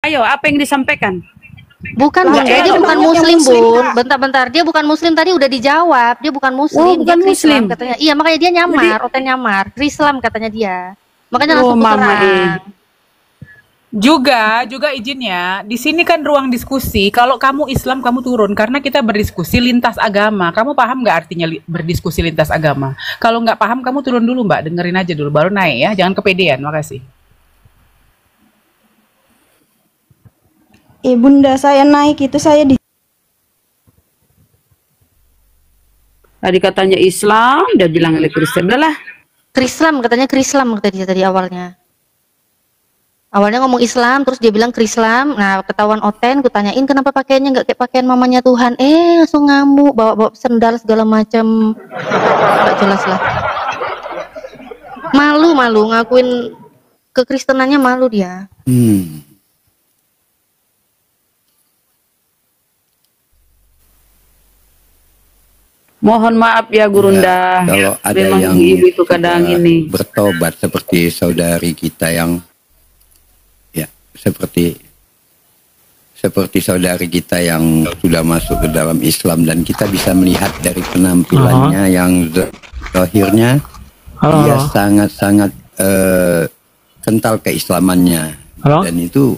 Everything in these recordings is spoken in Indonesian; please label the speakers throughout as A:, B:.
A: Ayo, apa yang disampaikan?
B: Bukan Bun, dia bukan muslim Bun. Bentar-bentar, dia bukan muslim, tadi udah dijawab. Dia bukan muslim,
A: bukan
B: dia Krislam
A: muslim
B: katanya. Iya, makanya dia nyamar, Oten nyamar. Krislam katanya dia. Makanya langsung terang.
C: Juga izin ya. Di sini kan ruang diskusi. Kalau kamu Islam kamu turun karena kita berdiskusi lintas agama. Kamu paham nggak artinya berdiskusi lintas agama? Kalau nggak paham kamu turun dulu Mbak, dengerin aja dulu baru naik ya. Jangan kepedean. Makasih.
D: Bunda, saya naik itu saya di
A: tadi katanya Islam, dia bilang Kristen. Udahlah.
B: Krislam katanya, Krislam kata dia tadi awalnya. Awalnya ngomong Islam, terus dia bilang Krislam. Nah, ketahuan Oten, kutanyain kenapa pakaiannya nggak kayak pakaian mamanya Tuhan. Langsung ngamuk, bawa sendal segala macam. Nggak jelas lah. Malu ngakuin kekristenannya, malu dia.
A: Mohon maaf ya Gurunda.
E: Kalau ada
A: memang
E: yang
A: ibu itu kadang ini
E: bertobat seperti saudari kita yang seperti saudari kita yang sudah masuk ke dalam Islam, dan kita bisa melihat dari penampilannya yang zahirnya dia sangat-sangat kental keislamannya, dan itu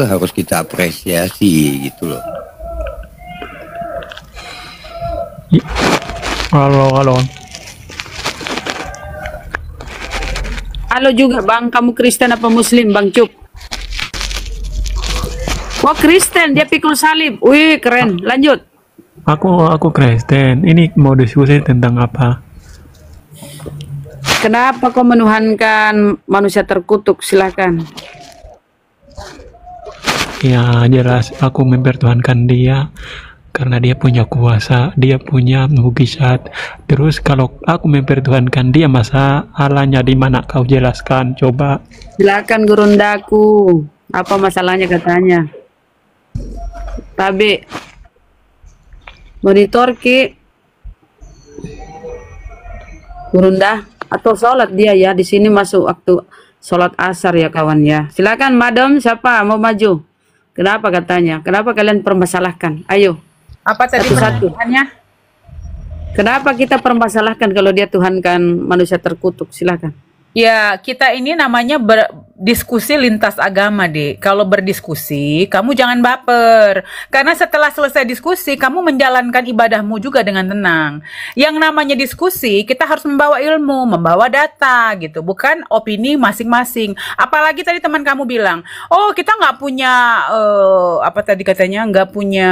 E: harus kita apresiasi gitu loh.
A: Halo juga Bang, kamu Kristen apa Muslim Bang Cup? Wah Kristen, dia pikul salib. Wih keren, lanjut.
F: Aku Kristen. Ini mau diskusi tentang apa?
A: Kenapa kau menuhankan manusia terkutuk? Silakan.
F: Ya jelas aku mempertuhankan dia karena dia punya kuasa, dia punya mukjizat. Terus kalau aku mempertuhankan dia, masalahnya di mana? Kau jelaskan, coba.
A: Silakan Gurundaku. Apa masalahnya katanya? Tapi monitor ki Gurunda atau sholat dia ya, di sini masuk waktu sholat asar ya kawan ya. Silakan madam, siapa mau maju? Kenapa katanya? Kenapa kalian permasalahkan? Ayo.
C: Apa tadi pertanyaannya?
A: Kenapa kita permasalahkan kalau dia tuhankan manusia terkutuk? Silakan.
C: Ya, kita ini namanya berdiskusi lintas agama, Dek. Kalau berdiskusi, kamu jangan baper. Karena setelah selesai diskusi, kamu menjalankan ibadahmu juga dengan tenang. Yang namanya diskusi, kita harus membawa ilmu, membawa data, gitu. Bukan opini masing-masing. Apalagi tadi teman kamu bilang, oh kita nggak punya, apa tadi katanya, nggak punya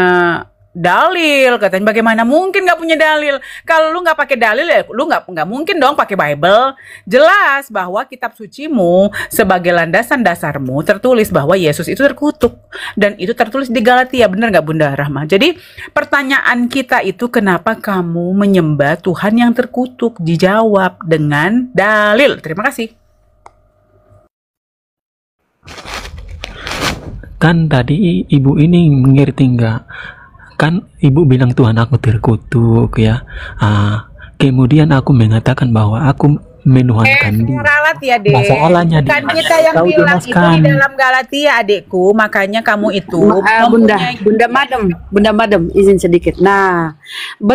C: dalil, katanya. Bagaimana mungkin nggak punya dalil? Kalau lu nggak pakai dalil ya lu nggak mungkin dong pakai Bible. Jelas bahwa kitab sucimu sebagai landasan dasarmu tertulis bahwa Yesus itu terkutuk, dan itu tertulis di Galatia. Bener nggak Bunda Rahma? Jadi pertanyaan kita itu, kenapa kamu menyembah Tuhan yang terkutuk? Dijawab dengan dalil. Terima kasih.
F: Kan tadi ibu ini mengerti nggak? Kan ibu bilang Tuhan aku terkutuk ya. Kemudian aku mengatakan bahwa aku menuhankan dia.
C: Ralat ya, Dek.
F: Masalahnya
C: kan kita yang bilang itu di dalam Galatia, adikku. Makanya kamu itu
A: Bunda Madam, izin sedikit. Nah,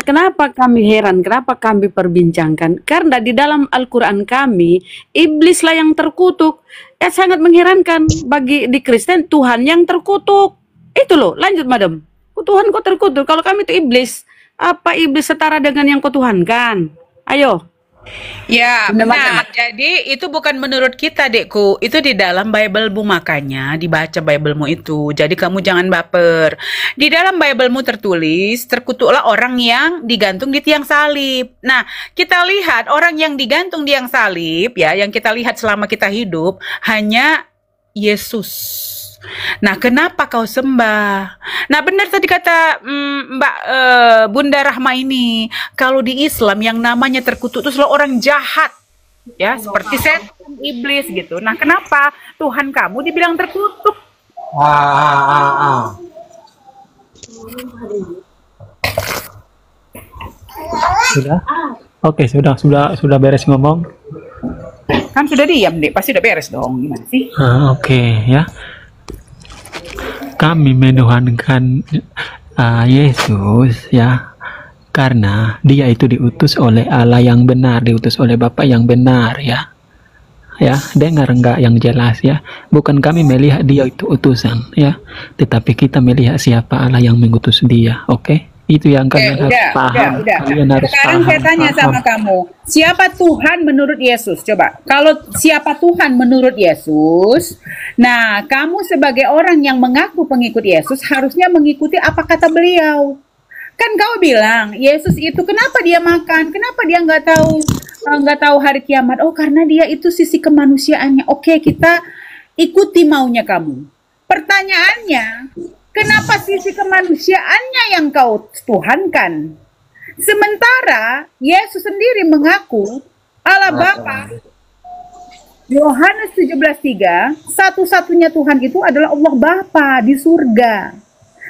A: kenapa kami heran? Kenapa kami perbincangkan? Karena di dalam Al-Quran kami, iblislah yang terkutuk. Ya sangat mengherankan bagi di Kristen, Tuhan yang terkutuk. Itu loh, lanjut Madam. Tuhan kok terkutuk? Kalau kami itu iblis. Apa iblis setara dengan yang kau tuhankan? Ayo.
C: Ya, benar. Jadi itu bukan menurut kita, Dekku. Itu di dalam Bible-mu, makanya dibaca Bible-mu itu. Jadi kamu jangan baper. Di dalam Bible-mu tertulis, terkutuklah orang yang digantung di tiang salib. Nah, kita lihat orang yang digantung di tiang salib, ya, yang kita lihat selama kita hidup, hanya Yesus. Nah, kenapa kau sembah? Nah, benar tadi kata Mbak Bunda Rahma ini, kalau di Islam yang namanya terkutuk itu selalu orang jahat, ya, seperti setan, iblis gitu. Nah, kenapa Tuhan kamu dibilang terkutuk?
F: Sudah? Oke, sudah beres ngomong.
C: Kan sudah diam, Dek. Pasti udah beres dong. Gimana sih?
F: Oke, ya. kami menuhankan Yesus ya, karena dia itu diutus oleh Allah yang benar, diutus oleh Bapa yang benar ya. Ya, dengar enggak yang jelas ya. Bukan kami melihat dia itu utusan ya, tetapi kita melihat siapa Allah yang mengutus dia. Oke? Itu yang kalian harus paham. Kalian harus
C: Sekarang
F: paham,
C: saya tanya sama kamu, siapa Tuhan menurut Yesus? Coba, kalau siapa Tuhan menurut Yesus, nah kamu sebagai orang yang mengaku pengikut Yesus harusnya mengikuti apa kata beliau. Kan kau bilang Yesus itu kenapa dia makan, kenapa dia nggak tahu hari kiamat? Oh, karena dia itu sisi kemanusiaannya. Oke, kita ikuti maunya kamu. Pertanyaannya, kenapa sisi kemanusiaannya yang kau tuhankan? Sementara Yesus sendiri mengaku Allah Bapa. Yohanes 17:3, satu-satunya Tuhan itu adalah Allah Bapa di surga.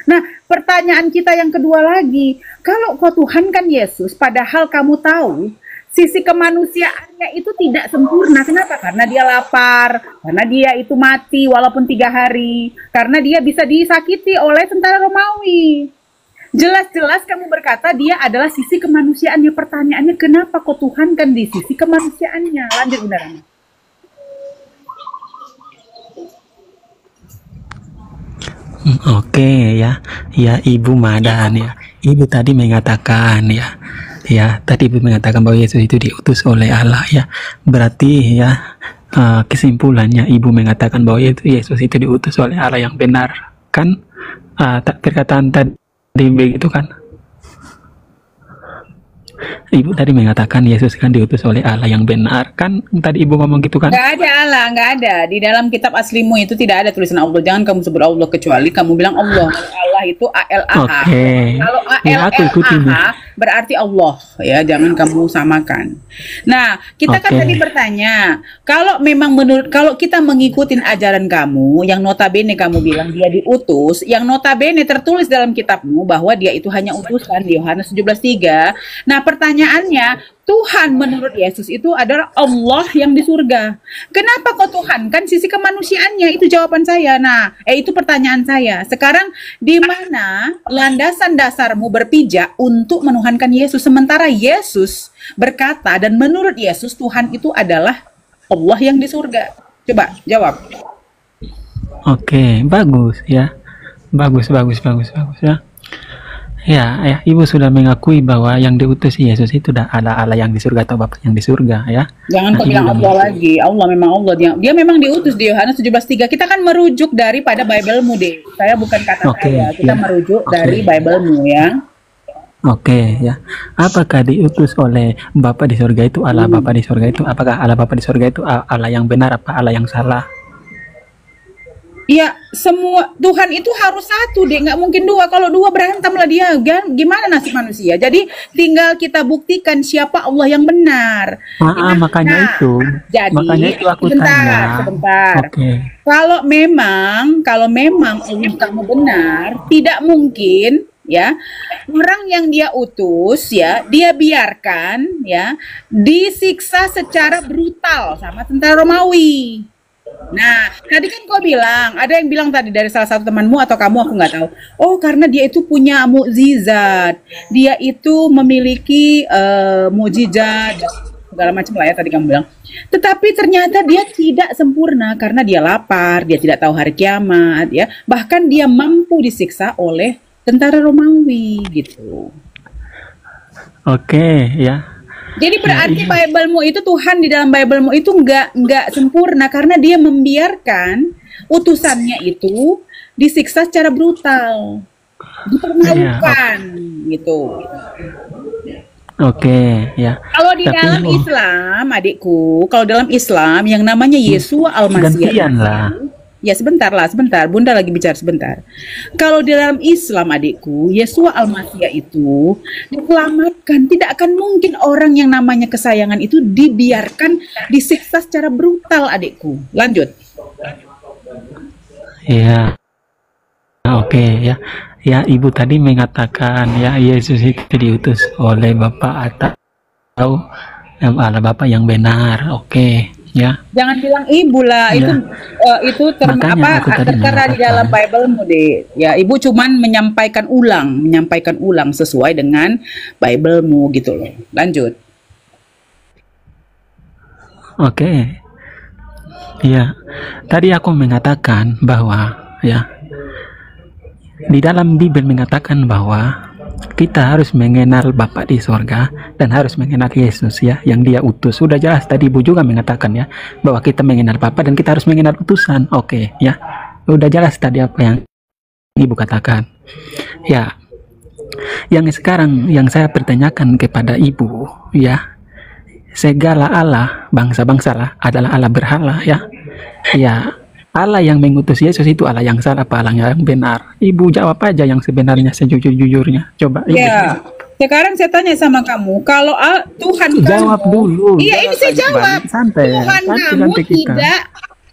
C: Nah, pertanyaan kita yang kedua lagi, kalau kau tuhankan Yesus, padahal kamu tahu sisi kemanusiaannya itu tidak sempurna. Kenapa? Karena dia lapar, karena dia itu mati walaupun 3 hari, karena dia bisa disakiti oleh tentara Romawi. Jelas-jelas kamu berkata dia adalah sisi kemanusiaannya. Pertanyaannya, kenapa kau tuhankan di sisi kemanusiaannya? Lanjut, Bunda Rama.
F: Oke ya, ya Ibu Madan ya. Ibu tadi mengatakan ya tadi Ibu mengatakan bahwa Yesus itu diutus oleh Allah ya. Berarti ya kesimpulannya Ibu mengatakan bahwa Yesus itu diutus oleh Allah yang benar, kan? Perkataan tadi begitu kan? Ibu tadi mengatakan Yesus kan diutus oleh Allah yang benar, kan? Tadi Ibu ngomong gitu kan?
C: Nggak ada Allah, nggak ada. Di dalam kitab aslimu itu tidak ada tulisan Allah. Jangan kamu sebut Allah kecuali kamu bilang Allah. Allah itu A-L-A-H.
F: Oke.
C: Kalau
F: Ya, aku ikutin.
C: A-L-L-A-H berarti Allah. Ya, jangan kamu samakan. Nah, kita kan
F: Oke.
C: tadi bertanya, kalau memang kalau kita mengikuti ajaran kamu, yang notabene kamu bilang dia diutus, yang notabene tertulis dalam kitabmu bahwa dia itu hanya utusan di Yohanes 17:3. Nah, pertanyaannya, Tuhan menurut Yesus itu adalah Allah yang di surga. Kenapa kau Tuhan? Kan sisi kemanusiaannya, itu jawaban saya. Nah, itu pertanyaan saya. Sekarang, di mana landasan dasarmu berpijak untuk menuhankan Yesus? Sementara Yesus berkata, dan menurut Yesus, Tuhan itu adalah Allah yang di surga. Coba, jawab.
F: Oke, bagus ya. Bagus ya. Ya, Ibu sudah mengakui bahwa yang diutus Yesus itu ada Allah yang di surga atau Bapa yang di surga ya.
C: Jangan kau bilang Allah lagi. Allah memang Allah. Dia memang diutus di Yohanes 17:3. Kita kan merujuk daripada Bible-mu deh. Saya bukan kata saya. Kita merujuk dari Bible-mu ya.
F: Oke ya. Apakah diutus oleh Bapa di surga itu Allah Bapa di surga itu? Apakah Allah Bapa di surga itu Allah yang benar apa Allah yang salah?
C: Ya, semua Tuhan itu harus satu deh, nggak mungkin dua. Kalau dua berantem lah dia, gimana nasib manusia? Jadi tinggal kita buktikan siapa Allah yang benar.
F: Makanya itu aku tanya.
C: Sebentar.
F: Okay.
C: Kalau memang Allah kamu benar, tidak mungkin ya orang yang dia utus ya dia biarkan ya disiksa secara brutal sama tentara Romawi. Nah, tadi kan kau bilang, ada yang bilang tadi dari salah satu temanmu atau kamu, aku nggak tahu. Oh, karena dia itu punya mukjizat, dia itu memiliki mukjizat segala macam lah ya tadi kamu bilang. Tetapi ternyata dia tidak sempurna karena dia lapar, dia tidak tahu hari kiamat, ya. Bahkan dia mampu disiksa oleh tentara Romawi gitu.
F: Oke, ya.
C: Jadi berarti Bible-mu itu, Tuhan di dalam Bible-mu itu nggak sempurna karena dia membiarkan utusannya itu disiksa secara brutal, dipermalukan gitu.
F: Oke, ya.
C: Kalau di dalam Islam, adikku, kalau dalam Islam yang namanya Yesua Al-Masih. Ya sebentar, Bunda lagi bicara sebentar. Kalau di dalam Islam adikku, Yesua Al-Masih itu diselamatkan. Tidak akan mungkin orang yang namanya kesayangan itu dibiarkan disiksa secara brutal adikku. Lanjut.
F: Ya, oke ya. Ya, Ibu tadi mengatakan ya Yesus itu diutus oleh Bapa atau Allah Bapa yang benar. Oke. ya.
C: Jangan bilang ibu lah,
F: Ya.
C: itu
F: Makanya aku tadi
C: tertera di dalam
F: mengatakan.
C: Bible-mu deh. Ya, ibu cuman menyampaikan ulang sesuai dengan Bible-mu gitu loh. Lanjut.
F: Oke. Ya. Tadi aku mengatakan bahwa ya di dalam Bible mengatakan bahwa kita harus mengenal Bapa di sorga dan harus mengenal Yesus ya yang dia utus. Sudah jelas tadi Ibu juga mengatakan ya bahwa kita mengenal Bapa dan kita harus mengenal utusan. Oke ya. Udah jelas tadi apa yang Ibu katakan. Ya. Yang sekarang yang saya pertanyakan kepada Ibu ya, segala Allah bangsa-bangsa lah adalah Allah berhala ya. Ya, Allah yang mengutus Yesus itu Allah yang salah apa Allah yang benar? Ibu jawab aja yang sebenarnya sejujur-jujurnya. Coba Ibu.
C: Ya, sekarang saya tanya sama kamu, kalau Tuhan
F: Jawab
C: kamu,
F: dulu.
C: iya ini saya jawab.
F: Santai.
C: Tuhan
F: Santai
C: kamu
F: nanti kita.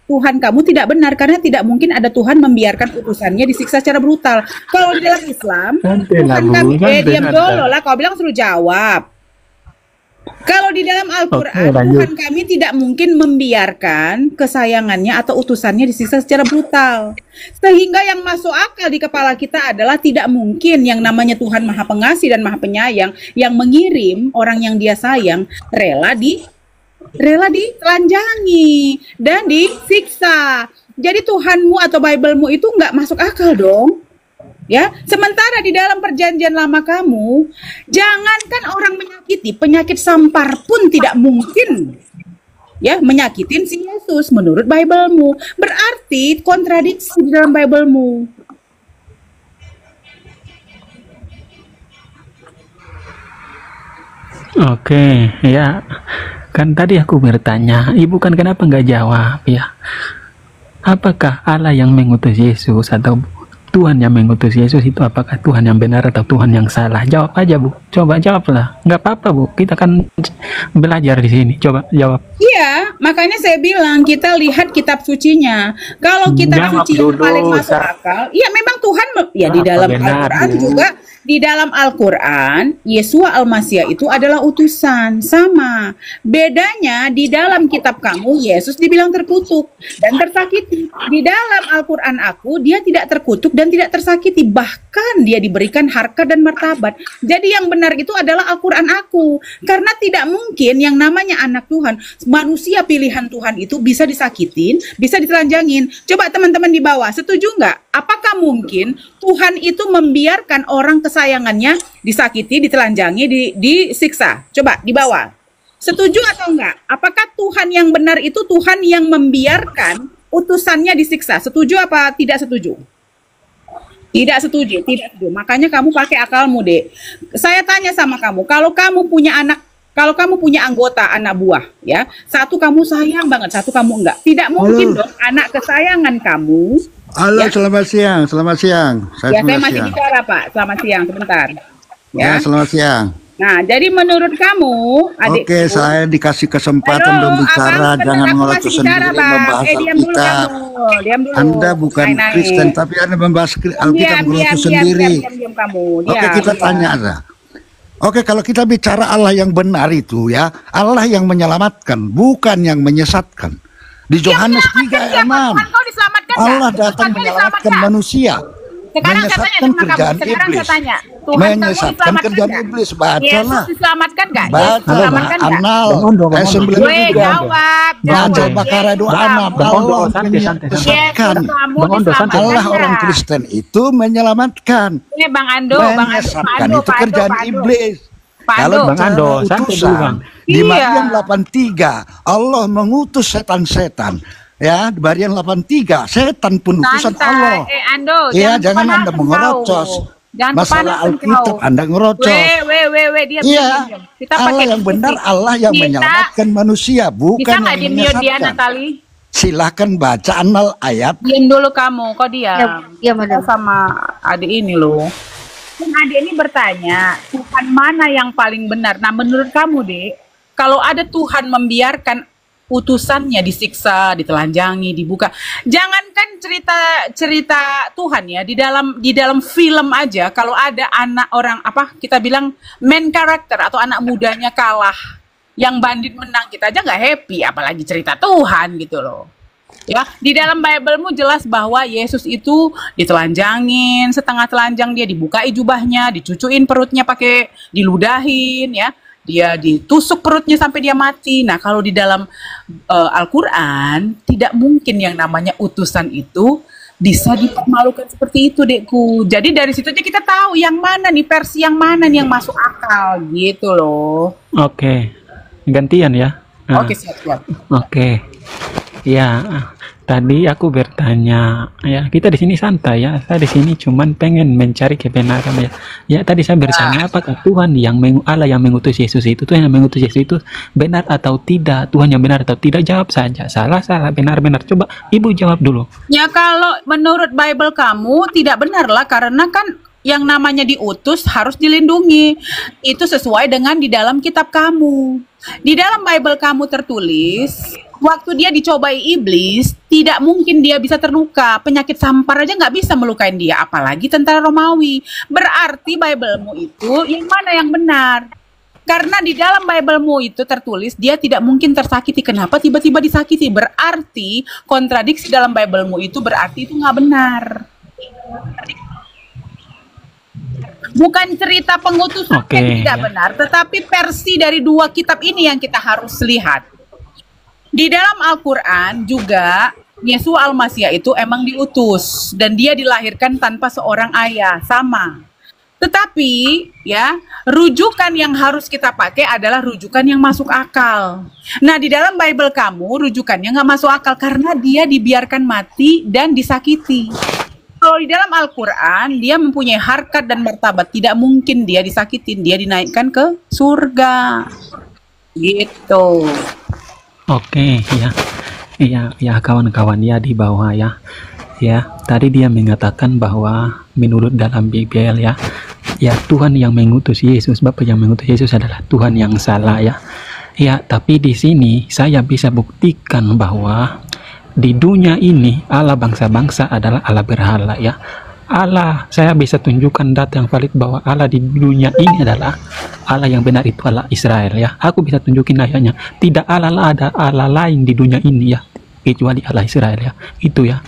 C: Tuhan kamu tidak benar karena tidak mungkin ada Tuhan membiarkan utusannya disiksa secara brutal. Kalau di dalam Islam,
F: Santai lah,
C: Tuhan
F: Bu.
C: kami,
F: Santai,
C: diam
F: santai.
C: dulu lah. Kau bilang suruh jawab. Kalau di dalam Al-Quran,
F: Oke, lanjut.
C: Tuhan kami tidak mungkin membiarkan kesayangannya atau utusannya disiksa secara brutal. Sehingga yang masuk akal di kepala kita adalah tidak mungkin yang namanya Tuhan Maha Pengasih dan Maha Penyayang yang mengirim orang yang dia sayang rela ditelanjangi dan disiksa. Jadi Tuhanmu atau Bible-mu itu nggak masuk akal dong. Ya, sementara di dalam perjanjian lama kamu, jangankan orang menyakiti, penyakit sampar pun tidak mungkin ya menyakitin si Yesus menurut Bible-mu. Berarti kontradiksi di dalam Bible-mu.
F: Oke, ya. Kan tadi aku bertanya, Ibu kan kenapa nggak jawab ya? Apakah Allah yang mengutus Yesus atau Tuhan yang mengutus Yesus itu apakah Tuhan yang benar atau Tuhan yang salah? Jawab aja Bu, coba jawablah. Nggak apa-apa Bu, kita kan belajar di sini. Coba jawab.
C: Iya, makanya saya bilang kita lihat kitab sucinya. Kalau kitab
F: Jawab
C: suci yang
F: dulu,
C: paling masuk
F: Sa.
C: akal, ya memang Tuhan ya di
F: Apa
C: dalam
F: benar,
C: Al-Quran
F: Bu?
C: juga di dalam Al-Quran Yesua Al-Masih itu adalah utusan. Sama. Bedanya di dalam kitab kamu Yesus dibilang terkutuk dan tersakiti. Di dalam Al-Quran aku dia tidak terkutuk dan tidak tersakiti, bahkan dia diberikan harkat dan martabat. Jadi yang benar itu adalah Al-Quran aku. Karena tidak mungkin yang namanya anak Tuhan, manusia pilihan Tuhan itu bisa disakitin, bisa ditelanjangin. Coba teman-teman di bawah, setuju nggak? Apakah mungkin Tuhan itu membiarkan orang kesayangannya disakiti, ditelanjangi, disiksa? Coba di bawah. Setuju atau enggak? Apakah Tuhan yang benar itu Tuhan yang membiarkan utusannya disiksa? Setuju apa tidak setuju? Tidak setuju, tidak setuju. Makanya kamu pakai akalmu, Dek. Saya tanya sama kamu, kalau kamu punya anggota anak buah, ya, satu kamu sayang banget, satu kamu enggak. Tidak mungkin dong anak kesayangan kamu.
G: Halo,
C: Ya.
G: selamat siang, selamat siang.
C: Ya, saya
G: selamat
C: masih
G: siang.
C: bicara, Pak. Selamat siang, sebentar.
G: Ya, selamat siang.
C: Nah, jadi menurut kamu, adikku,
G: Oke, saya dikasih kesempatan
C: Halo,
G: berbicara,
C: abang, sebentar,
G: jangan
C: aku
G: ngotot
C: masih bicara,
G: sendiri
C: Bang.
G: membahas
C: Diam dulu
G: Alkitab.
C: kamu. Diam dulu.
G: Anda bukan
C: Naik-naik.
G: Kristen, tapi Anda membahas Alkitab ngotot sendiri.
C: Diam kamu.
G: Oke, kita tanya Anda. Oke, kalau kita bicara Allah yang benar itu ya, Allah yang menyelamatkan, bukan yang menyesatkan. Di Yohanes 3 ayat 6,
C: Tuhan kau diselamatkan nggak?
G: Allah datang
C: Tuhan kau
G: menyelamatkan
C: diselamatkan?
G: manusia.
C: Sekarang saya tanya
G: Menyesatkan
C: sama kamu.
G: kerjaan
C: Sekarang
G: iblis.
C: saya tanya. Tuhan kamu
G: Menyesatkan
C: diselamatkan
G: kerjaan
C: nggak?
G: iblis.
C: Yesus
G: Bacalah.
C: diselamatkan nggak? Yesus
G: Baca
C: diselamatkan nggak?
G: Anal
F: Bangun dong,
G: ayat
F: bangun.
G: 9
C: Weh,
G: juga.
C: jawab.
G: Baca
C: jawab.
G: Bakara
C: Yesus
G: 26.
C: kamu.
F: Bangun
G: Allah
F: dong, santai,
G: yang
F: santai, santai.
G: menyesatkan.
C: Yesus kamu
F: Bangun dong, santai.
C: diselamatkan
G: Allah orang
C: nggak?
G: Kristen itu menyelamatkan.
C: Ini Bang Ando, Bang Ando,
G: Menyesatkan
C: Ando,
G: itu kerjaan iblis.
C: Pak
G: Kalau
C: Ando.
F: Bang Ando,
G: bicara
F: santai dulu,
G: utusan,
F: Bang.
G: di
C: Iya.
G: Maryam 83 Allah mengutus setan-setan. Ya, di Maryam 83 setan pun utusan Allah.
C: Ando,
G: Iya, jangan
C: jangan
G: Anda
C: kepanasan
G: mengerocos.
C: kau. Jangan
G: Masalah
C: kepanasan
G: Alkitab
C: kau.
G: Anda ngerocos.
C: Diam,
G: Iya,
C: diam. Kita
G: Allah
C: pakai
G: yang benar,
C: diskusi.
G: Allah yang
C: Kita-
G: menyelamatkan manusia,
C: Bisa
G: bukan
C: nggak
G: yang
C: di mute dia,
G: menyesatkan.
C: Natali?
G: Silahkan baca anal ayat.
C: Diam dulu kamu, kok diam.
B: Ya, madam.
C: Kita sama adik ini loh. Dan adik ini bertanya, Tuhan mana yang paling benar? Nah, menurut kamu, Dek, kalau ada Tuhan membiarkan utusannya disiksa, ditelanjangi, dibuka. Jangankan cerita Tuhan ya, di dalam film aja kalau ada anak orang apa kita bilang main character atau anak mudanya kalah Yang bandit menang kita aja nggak happy, apalagi cerita Tuhan gitu loh. Ya, di dalam Bible-mu jelas bahwa Yesus itu ditelanjangin, setengah telanjang dia, dibukai jubahnya, dicucuin perutnya pakai diludahin ya. Dia ditusuk perutnya sampai dia mati. Nah, kalau di dalam Al-Qur'an tidak mungkin yang namanya utusan itu bisa dipermalukan seperti itu, Dekku. Jadi dari situ aja kita tahu yang mana nih, versi yang mana nih yang masuk akal gitu loh.
F: Oke. Gantian ya.
C: Oke, siap-siap.
F: Oke. Ya, tadi aku bertanya, ya kita di sini santai ya. Saya di sini cuman pengen mencari kebenaran ya. Ya tadi saya bertanya apakah Tuhan yang Allah yang mengutus Yesus itu, Tuhan yang mengutus Yesus itu benar atau tidak? Tuhan yang benar atau tidak? Jawab saja. Salah, benar. Coba Ibu jawab dulu.
C: Ya kalau menurut Bible kamu tidak benar lah, karena kan yang namanya diutus harus dilindungi. Itu sesuai dengan di dalam kitab kamu. Di dalam Bible kamu tertulis, waktu dia dicobai iblis, tidak mungkin dia bisa terluka. Penyakit sampar aja nggak bisa melukain dia, apalagi tentara Romawi. Berarti Bible-mu itu yang mana yang benar? Karena di dalam Bible-mu itu tertulis dia tidak mungkin tersakiti. Kenapa tiba-tiba disakiti? Berarti kontradiksi dalam Bible-mu itu berarti itu nggak benar. Bukan cerita pengutusan yang tidak benar, tetapi versi dari dua kitab ini yang kita harus lihat. Di dalam Al-Quran juga Yesus Al-Masih itu emang diutus dan dia dilahirkan tanpa seorang ayah, sama. Tetapi ya, rujukan yang harus kita pakai adalah rujukan yang masuk akal. Nah, di dalam Bible kamu rujukannya nggak masuk akal karena dia dibiarkan mati dan disakiti. Kalau di dalam Al-Quran dia mempunyai harkat dan martabat, tidak mungkin dia disakitin, dia dinaikkan ke surga. Gitu.
F: Oke, ya kawan-kawan ya di bawah ya. Ya, tadi dia mengatakan bahwa menurut dalam Bible ya Tuhan yang mengutus Yesus, Bapa yang mengutus Yesus adalah Tuhan yang salah ya. Ya, tapi di sini saya bisa buktikan bahwa di dunia ini Allah bangsa-bangsa adalah Allah berhala ya. Allah, saya bisa tunjukkan data yang valid bahwa Allah di dunia ini adalah Allah yang benar, itu Allah Israel ya. Aku bisa tunjukin ayatnya. Tidak ada Allah lain di dunia ini ya, kecuali Allah Israel ya. Itu ya.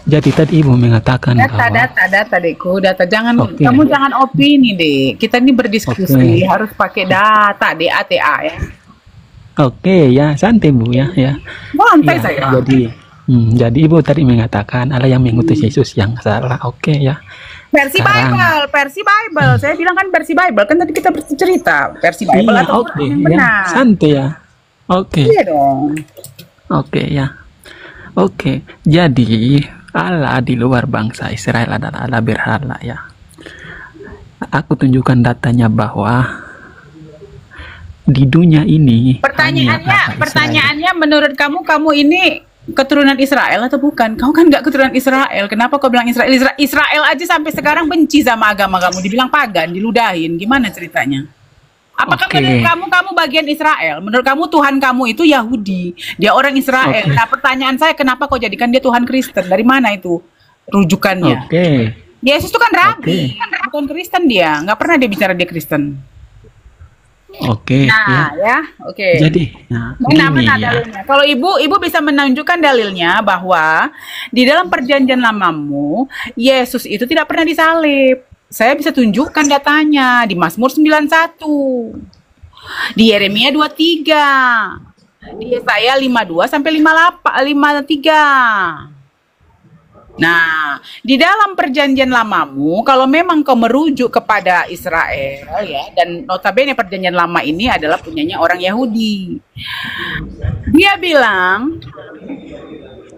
F: Jadi tadi Ibu mengatakan
C: data Dekku, data. Kamu jangan opini deh. Kita ini berdiskusi, harus pakai data, DATA ya.
F: Oke ya, santai Bu ya.
C: Santai saya.
F: Jadi Ibu tadi mengatakan Allah yang mengutus Yesus yang salah. Oke ya.
C: Versi Bible. Saya bilang kan versi Bible. Kan tadi kita bercerita versi Bible atau yang benar.
F: Santai ya. Oke.
C: Iya dong.
F: Oke ya. Oke. Jadi Allah di luar bangsa Israel adalah Allah berhala ya. Aku tunjukkan datanya bahwa di dunia ini
C: pertanyaannya menurut kamu ini keturunan Israel atau bukan? Kau kan nggak keturunan Israel. Kenapa kau bilang Israel? Israel aja sampai sekarang benci sama agama kamu, dibilang pagan, diludahin. Gimana ceritanya? Apakah menurut kamu bagian Israel? Menurut kamu Tuhan kamu itu Yahudi, dia orang Israel. Nah, pertanyaan saya, kenapa kau jadikan dia Tuhan Kristen? Dari mana itu rujukannya? Yesus itu kan rabi, bukan Kristen dia. Nggak pernah dia bicara dia Kristen. Jadi, mana dalilnya? Kalau ibu bisa menunjukkan dalilnya bahwa di dalam perjanjian lamamu Yesus itu tidak pernah disalib. Saya bisa tunjukkan datanya di Mazmur 91, di Yeremia 23, di Yesaya 52 sampai 53. Nah, di dalam perjanjian lamamu, kalau memang kau merujuk kepada Israel ya, dan notabene perjanjian lama ini adalah punyanya orang Yahudi. Dia bilang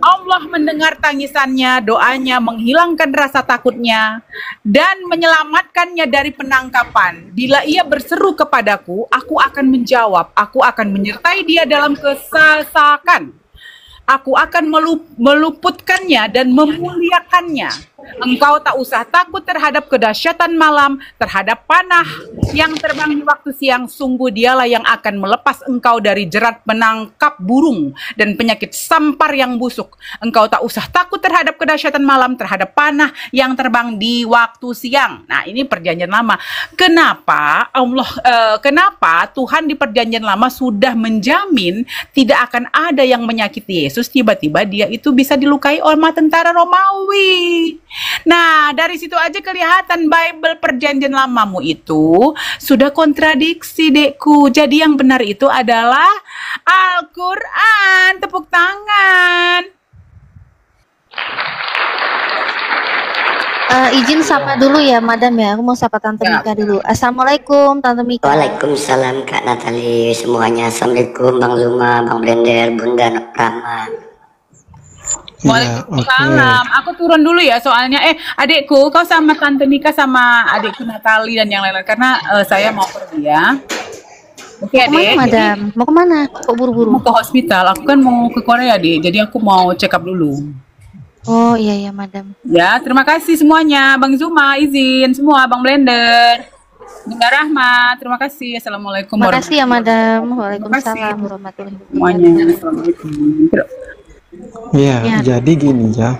C: Allah mendengar tangisannya, doanya, menghilangkan rasa takutnya, dan menyelamatkannya dari penangkapan. Bila ia berseru kepadaku, aku akan menjawab, aku akan menyertai dia dalam kesesakan. Aku akan meluputkannya dan memuliakannya. Engkau tak usah takut terhadap kedahsyatan malam, terhadap panah yang terbang di waktu siang. Sungguh dialah yang akan melepas engkau dari jerat penangkap burung dan penyakit sampar yang busuk. Engkau tak usah takut terhadap kedahsyatan malam, terhadap panah yang terbang di waktu siang. Nah, ini perjanjian lama. Kenapa kenapa Tuhan di perjanjian lama sudah menjamin tidak akan ada yang menyakiti Yesus, tiba-tiba dia itu bisa dilukai oleh tentara Romawi. Nah, dari situ aja kelihatan Bible perjanjian lamamu itu sudah kontradiksi, dekku. Jadi yang benar itu adalah Al-Quran. Tepuk tangan.
B: Izin sapa dulu ya, Madam ya. Aku mau sapa Tante Mika dulu. Assalamualaikum, Tante Mika.
H: Waalaikumsalam Kak Natali semuanya. Assalamualaikum Bang Luma, Bang Blender, Bunda Rama.
C: Waalaikumsalam. Aku turun dulu ya soalnya. Adikku, kau sama Tante Mika sama adikku Natali dan yang lain-lain karena saya mau pergi ya. Oke,
B: Mau kemana, Madam? Mau kemana? Kok buru-buru?
C: Mau ke hospital. Aku kan mau ke Korea, Dik. Jadi aku mau check up dulu.
B: Oh iya, Madam.
C: Ya, terima kasih semuanya. Bang Zuma, izin semua. Bang Blender. Bunda Rahmat, terima kasih. Assalamualaikum
B: Terima kasih ya, Madam. Waalaikumsalam warahmatullahi wabarakatuh.
C: semuanya. Assalamualaikum.
F: Ya, jadi gini ya.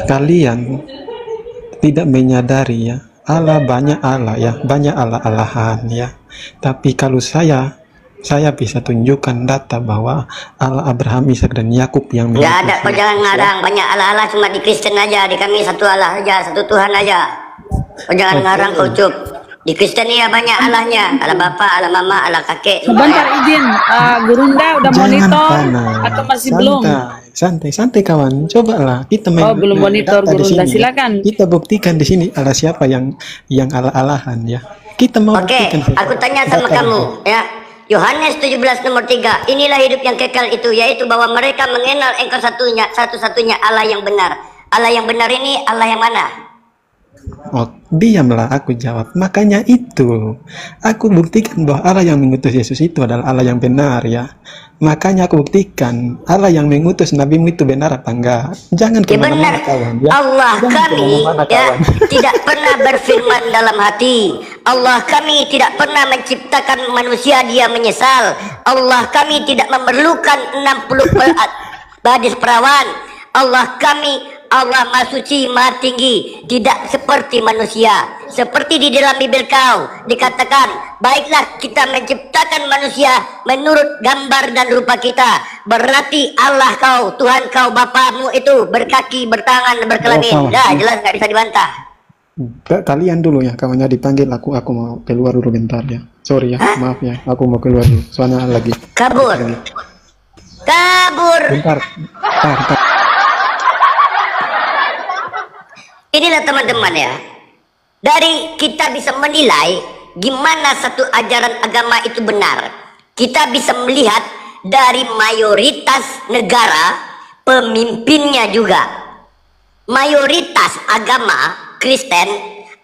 F: Kalian tidak menyadari ya, Allah banyak Allah ya, banyak Allah-Allahan ya. Tapi kalau saya bisa tunjukkan data bahwa Allah Abraham, Ishak dan Yakub yang
H: Nggak ada, kau jangan ngarang. Banyak Allah-Allah cuma di Kristen aja, di kami satu Allah aja, satu Tuhan aja. Kau jangan ngarang, kau cuk. Di Kristen ya banyak Allahnya, Allah Bapa, Allah Mama, Allah kakek.
A: Sebentar izin, Gurunda udah monitor atau masih belum?
F: Santai kawan, cobalah kita
A: belum monitor Gurunda, silakan.
F: Kita buktikan di sini Allah siapa yang Allah-Allahan ya. Kita mau buktikan.
H: Aku tanya sama kamu ya. Yohanes 17 nomor 3. Inilah hidup yang kekal itu, yaitu bahwa mereka mengenal Engkau satu-satunya Allah yang benar. Allah yang benar ini Allah yang mana?
F: Oh, diamlah, aku jawab. Makanya itu aku buktikan bahwa Allah yang mengutus Yesus itu adalah Allah yang benar ya. Makanya aku buktikan Allah yang mengutus nabimu itu benar apa enggak. Jangan kemana-mana kawan ya.
H: Allah kami ya tidak pernah berfirman dalam hati. Allah kami tidak pernah menciptakan manusia dia menyesal. Allah kami tidak memerlukan 60 gadis perawan. Allah kami Allah Maha Suci, Maha Tinggi, tidak seperti manusia. Seperti di dalam Bibel kau dikatakan, baiklah kita menciptakan manusia menurut gambar dan rupa kita. Berarti Allah kau, Tuhan kau, Bapamu itu berkaki, bertangan, berkelamin. Dah jelas nggak bisa dibantah.
F: Kalian dulu ya, kawannya dipanggil. Aku mau keluar dulu bentar ya. Sorry ya, maaf ya, aku mau keluar dulu. Soalnya lagi
H: kabur.
F: Bentar.
H: Inilah teman-teman ya, dari kita bisa menilai gimana satu ajaran agama itu benar. Kita bisa melihat dari mayoritas negara, pemimpinnya juga. Mayoritas agama Kristen,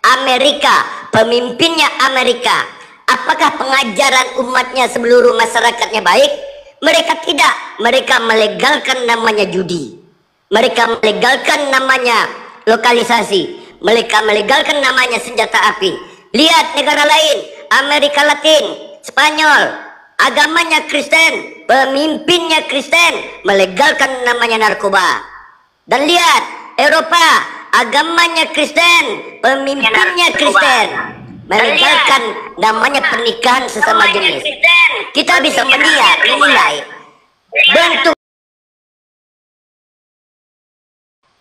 H: Amerika, pemimpinnya Amerika. Apakah pengajaran umatnya seluruh masyarakatnya baik? Mereka tidak. Mereka melegalkan namanya judi. Mereka melegalkan namanya lokalisasi. Mereka melegalkan namanya senjata api. Lihat negara lain, Amerika Latin, Spanyol, agamanya Kristen, pemimpinnya Kristen, melegalkan namanya narkoba. Dan lihat Eropa, agamanya Kristen, pemimpinnya Kristen, melegalkan namanya pernikahan sesama jenis. Kita bisa menilai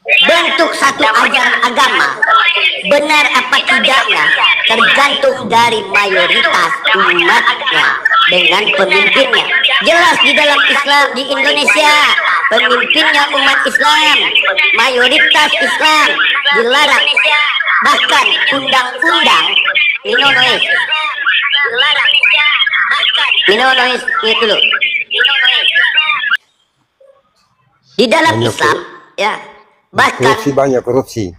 H: bentuk satu ajaran agama benar apa tidaknya tergantung dari mayoritas umatnya dengan pemimpinnya. Jelas di dalam Islam di Indonesia pemimpinnya umat Islam, mayoritas Islam dilarang, bahkan undang-undang minonois itu loh. Di dalam Islam ya, bahkan
I: korupsi.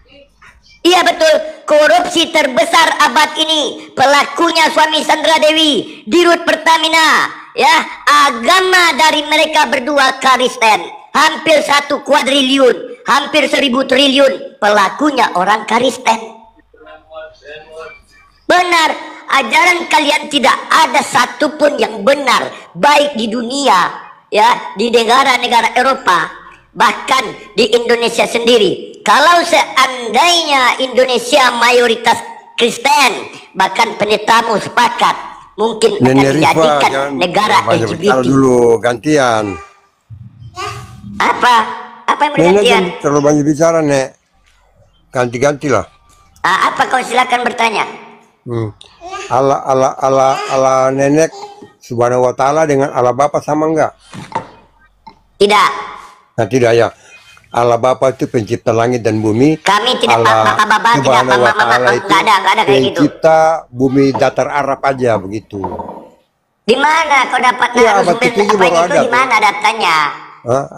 H: Iya betul, korupsi terbesar abad ini pelakunya suami Sandra Dewi, Dirut Pertamina, ya, agama dari mereka berdua Kristen. hampir 1 kuadriliun, hampir 1000 triliun, pelakunya orang Kristen. Benar, ajaran kalian tidak ada satupun yang benar, baik di dunia, ya, di negara-negara Eropa, bahkan di Indonesia sendiri. Kalau seandainya Indonesia mayoritas Kristen, bahkan pendetamu sepakat, mungkin akan dijadikan negara LGBT.
I: Dulu gantian.
H: Apa yang bergantian?
I: Terlalu banyak bicara, Nek. Ganti-gantilah.
H: Apa kau silakan bertanya?
I: Allah nenek Subhanahu wa Ta'ala dengan Allah Bapa sama enggak?
H: Tidak.
I: Nah, tidak ya. Allah Bapa itu pencipta langit dan bumi.
H: Kami tidak
I: Subhanahu wa Ta'ala itu
H: nggak ada kayak gitu.
I: pencipta bumi datar Arab aja begitu.
H: Di mana kau dapat
I: Ya,
H: naruh sumber
I: itu baru ada.
H: di mana datanya?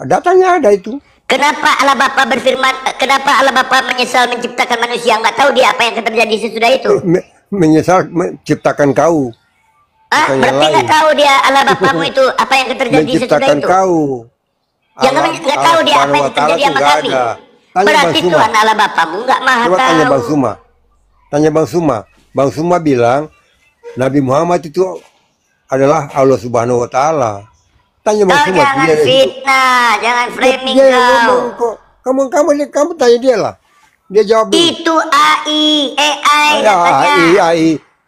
I: Datanya ada itu.
H: Kenapa Allah Bapa berfirman? Kenapa Allah Bapa menyesal menciptakan manusia? Nggak tahu dia apa yang akan terjadi sesudah itu?
I: Menyesal menciptakan kau.
H: Berarti nggak tahu dia Allah Bapamu itu apa yang akan terjadi sesudah
I: Menciptakan
H: itu?
I: kau.
H: Yang nggak tahu dia apa yang terjadi sama kami. Berarti Tuhan Allah Bapamu nggak maha
I: Coba
H: tahu.
I: tanya Bang Suma. Tanya Bang Suma. Bang Suma bilang Nabi Muhammad itu adalah Allah Subhanahu wa Ta'ala. Tanya Bang Suma.
H: Jangan fitnah, jangan framing kau.
I: Kamu tanya dia lah. Dia jawab dulu.
H: Itu AI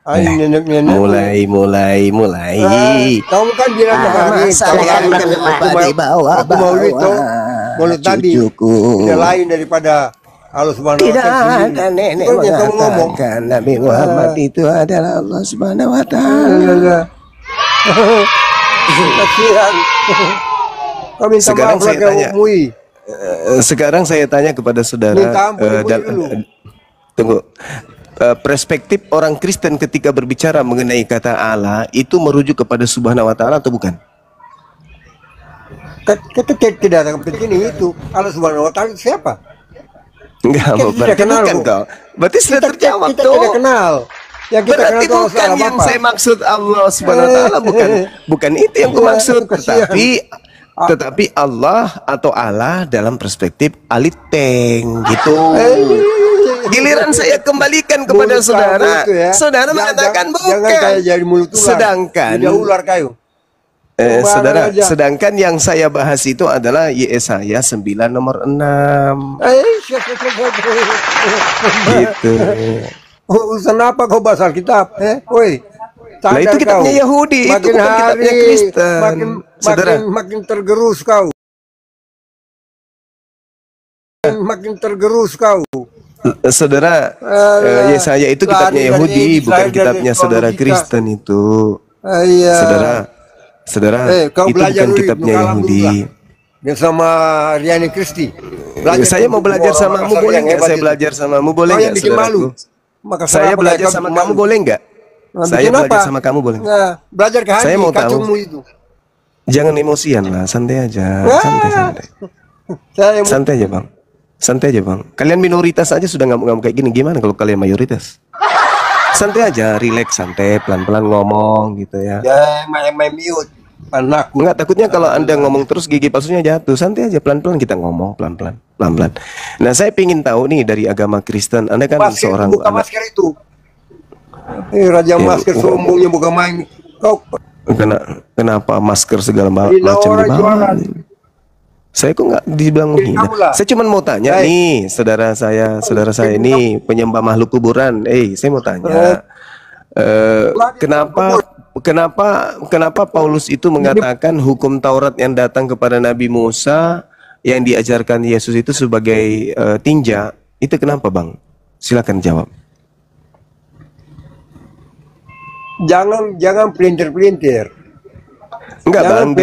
I: AI nenek-nenek.
J: Mulai.
I: Kamu kan bilang kemarin aku mau itu mulut tadi tidak lain daripada Allah Subhanahu wa Ta'ala.
J: Tidak, nenek mengatakan Nabi Muhammad itu adalah Allah Subhanahu wa Ta'ala.
I: Kasihan. Kau minta
J: Sekarang
I: maaf
J: saya
I: lagi
J: tanya.
I: Sekarang
J: saya tanya kepada saudara.
I: Minta ampun dulu.
J: Tunggu. Perspektif orang Kristen ketika berbicara mengenai kata Allah itu merujuk kepada Subhanahu wa Ta'ala atau bukan?
I: Tidak ada penting itu. Allah Subhanahu wa Ta'ala siapa?
J: Enggak, berarti bukan kau. Berarti sudah terjawab
I: kita tidak kenal. Yang kita
J: berarti
I: kenal
J: bukan yang saya maksud Allah Subhanahu wa Ta'ala, bukan itu yang aku maksud, tetapi Allah atau Allah dalam perspektif aliteng gitu. Giliran saya kembalikan kepada saudara, saudara mengatakan bukan. Sedangkan
I: ular kayu.
J: Saudara, sedangkan yang saya bahas itu adalah Yesaya 9 nomor 6. Gitu.
I: Urusan apa kau bahas Alkitab? Woi.
J: Nah itu kitabnya Yahudi, itu bukan kitabnya Kristen.
I: Makin tergerus kau. Makin tergerus kau.
J: Saudara, Yesaya itu kitabnya Yahudi, bukan kitabnya saudara Kristen itu. Saudara,
I: kau
J: itu bukan kitabnya Yahudi.
I: Yang sama Riani Kristi.
J: Saya mau belajar samamu, boleh nggak? Saya belajar samamu, boleh nggak, saudaraku? Saya belajar sama kamu, boleh nggak? Saya belajar sama kamu, boleh nggak?
I: Belajar ke hati,
J: saya mau tahu.
I: Itu.
J: Jangan emosian lah, santai aja, santai. Santai aja bang, santai aja bang. Kalian minoritas aja sudah ngamuk-ngamuk kayak gini, gimana kalau kalian mayoritas? Santai aja, relax, santai, pelan-pelan ngomong gitu ya.
I: Ya, main mute. Anakku.
J: Enggak, takutnya kalau Anda ngomong terus gigi palsunya jatuh. Santai aja, pelan-pelan kita ngomong, pelan-pelan. Nah, saya ingin tahu nih dari agama Kristen, Anda kan
I: masker,
J: seorang
I: buka masker itu. Raja masker sombongnya bukan main. Kau
J: kenapa masker segala macam dibangun? Saya kok nggak dibilang menghina. Saya cuma mau tanya nih, saudara saya ini penyembah makhluk kuburan. Saya mau tanya, kenapa Paulus itu mengatakan hukum Taurat yang datang kepada Nabi Musa yang diajarkan Yesus itu sebagai tinja? Itu kenapa, Bang? Silakan jawab.
I: Jangan pelintir-pelintir.
J: Enggak, Bang,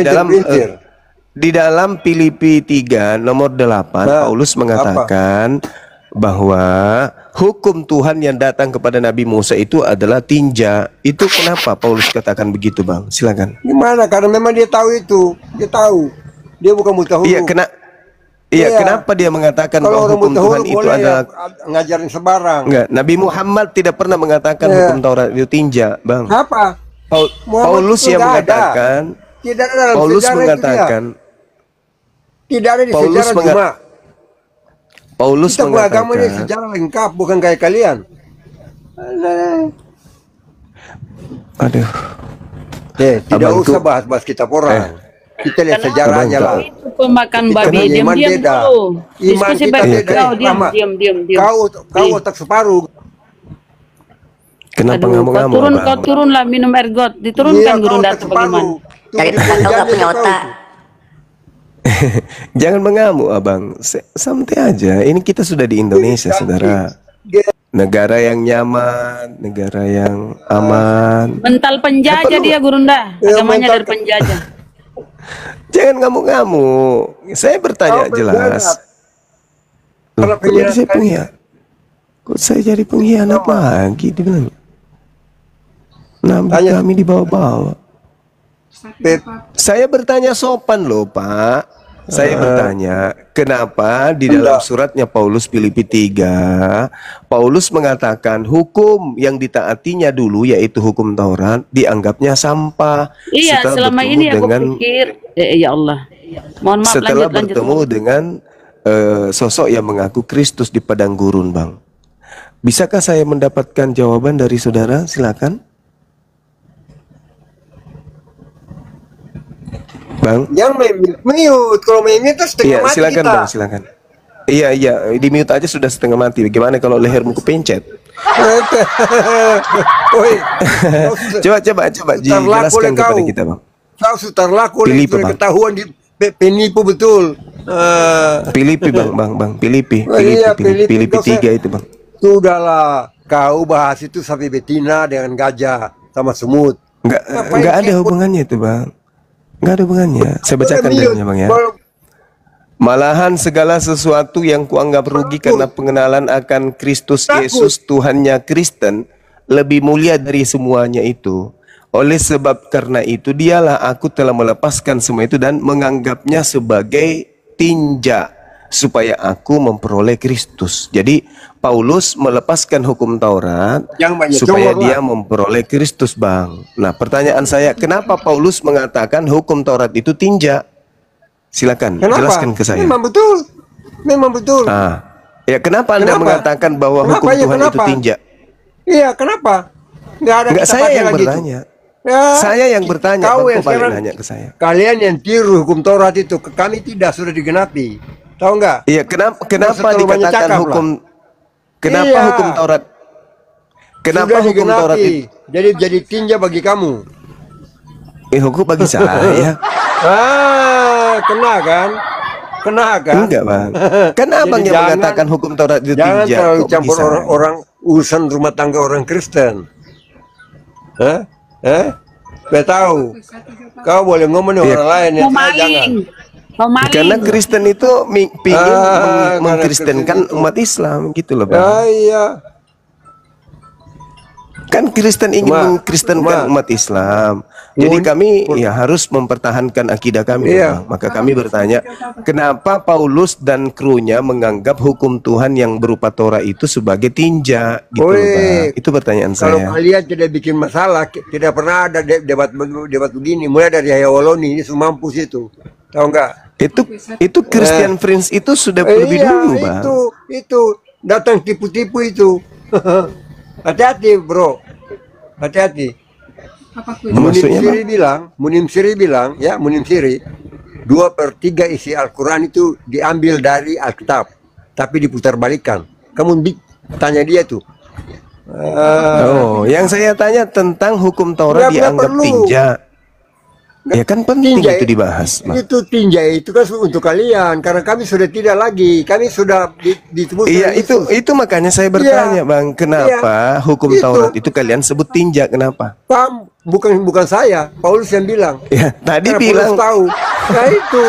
J: di dalam Filipi 3 nomor 8 Paulus mengatakan bahwa hukum Tuhan yang datang kepada Nabi Musa itu adalah tinja. Itu kenapa Paulus katakan begitu, Bang? Silakan.
I: Gimana? Karena memang dia tahu itu. Dia tahu. Dia bukan mutahulu.
J: Kenapa dia mengatakan bahwa hukum Tuhan itu adalah
I: ngajarin sebarang?
J: Enggak, Nabi Muhammad tidak pernah mengatakan hukum Taurat itu tinja, Bang.
I: Apa?
J: Paulus yang mengatakan.
I: Tidak ada dalam
J: Paulus
I: sejarah
J: mengatakan.
I: Tidak ada di
J: Paulus
I: sejarah
J: menga-
I: cuma.
J: Paulus
I: Kita beragama ini
J: mengatakan,
I: sejarah lengkap, bukan kayak kalian. Alah.
J: aduh,
I: Tidak
J: Abang
I: usah
J: tuh-
I: bahas-bahas kita orang. Kita lihat
A: Kenapa?
I: sejarahnya
J: Abang,
I: lah.
A: Itu pemakan
I: Kita
A: babi.
I: punya iman
A: Diam-diam
I: beda.
A: dulu.
I: Iman
A: Diskusi
I: kita
A: baik.
I: beda.
A: Kau diam,
I: Sama.
A: diam.
I: Kau otak separuh.
J: kenapa
A: Aduh,
J: ngamuk-ngamuk,
A: kau
J: Abang?
A: turunlah minum air got. Diturunkan
I: Iya,
A: guru
I: kau
A: Data
I: otak
A: bagaimana?
I: separuh. Tuh,
H: Daripada
I: di
H: kau nggak
I: jangan
H: punya
I: kau
H: otak.
I: tuh.
J: Jangan mengamuk, Abang. Santai aja. Ini kita sudah di Indonesia, saudara. Negara yang nyaman, negara yang aman.
A: Mental penjajah dia Gurunda.
I: Ya,
A: Agamanya
I: mental
A: dari penjajah.
J: Jangan ngamuk-ngamuk. Saya bertanya
I: Kau
J: jelas.
I: Kalau
J: Kok jadi saya
I: pengkhianat-
J: pengkhianat? Kok saya jadi pengkhianat lagi? Dibilang. Nabi
I: Tanya.
J: kami dibawa-bawa.
I: Pep,
J: Saya bertanya sopan loh, Pak. Saya bertanya, kenapa di dalam suratnya Paulus Filipi 3, Paulus mengatakan hukum yang ditaatinya dulu, yaitu hukum Taurat, dianggapnya sampah.
A: Iya,
J: Setelah
A: selama
J: bertemu
A: ini aku
J: dengan
A: pikir, ya Allah. Mohon maaf,
J: setelah
A: lanjut.
J: bertemu dengan sosok yang mengaku Kristus di padang gurun, Bang. Bisakah saya mendapatkan jawaban dari saudara? Silakan, Bang.
I: yang mute. Kalau mute itu setengah
J: Iya,
I: mati
J: silakan
I: kita.
J: Bang, silakan. Iya, di mute aja sudah setengah mati. Bagaimana kalau lehermu kepencet?
I: Oi,
J: Coba jelaskan kepada
I: kau.
J: kita, Bang.
I: Kau sudah laku
J: Pilih,
I: sudah
J: Bang.
I: ketahuan di penipu betul.
J: Filipi, Bang. Filipi
I: Oh iya, Filipi.
J: 3 itu, Bang.
I: Sudahlah, kau bahas itu sapi betina dengan gajah sama semut.
J: Enggak ada hubungannya itu, Bang. Enggak ada hubungannya. Saya bacakan dalilnya, Bang, ya. Malahan segala sesuatu yang kuanggap rugi karena pengenalan akan Kristus Yesus Tuhannya Kristen lebih mulia dari semuanya itu. Oleh sebab karena itu dialah aku telah melepaskan semua itu dan menganggapnya sebagai tinja supaya aku memperoleh Kristus. Jadi Paulus melepaskan hukum Taurat supaya dia memperoleh Kristus, Bang. Nah, pertanyaan saya, kenapa Paulus mengatakan hukum Taurat itu tinja? Silakan, jelaskan ke saya.
I: Memang betul.
J: Ya, kenapa Anda mengatakan bahwa hukum Tuhan itu tinja?
I: Iya, kenapa?
J: Enggak, saya yang bertanya. Saya yang bertanya,
I: Kau
J: Bang,
I: yang
J: kok balik
I: sekarang
J: nanya ke saya?
I: Kalian yang tiru hukum Taurat itu, kami tidak sudah digenapi. Tahu enggak?
J: Iya, kenapa
I: terlalu banyak
J: dikatakan
I: cakap
J: hukum?
I: lah.
J: Kenapa
I: Iya.
J: hukum Taurat? Kenapa
I: Sudah
J: hukum Taurat
I: digenapi.
J: itu?
I: Jadi tinja bagi kamu.
J: Hukum bagi saya.
I: Kena kan?
J: Enggak, Bang. Kan Abang
I: Jadi
J: yang
I: jangan-
J: mengatakan hukum Taurat itu
I: Jangan
J: tinja.
I: terlalu
J: Kok bagi
I: campur
J: saya?
I: orang urusan rumah tangga orang Kristen. Saya tahu. Kau boleh ngomong dengan orang lain ya, saya jangan.
J: Karena Kristen itu pingin mengkristenkan
I: Kristen itu.
J: umat Islam gitu loh, Bang.
I: Iya.
J: Kan Kristen ingin mengkristenkan umat Islam. Jadi kami ya harus mempertahankan akidah kami,
I: Iya.
J: Bang. Maka kami bertanya, kenapa Paulus dan krunya menganggap hukum Tuhan yang berupa Torah itu sebagai tinja gitu loh, Bang. Itu pertanyaan
I: Kalau
J: saya.
I: kalian tidak bikin masalah, tidak pernah ada debat begini. Mulai dari Hayawaloni ini mampus itu, tahu enggak?
J: Itu Christian Prince itu sudah lebih dulu, Bang.
I: Itu datang tipu-tipu itu. Hati-hati, bro. Hati-hati. Munim Siri bilang, ya Munim Siri, 2/3 isi Al-Quran itu diambil dari Alkitab, tapi diputar balikan. Kamu tanya dia tuh.
J: Yang saya tanya tentang hukum Taurat
I: Nggak
J: dianggap
I: perlu.
J: tinja. Ya kan penting
I: Tinja
J: itu dibahas, Bang.
I: Itu tinja itu kan untuk kalian, karena kami sudah tidak lagi, kami sudah ditebus.
J: Iya, itu makanya saya bertanya, Bang, kenapa hukum
I: Itu.
J: Taurat itu kalian sebut tinja? Kenapa?
I: Paham? Bukan saya, Paulus yang bilang.
J: Ya, tadi
I: Karena
J: bilang.
I: Paulus tahu. Nah itu.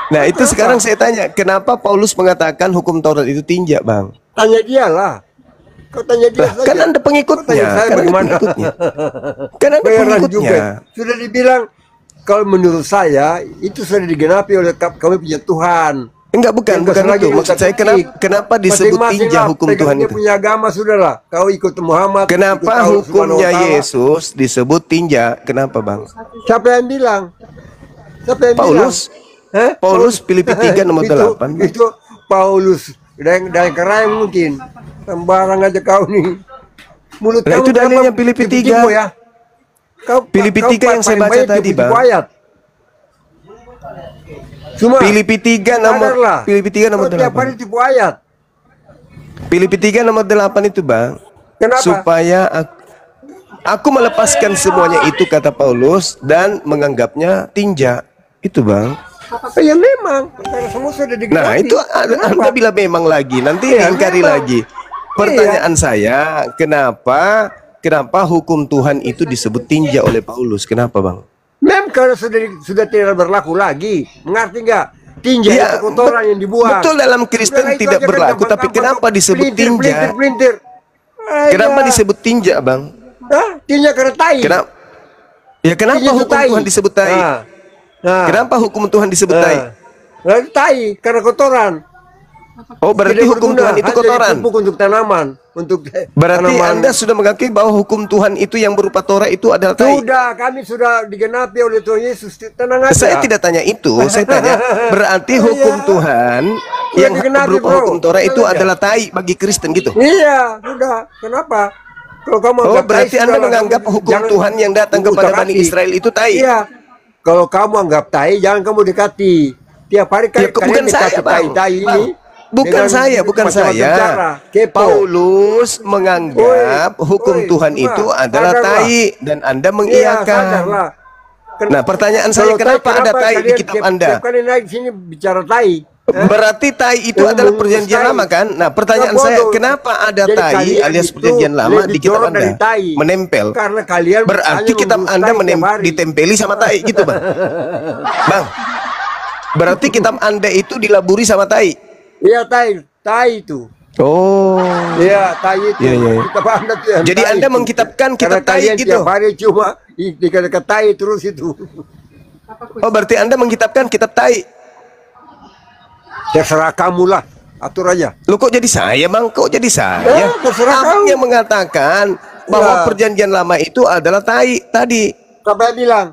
J: Nah, itu sekarang saya tanya, kenapa Paulus mengatakan hukum Taurat itu tinja, Bang?
I: Tanya dia lah. Kau tanya dia saja.
J: Kan Anda pengikutnya.
I: Tanya saya
J: Kan Anda
I: bagaimana?
J: pengikutnya. Kan Anda
I: Heran
J: pengikutnya.
I: juga. Sudah dibilang, kalau menurut saya itu sudah digenapi oleh kami punya Tuhan.
J: Enggak, bukan itu. Maksud saya kenapa disebut tinja hukum Tuhan itu?
I: Punya agama sudahlah. Kau ikut Muhammad.
J: Kenapa
I: ikut Allah Subhanahu
J: hukumnya
I: wa Ta'ala.
J: Yesus disebut tinja? Kenapa, Bang?
I: Siapa yang bilang? Siapa yang
J: Paulus.
I: bilang?
J: Paulus Filipi 3 nomor 8.
I: Itu Paulus dari kerai mungkin. Sembarang aja kau nih. Mulut
J: Nah,
I: kamu
J: itu dalilnya
I: kenapa
J: Filipi
I: tipu-tipu
J: 3.
I: ya?
J: Filipi 3 yang saya
I: paling
J: baca
I: banyak
J: tadi,
I: tipu-tipu
J: Bang.
I: ayat. Cuma
J: Filipi 3 nomor
I: sadarlah,
J: Filipi 3 nomor
I: kau tiap hari
J: 8.
I: tipu ayat.
J: Filipi 3 nomor 8 itu, Bang.
I: Kenapa?
J: Supaya aku melepaskan semuanya itu, kata Paulus, dan menganggapnya tinja. Itu, Bang.
I: Ya memang, karena semua sudah digenapi.
J: Nah, itu Anda bilang memang lagi, nanti
I: Iya,
J: diingkari
I: memang.
J: lagi. Pertanyaan saya, kenapa hukum Tuhan itu disebut tinja oleh Paulus? Kenapa, Bang?
I: Memang karena sudah tidak berlaku lagi. Mengerti nggak? Tinja
J: Ya,
I: itu kotoran yang dibuang.
J: betul, dalam Kristen
I: Udah, itu
J: tidak
I: aja kan
J: berlaku,
I: gampang-gampang.
J: tapi kenapa disebut tinja?
I: Pelintir.
J: Kenapa disebut tinja, Bang?
I: Hah? Tinja karena tai.
J: Kenapa? Ya, kenapa
I: Tinja itu
J: hukum Tuhan disebut tai? Kenapa hukum Tuhan disebut tai?
I: Nah, tai karena kotoran.
J: Oh, berarti
I: Tidak
J: hukum
I: berguna,
J: Tuhan itu
I: hanya
J: kotoran.
I: dipupuk untuk tanaman, untuk
J: Berarti
I: tanaman.
J: Anda sudah mengakui bahwa hukum Tuhan itu yang berupa Torah itu adalah tai?
I: Sudah, kami sudah digenapi oleh Tuhan Yesus. Tenang aja.
J: Saya tidak tanya itu, saya tanya berarti hukum Tuhan yang
I: digenapi,
J: berupa
I: bro.
J: hukum Torah itu
I: Tenang aja.
J: adalah tai bagi Kristen gitu.
I: Iya, sudah. Kenapa? Kalau kamu
J: Oh,
I: anggap tai,
J: berarti Anda
I: sudahlah.
J: menganggap hukum
I: Jangan
J: Tuhan yang datang kepada Bani
I: dekati.
J: Israel itu tai?
I: Iya. Kalau kamu anggap tai, jangan kamu dekati. Tiap hari
J: Ya, bukan saya, Bang.
I: tai
J: Bang,
I: ini.
J: Bukan
I: dengan
J: saya, bukan
I: macam-macam
J: saya.
I: cara. Kepo.
J: Paulus menganggap hukum Tuhan
I: Cuma,
J: itu adalah
I: sadarlah.
J: tai dan Anda
I: Iya,
J: mengiyakan.
I: sadarlah.
J: Nah, pertanyaan saya,
I: Kalau
J: kenapa ada tai di
I: kalian
J: kitab
I: tiap-
J: Anda?
I: Tiap kali naik sini bicara tai.
J: Berarti tai itu
I: Ilmu
J: adalah perjanjian
I: tai.
J: lama kan? Nah, pertanyaan
I: Nggak
J: saya,
I: bodoh.
J: kenapa ada
I: Jadi
J: tai
I: kalian
J: alias
I: itu
J: perjanjian lama
I: lebih
J: di kitab
I: jorok dari
J: Anda?
I: tai.
J: Menempel.
I: Karena kalian
J: Berarti
I: hanya
J: kitab
I: mengurus
J: Anda
I: tai tiap hari.
J: ditempeli sama tai gitu, Bang. Bang. Berarti kitab Anda itu dilaburi sama tai.
I: Iya, tai itu.
J: Oh.
I: Iya, tai itu.
J: Iya, iya, iya.
I: Kitab Anda tuh yang
J: Jadi
I: tai
J: Anda
I: itu.
J: mengkitabkan kitab
I: Karena
J: tai
I: kalian
J: gitu.
I: tiap hari cuma dikatakan tai terus itu.
J: Oh, berarti Anda mengkitabkan kitab tai.
I: Terserah kamu lah, atur aja.
J: Loh, kok jadi saya, Bang? Kok jadi saya?
I: terserah
J: Abang
I: kamu.
J: yang mengatakan bahwa
I: Ya.
J: perjanjian lama itu adalah tai tadi.
I: Siapa yang bilang?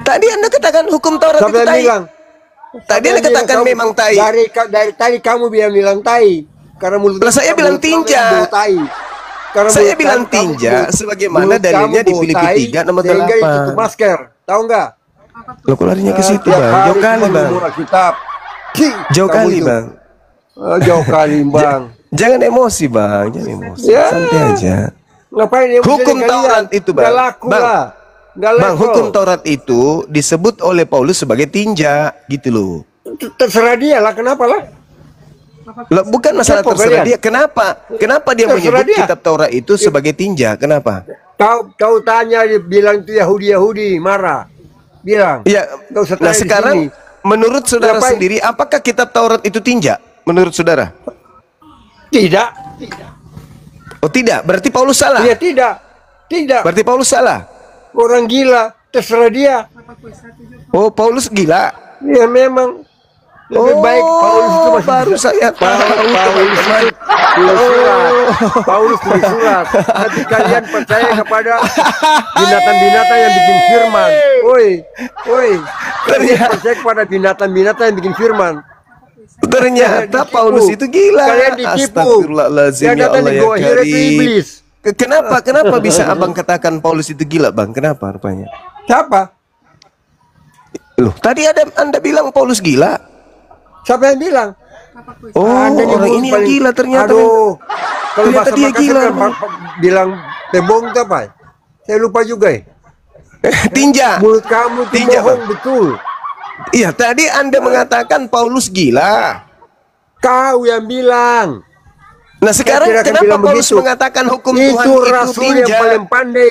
J: Tadi Anda katakan hukum Taurat
I: Siapa
J: itu
I: yang
J: tai.
I: bilang?
J: Tadi
I: Siapa
J: Anda
I: yang bilang
J: katakan
I: kamu-
J: memang tai.
I: Dari tadi kamu bilang tai. Karena mulut
J: Lah, saya bilang
I: mulut kamu
J: tinja.
I: bau tai. Karena
J: Saya
I: mulut
J: bilang
I: kamu
J: tinja,
I: bau-
J: sebagaimana
I: mulut
J: dalilnya
I: kamu
J: di
I: bau
J: Filipi
I: tai,
J: 3 nomor
I: sehingga
J: 8.
I: ditutup masker. Tahu nggak?
J: Loh, kok larinya ke situ,
I: Tiap
J: Bang?
I: hari
J: Jauh kali,
I: cuma
J: Bang.
I: ngurus kitab.
J: Jauh
I: Kamu
J: kali,
I: itu.
J: Bang.
I: Jauh kali, Bang.
J: Jangan emosi, Bang. Jangan emosi.
I: Ya.
J: Santai aja.
I: Ngapain yang
J: Hukum
I: bisa dikalian?
J: Taurat itu, Bang.
I: Nggak laku
J: Bang.
I: lah. Nggak
J: Bang,
I: level.
J: hukum Taurat itu disebut oleh Paulus sebagai tinja, gitu loh.
I: Terserah dia lah, kenapa lah?
J: Lah, bukan masalah
I: Kepo
J: terserah
I: kalian.
J: dia. Kenapa dia
I: Terserah
J: menyebut
I: dia.
J: kitab Taurat itu sebagai tinja? Kenapa?
I: Kau tanya, dia bilang itu Yahudi marah. Bilang.
J: Ya,
I: Nggak usah
J: nah
I: tanya di
J: sekarang
I: sini.
J: menurut saudara
I: Ngapain?
J: sendiri, apakah kitab Taurat itu tinja? Menurut saudara?
I: Tidak.
J: Oh, tidak. Berarti Paulus salah.
I: Iya, tidak. Tidak.
J: Berarti Paulus salah.
I: Orang gila. Terserah dia.
J: Oh, Paulus gila.
I: Ya memang. Lebih baik Paulus itu masih
J: baru saya tahu,
I: Paulus
J: teman-teman.
I: itu tulis surat. Paulus tulis surat. Tapi kalian percaya kepada binatang-binatang yang bikin firman. Woi. Kalian percaya kepada binatang-binatang yang bikin firman.
J: Ternyata Paulus itu gila.
I: Kalian ditipu.
J: Astagfirullahaladzim,
I: Yang
J: ya
I: datang
J: Allah
I: di
J: ya
I: Goa Hira itu
J: Karim.
I: iblis.
J: Kenapa bisa abang katakan Paulus itu gila, Bang? Kenapa rupanya?
I: Siapa?
J: Loh, tadi Anda bilang Paulus gila.
I: Siapa yang bilang?
J: Oh,
I: Anda nih
J: orang ini yang
I: paling-
J: gila ternyata.
I: Aduh. Kalau
J: Ternyata
I: bahasa
J: dia
I: Makassar
J: gila,
I: kan
J: Bang.
I: bilang tebong itu apa? Saya lupa juga ya.
J: Tinja.
I: Mulut kamu tuh
J: Tinja,
I: bohong,
J: Bang.
I: betul.
J: Iya, tadi Anda mengatakan Paulus gila.
I: Kau yang bilang.
J: Nah, sekarang
I: Saya tidak akan
J: kenapa
I: bilang
J: Paulus
I: begitu.
J: mengatakan hukum
I: Itu
J: Tuhan itu
I: rasul yang
J: tinja?
I: paling pandai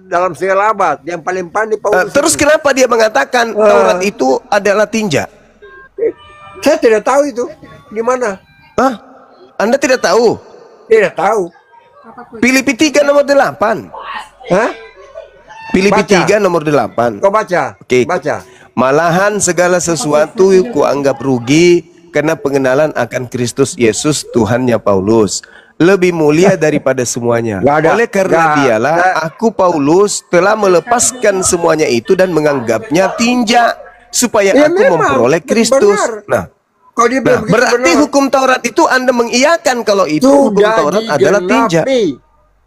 I: dalam segala abad. Yang paling pandai Paulus.
J: Terus kenapa dia mengatakan Taurat itu adalah tinja?
I: Saya tidak tahu itu. Di mana?
J: Hah? Anda tidak tahu?
I: Tidak tahu.
J: Filipi 3 nomor 8.
I: Hah?
J: Filipi
I: Baca.
J: 3 nomor 8.
I: Kau baca.
J: Oke.
I: Baca.
J: Malahan segala sesuatu kuanggap rugi karena pengenalan akan Kristus Yesus Tuhannya Paulus lebih mulia daripada semuanya.
I: Nggak ada.
J: Oleh karena
I: Nggak.
J: dialah aku Paulus telah melepaskan semuanya itu dan menganggapnya tinja supaya
I: Ya,
J: aku
I: memang,
J: memperoleh Kristus.
I: benar.
J: Nah,
I: Kalau dia bilang begitu
J: berarti
I: benar.
J: hukum Taurat itu Anda mengiyakan kalau itu hukum
I: Sudah
J: Taurat adalah tinja.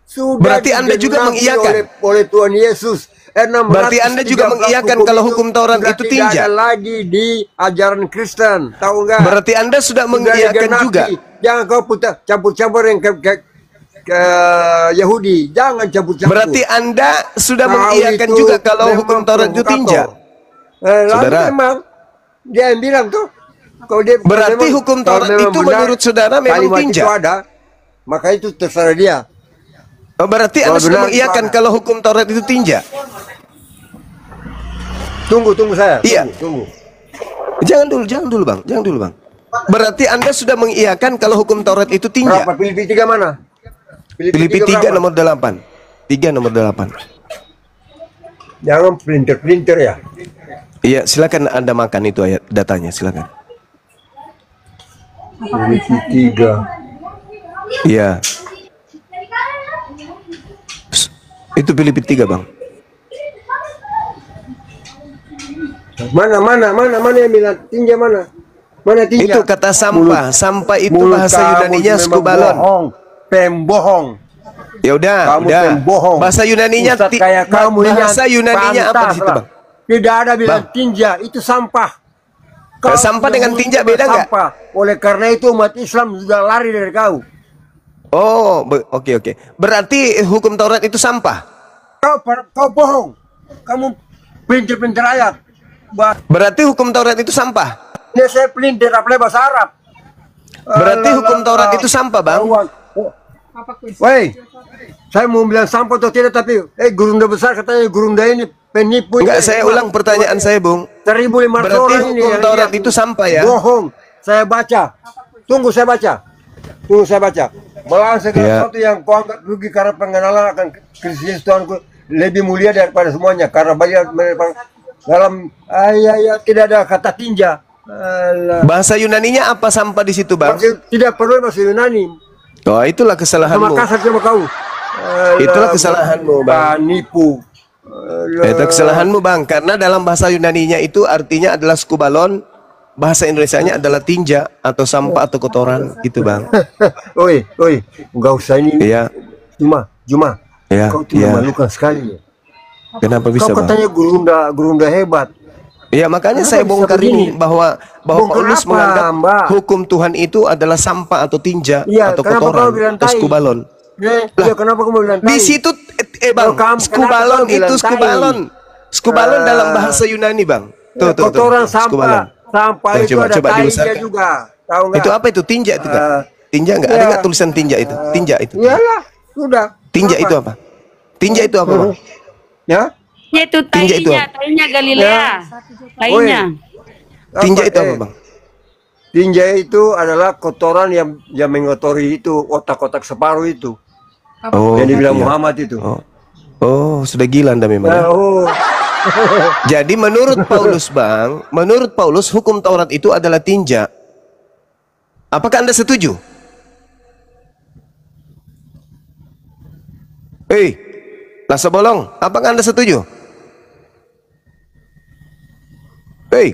I: Sudah
J: Berarti Anda juga
I: digenapi
J: mengiyakan.
I: oleh Tuhan Yesus.
J: Berarti Anda juga mengiyakan kalau hukum Taurat itu
I: tidak
J: tinja.
I: ada lagi di ajaran Kristen, tahu nggak?
J: Berarti Anda sudah mengiyakan
I: digenapi.
J: juga.
I: Jangan kau campur-campur yang ke Yahudi, jangan campur-campur.
J: Berarti Anda sudah
I: Kau
J: mengiyakan
I: itu
J: juga kalau
I: memang
J: hukum Taurat itu tinja.
I: Lalu
J: Saudara.
I: memang dia yang bilang tuh. Kalau dia
J: Berarti
I: memang-
J: hukum
I: kalau
J: Taurat
I: memang
J: itu
I: benar,
J: menurut saudara memang
I: kalimat
J: tinja.
I: itu ada, maka itu terserah dia.
J: Oh, berarti
I: Kalau
J: Anda sudah
I: benar,
J: mengiyakan
I: itu ada.
J: kalau hukum Taurat itu tinja.
I: Tunggu saya.
J: Iya.
I: Tunggu.
J: Jangan dulu bang. Berarti Anda sudah mengiyakan kalau hukum Taurat itu tinja.
I: Berapa? Filipi 3 mana?
J: Filipi 3
I: berapa?
J: nomor 8. 3 nomor 8.
I: Jangan printer ya.
J: Iya, silakan Anda makan itu ayat datanya, silakan.
I: Filipi 3.
J: Iya. Itu Filipi 3, Bang.
I: Mana yang bilang tinja mana? Mana tinja?
J: Itu kata sampah. Sampah itu
I: Mulut
J: bahasa
I: kamu
J: Yunaninya
I: memang
J: skubalon.
I: bohong. Pembohong.
J: Ya udah.
I: Kamu pembohong.
J: Bahasa Yunaninya
I: Ustaz kayak kamu ini
J: bahasa Yunaninya apa
I: pantas
J: di situ,
I: lah.
J: Bang?
I: Tidak ada bilang
J: Bang.
I: tinja, itu sampah.
J: Sampah dengan tinja beda nggak?
I: Sampah. Oleh karena itu umat Islam sudah lari dari kau.
J: Oh, oke. Berarti hukum Taurat itu sampah.
I: Kau bohong. Kamu pelintir ayat.
J: Berarti hukum Taurat itu sampah.
I: Ini saya pelintir apalagi bahasa Arab.
J: Berarti hukum Taurat itu sampah, Bang.
I: Woi, saya mau bilang sampah atau tidak, tapi gurunda besar katanya gurunda ini penipu.
J: Enggak, saya ulang pertanyaan saya, Bung.
I: 1.500
J: Berarti
I: orang ini
J: hukum
I: yang
J: Taurat
I: lihat.
J: itu sampah ya?
I: Bohong. Saya baca. Tunggu saya baca. Malah segala
J: Ya.
I: sesuatu yang kau anggap rugi karena pengenalan akan Kristus Tuhanku lebih mulia daripada semuanya, karena banyak dalam ayat tidak ada kata tinja. Alah.
J: Bahasa Yunaninya apa sampah di situ, Bang?
I: Tidak perlu bahasa Yunani.
J: Oh, itulah
I: Sama
J: kesalahanmu.
I: kasar sama kau.
J: Itulah kesalahanmu, Bang.
I: Penipu.
J: Itu kesalahanmu, Bang. Karena dalam bahasa Yunaninya itu artinya adalah skubalon. Bahasa Indonesianya adalah tinja atau sampah atau kotoran, gitu, Bang.
I: Oi, enggak usah ini.
J: Iya.
I: Juma.
J: Iya,
I: Kau
J: iya.
I: tidak malukan sekali.
J: Kenapa bisa,
I: Kau
J: Bang?
I: katanya gurunda hebat.
J: Iya, makanya
I: Kenapa
J: saya
I: bisa
J: bongkar
I: begini?
J: ini bahwa
I: Bongkar
J: Paulus
I: apa,
J: menganggap
I: Mbak?
J: hukum Tuhan itu adalah sampah atau tinja
I: Iya,
J: atau
I: kenapa
J: kotoran
I: kau bilang
J: atau
I: tai?
J: skubalon.
I: Iya, kenapa kamu bilang
J: Di
I: tai?
J: situ Bang,
I: Oh, kenapa
J: skubalon
I: kau bilang
J: itu
I: tai?
J: skubalon. Skubalon dalam bahasa Yunani, Bang. Tuh,
I: kotoran
J: skubalon.
I: sampah
J: Tuh,
I: itu
J: coba
I: ada tainya
J: dibesarkan.
I: juga. Tahu nggak?
J: Itu apa itu? Tinja itu, Kak? Tinja enggak? Ada
I: iya.
J: enggak tulisan tinja itu? Tinja itu.
I: Iyalah, sudah.
J: Tinja itu apa? Tinja itu apa, Bang?
I: Ya?
A: Itu
J: Tinja itu
A: tainya Galilea. Tainya.
J: Tinja itu apa, Bang?
I: Tinja itu adalah kotoran yang mengotori itu otak-otak separuh itu.
J: Oh,
I: yang dibilang
J: gitu ya.
I: Muhammad itu.
J: Oh, sudah gila Anda memang. Ya?
I: Oh.
J: Jadi menurut Paulus, Bang, menurut Paulus hukum Taurat itu adalah tinja. Apakah Anda setuju? Lasa bolong, apakah Anda setuju?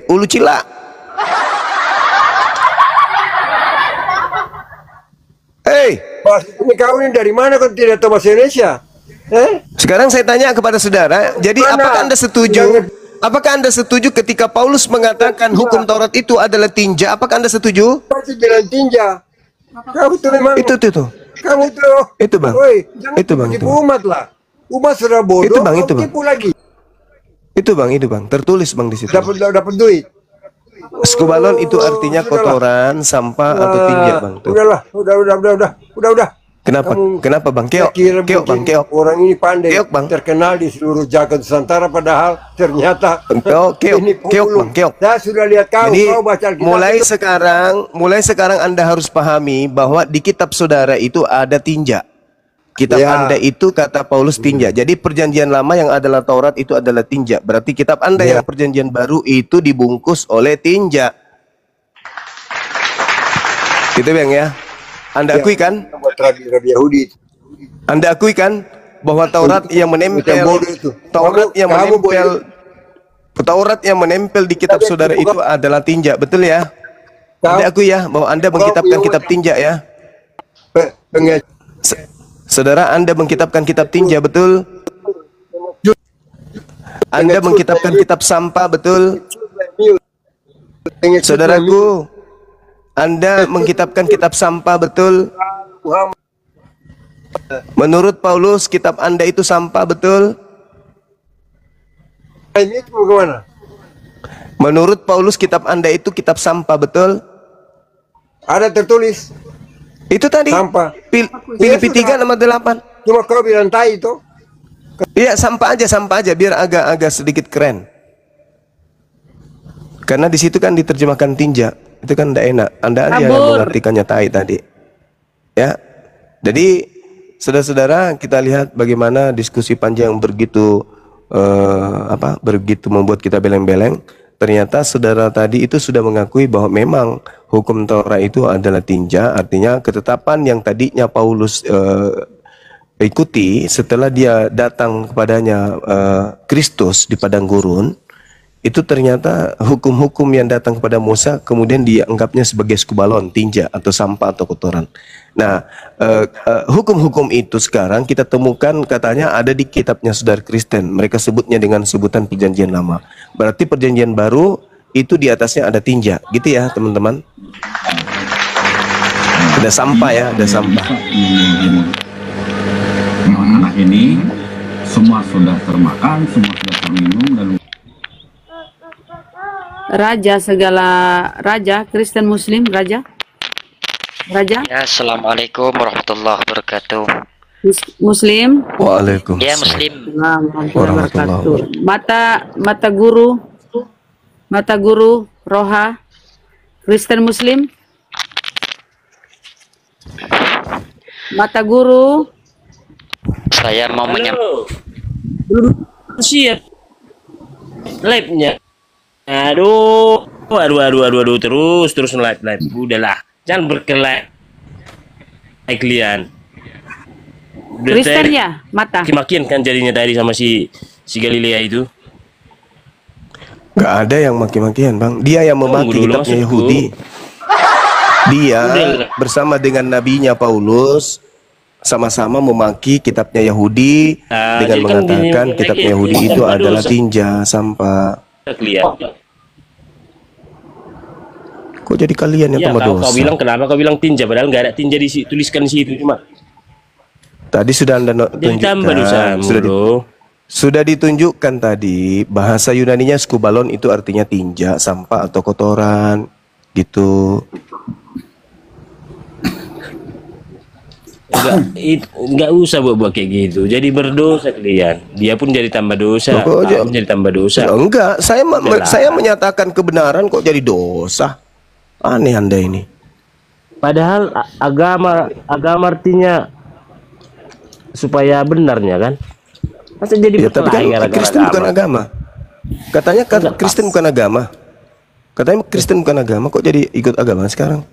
J: Ulu cila.
I: Ini kau ini dari mana kau tidak tahu bahasa Indonesia?
J: Sekarang saya tanya kepada saudara, jadi apakah Anda setuju? Apakah Anda setuju ketika Paulus mengatakan hukum Taurat itu adalah tinja? Apakah Anda setuju?
I: Pasti bilang tinja. Kamu tuh memang
J: Itu.
I: Kamu tuh.
J: Itu, Bang.
I: Woi, jangan
J: Itu, Bang,
I: tipu
J: itu.
I: umat lah. Umat sudah bodoh.
J: Itu, Bang,
I: kau
J: itu, Bang.
I: tipu lagi.
J: Itu, Bang. Tertulis, Bang, di situ.
I: Dapat duit.
J: Skubalon itu artinya kotoran, sampah atau tinja, Bang. Tuh.
I: Udah.
J: Kenapa, Bang? Keok, Bang.
I: Orang ini pandai,
J: Keok, Bang.
I: terkenal di seluruh jagat Nusantara, padahal ternyata ini
J: Keok, Bang.
I: Saya sudah lihat
J: Jadi
I: kau baca Alkitab.
J: mulai sekarang Anda harus pahami bahwa di kitab saudara itu ada tinja. Kitab
I: Ya.
J: Anda itu kata Paulus tinja. Jadi perjanjian lama yang adalah Taurat itu adalah tinja. Berarti kitab Anda yang perjanjian baru itu dibungkus oleh tinja. Gitu, Bang, ya. Anda akui kan?
I: Buat Rabi Yahudi.
J: Anda akui kan bahwa Taurat yang menempel,
I: Yang bodoh itu.
J: Taurat yang
I: Kamu
J: menempel, Taurat yang menempel di kitab saudara itu adalah tinja, betul ya? Nanti aku ya, bahwa Anda mengkitabkan kitab tinja ya. Saudara, Anda mengkitabkan kitab tinja, betul? Anda mengkitabkan kitab sampah, betul? Saudaraku, Anda mengkitabkan kitab sampah, betul? Menurut Paulus, kitab Anda itu sampah, betul?
I: Ini bagaimana?
J: Menurut Paulus, kitab Anda itu kitab sampah, betul?
I: Ada tertulis.
J: Itu tadi.
I: Sampah.
J: Filipi 3 nomor 8.
I: Cuma kau bilang tai itu.
J: Iya, sampah aja biar agak sedikit keren. Karena di situ kan diterjemahkan tinja. Itu kan tidak enak. Anda aja yang mengartikannya tai tadi. Ya. Jadi saudara-saudara, kita lihat bagaimana diskusi panjang begitu begitu membuat kita beleng-beleng. Ternyata saudara tadi itu sudah mengakui bahwa memang hukum Taurat itu adalah tinja, artinya ketetapan yang tadinya Paulus ikuti setelah dia datang kepadanya Kristus di padang gurun, itu ternyata hukum-hukum yang datang kepada Musa kemudian dianggapnya sebagai skubalon, tinja atau sampah atau kotoran. Nah, hukum-hukum itu sekarang kita temukan katanya ada di kitabnya saudara Kristen. Mereka sebutnya dengan sebutan perjanjian lama. Berarti perjanjian baru itu di atasnya ada tinja, gitu ya teman-teman. Ada sampah ya, ada sampah.
K: Anak ini semua sudah termakan, semua sudah terminum dan
A: raja Kristen Muslim, raja. Ya,
L: assalamualaikum warahmatullahi wabarakatuh.
A: Muslim.
J: Waalaikumsalam.
L: Ya, Muslim.
A: Warahmatullahi wabarakatuh. Mata guru Roha, Kristen Muslim. Mata guru.
L: Saya mau menyampaikan.
M: Siap. Live-nya. Aduh, terus live. Udahlah. Jangan berkelahi kalian.
A: Kristen ya, mata.
M: Makin kan jadinya tadi sama si Galilea itu.
J: Gak ada yang maki-makian, Bang. Dia yang memaki kitabnya Yahudi. Dia bersama dengan nabinya Paulus sama-sama memaki kitabnya Yahudi dengan mengatakan kitabnya Yahudi itu adalah tinja, sampah. Kok jadi kalian yang tambah dosa?
M: Kau bilang kenapa kau bilang tinja padahal nggak ada tinja tuliskan di situ cuma.
J: Tadi sudah Anda tunjukkan. Sudah ditunjukkan tadi bahasa Yunaninya skubalon itu artinya tinja, sampah atau kotoran gitu.
M: Enggak usah buat kayak gitu. Jadi berdosa kalian. Dia pun jadi tambah dosa. Jadi tambah dosa.
J: Enggak, saya menyatakan kebenaran kok jadi dosa. Aneh Anda ini.
M: Padahal agama artinya supaya benarnya kan. Masa jadi
J: tapi kan Kristen bukan agama. Katanya Kristen bukan agama. Katanya Kristen bukan agama, kok jadi ikut agama sekarang?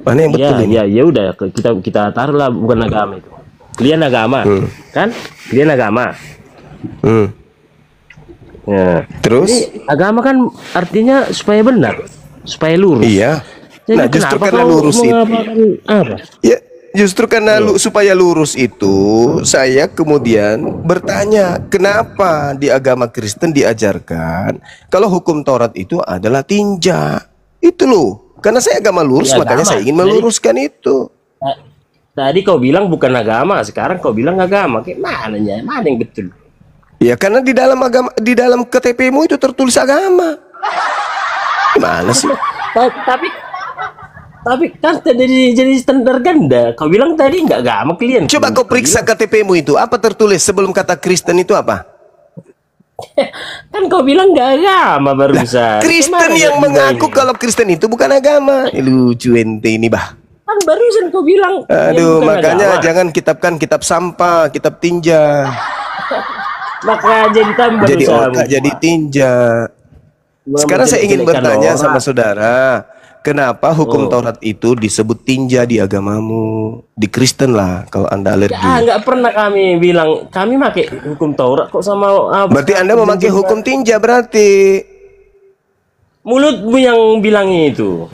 J: Mana yang betul ini?
M: Ya udah kita taruhlah bukan agama itu. Kalian agama, kan? Kalian agama. Ya.
J: Terus?
M: Jadi, agama kan artinya supaya benar, supaya lurus.
J: Iya.
M: Jadi
J: nah, justru karena lurus itu.
M: Apa?
J: Ya, justru karena supaya lurus itu, saya kemudian bertanya, kenapa di agama Kristen diajarkan kalau hukum Taurat itu adalah tinja? Itu loh. Karena saya agama lurus, ya, makanya saya ingin meluruskan itu.
M: Tadi kau bilang bukan agama, sekarang kau bilang agama. Kayak mananya? Mana yang betul?
J: Ya karena di dalam KTP-mu itu tertulis agama. Gimana sih?
M: Tapi kan jadi standar ganda. Kau bilang tadi nggak agama kalian.
J: Coba kau periksa KTP-mu itu. Apa tertulis sebelum kata Kristen itu apa?
M: Kan kau bilang nggak agama barusan.
J: Kristen yang mengaku kalau Kristen itu bukan agama. Lucu ente ini bah.
M: Kan barusan kau bilang.
J: Aduh, makanya agama. Jangan kitabkan kitab sampah, kitab tinja.
M: Maka jadi tambah
J: jadi otak, jadi tinja. Sekarang saya ingin bertanya sama saudara, Kenapa hukum Taurat itu disebut tinja di agamamu? Di Kristen lah kalau Anda alergi.
M: Nggak pernah kami bilang kami pakai hukum Taurat kok sama
J: berarti Anda memakai hukum tinja berarti.
M: Mulutmu yang bilang itu.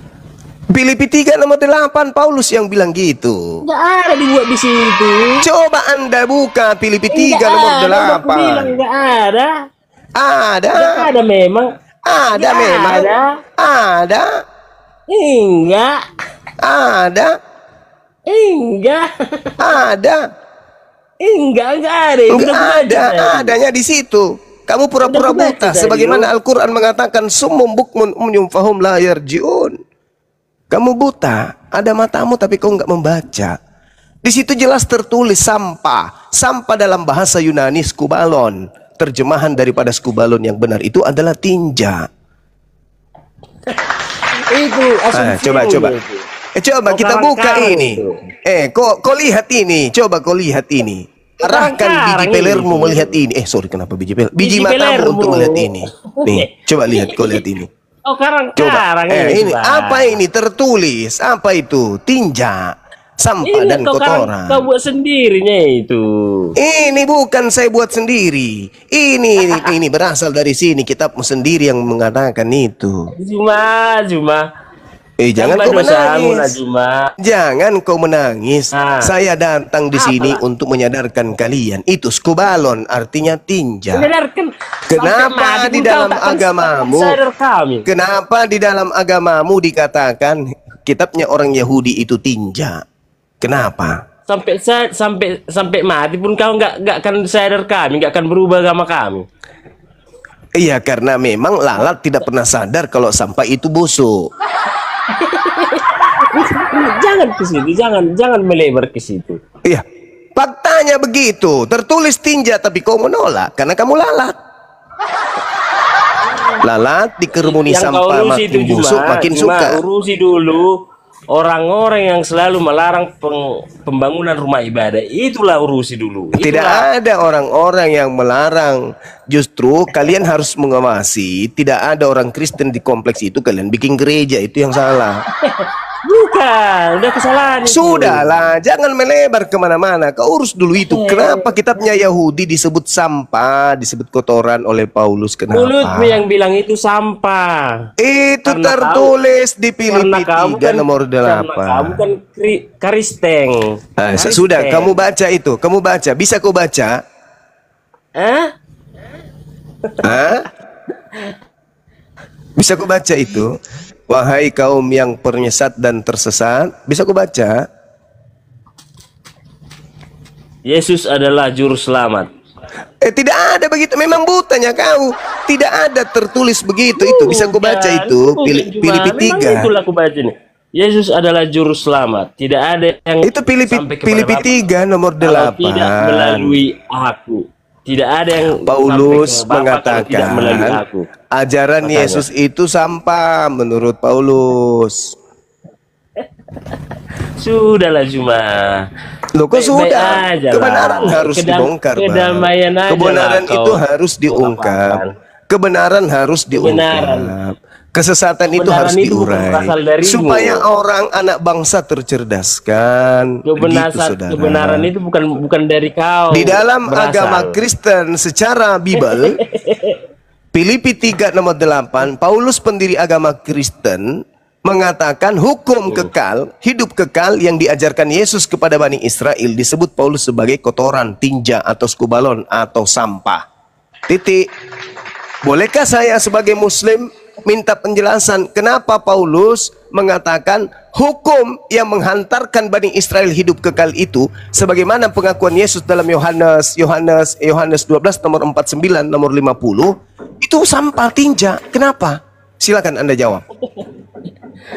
J: Filipi 3 nomor 8 Paulus yang bilang gitu.
M: Nggak ada dibuat di situ.
J: Coba Anda buka Filipi 3 nomor 8.
M: Bilang nggak ada.
J: Ada.
M: Nggak ada memang.
J: Ada memang. Ada.
M: Enggak.
J: Ada.
M: Enggak.
J: Ada.
M: Enggak ada.
J: Enggak ada. Adanya di situ. Kamu pura-pura buta sebagaimana Al-Qur'an mengatakan summum bukmun umyum fahum la yarji'un. Kamu buta, ada matamu tapi kau enggak membaca. Di situ jelas tertulis sampah. Sampah dalam bahasa Yunani skubalon. Terjemahan daripada skubalon yang benar itu adalah tinja.
M: Itu asumsi.
J: Coba coba kita buka ini. Kau lihat ini. Coba kau lihat ini. Arahkan biji pelermu melihat ini. Sorry, kenapa biji peler? Biji matamu untuk melihat ini. Nih, coba lihat, kau lihat ini.
M: Oh, karang
J: ini apa ini tertulis? Apa itu? Tinja, sampah dan kotoran.
M: Kau buat sendirinya itu.
J: Ini bukan saya buat sendiri. Ini berasal dari sini. Kitabmu sendiri yang mengatakan itu.
M: Cuma.
J: Jangan kau menangis. Jangan kau menangis. Saya datang di sini untuk menyadarkan kalian. Itu skubalon, artinya tinja. Kenapa di dalam agamamu? Kenapa di dalam agamamu dikatakan kitabnya orang Yahudi itu tinja? Kenapa?
M: Sampai mati pun kau nggak akan sadar kami, nggak akan berubah agama kami.
J: Iya, karena memang lalat tidak pernah sadar kalau sampah itu busuk.
M: Jangan ke situ, jangan melebar ke situ.
J: Iya, faktanya begitu. Tertulis tinja tapi kau menolak karena kamu lalat. Lalat dikerumuni sampah makin busuk makin suka.
M: Urusi dulu orang-orang yang selalu melarang pembangunan rumah ibadah. Itulah urusi dulu.
J: Tidak ada orang-orang yang melarang. Justru kalian harus mengawasi. Tidak ada orang Kristen di kompleks itu. Kalian bikin gereja, itu yang salah.
M: Bukan, udah kesalahan itu.
J: Sudahlah, jangan melebar kemana-mana. Kau urus dulu itu. Kenapa kitabnya Yahudi disebut sampah, disebut kotoran oleh Paulus? Kenapa?
M: Mulutmu yang bilang itu sampah.
J: Itu karena tertulis di Filipi 3 nomor 8.
M: Kamu kan Kristen.
J: Sudah, kamu baca itu. Kamu baca. Bisa kau baca? Bisa kau baca itu? Wahai kaum yang penyesat dan tersesat, bisa ku baca?
M: Yesus adalah juru selamat.
J: Tidak ada begitu. Memang butanya kau. Tidak ada tertulis begitu. Itu bisa ku baca itu. Filipi 3.
M: Itulah ku baca nih. Yesus adalah juru selamat. Tidak ada yang
J: itu Filipi 3 nomor 8.
M: Tidak melalui aku. Tidak ada yang
J: Paulus mengatakan ajaran Yesus itu sampah menurut Paulus.
M: Sudahlah cuma.
J: Loh kok sudah? Kebenaran harus dibongkar. Kebenaran itu harus diungkap. Kebenaran harus diungkap. Kesesatan itu harus diurai supaya orang anak bangsa tercerdaskan.
M: Kebenaran itu bukan dari kau.
J: Di dalam agama Kristen secara Bible, Filipi 3 nomor 8, Paulus pendiri agama Kristen mengatakan hukum kekal, hidup kekal yang diajarkan Yesus kepada Bani Israel disebut Paulus sebagai kotoran, tinja atau skubalon atau sampah. Titik. Bolehkah saya sebagai Muslim minta penjelasan kenapa Paulus mengatakan hukum yang menghantarkan Bani Israel hidup kekal itu sebagaimana pengakuan Yesus dalam Yohanes 12 nomor 49 nomor 50 itu sampah tinja. Kenapa? Silakan Anda jawab.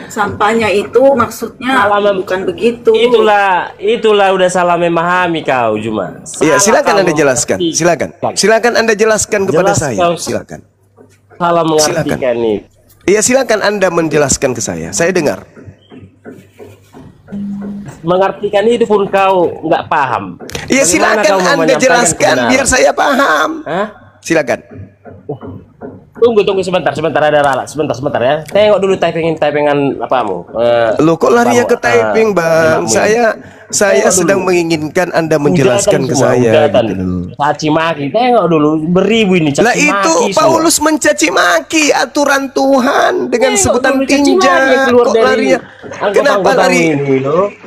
N: Sampahnya itu maksudnya bukan begitu.
M: Itulah udah salah memahami kau cuma.
J: Iya, silakan Anda jelaskan. Silakan Anda jelaskan kepada saya. Silakan.
M: Salah mengartikan ini.
J: Iya, silakan Anda menjelaskan ke saya. Saya dengar.
M: Mengartikan itu pun kau nggak paham.
J: Iya, silakan Anda jelaskan biar saya paham. Silakan.
M: Tunggu sebentar ada Rala. Sebentar ya. Tengok dulu typingan apamu.
J: Loh kok larinya ke typing, Bang? Saya sedang menginginkan Anda menjelaskan ke saya gitu.
M: Caci maki, tengok dulu beribu ini caci
J: maki. Lah itu Paulus mencaci maki aturan Tuhan dengan sebutan tinja. Kok larinya?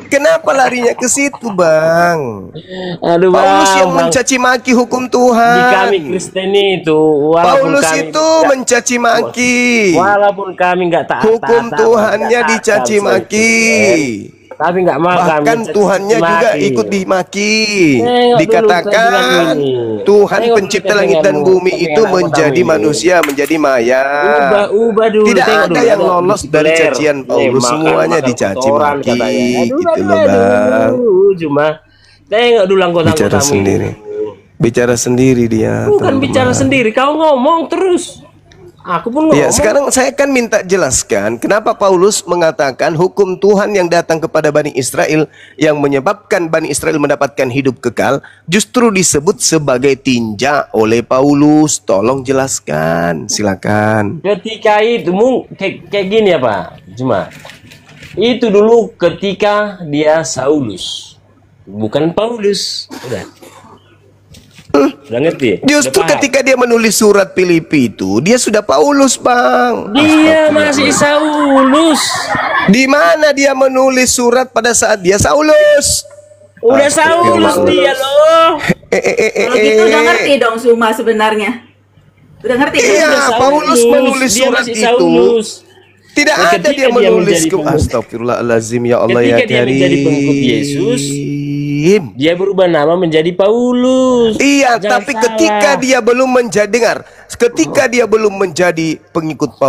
J: Kenapa larinya ke situ, Bang?
M: Aduh,
J: Paulus yang mencaci maki hukum Tuhan.
M: Di kami Kristen itu,
J: Paulus itu mencaci maki.
M: Walaupun kami nggak taat,
J: hukum Tuhannya dicaci maki.
M: Tapi nggak mau.
J: Bahkan Tuhannya juga ikut dimaki. Dikatakan Tuhan pencipta langit dan bumi itu menjadi manusia, menjadi maya. Tidak ada yang lolos dari cacian Paulus, semuanya dicaci maki. Gitu loh, Bang.
M: Cuma tengok dulu anggota
J: bicara sendiri. Bicara sendiri dia.
M: Bukan bicara sendiri, kau ngomong terus. Aku pun ngomong.
J: Ya, sekarang saya akan minta jelaskan kenapa Paulus mengatakan hukum Tuhan yang datang kepada Bani Israel yang menyebabkan Bani Israel mendapatkan hidup kekal justru disebut sebagai tinja oleh Paulus. Tolong jelaskan, silakan.
M: Ketika itu kayak gini ya Pak, cuma itu dulu ketika dia Saulus, bukan Paulus. Udah ngerti?
J: Justru ketika dia menulis surat Filipi itu, dia sudah Paulus, Bang.
M: Dia masih Saulus.
J: Di mana dia menulis surat pada saat dia Saulus?
M: Udah Saulus dia loh.
N: Kalau gitu udah ngerti dong Suma sebenarnya. Udah ngerti?
J: Iya, Paulus menulis surat itu. Tidak ada dia menulis ke Astagfirullahalazim, ya Allah ya Karim.
M: Ketika dia menjadi pengikut Yesus, dia berubah nama menjadi Paulus.
J: Iya, tapi ketika dia belum menjadi ketika dia belum menjadi pengikut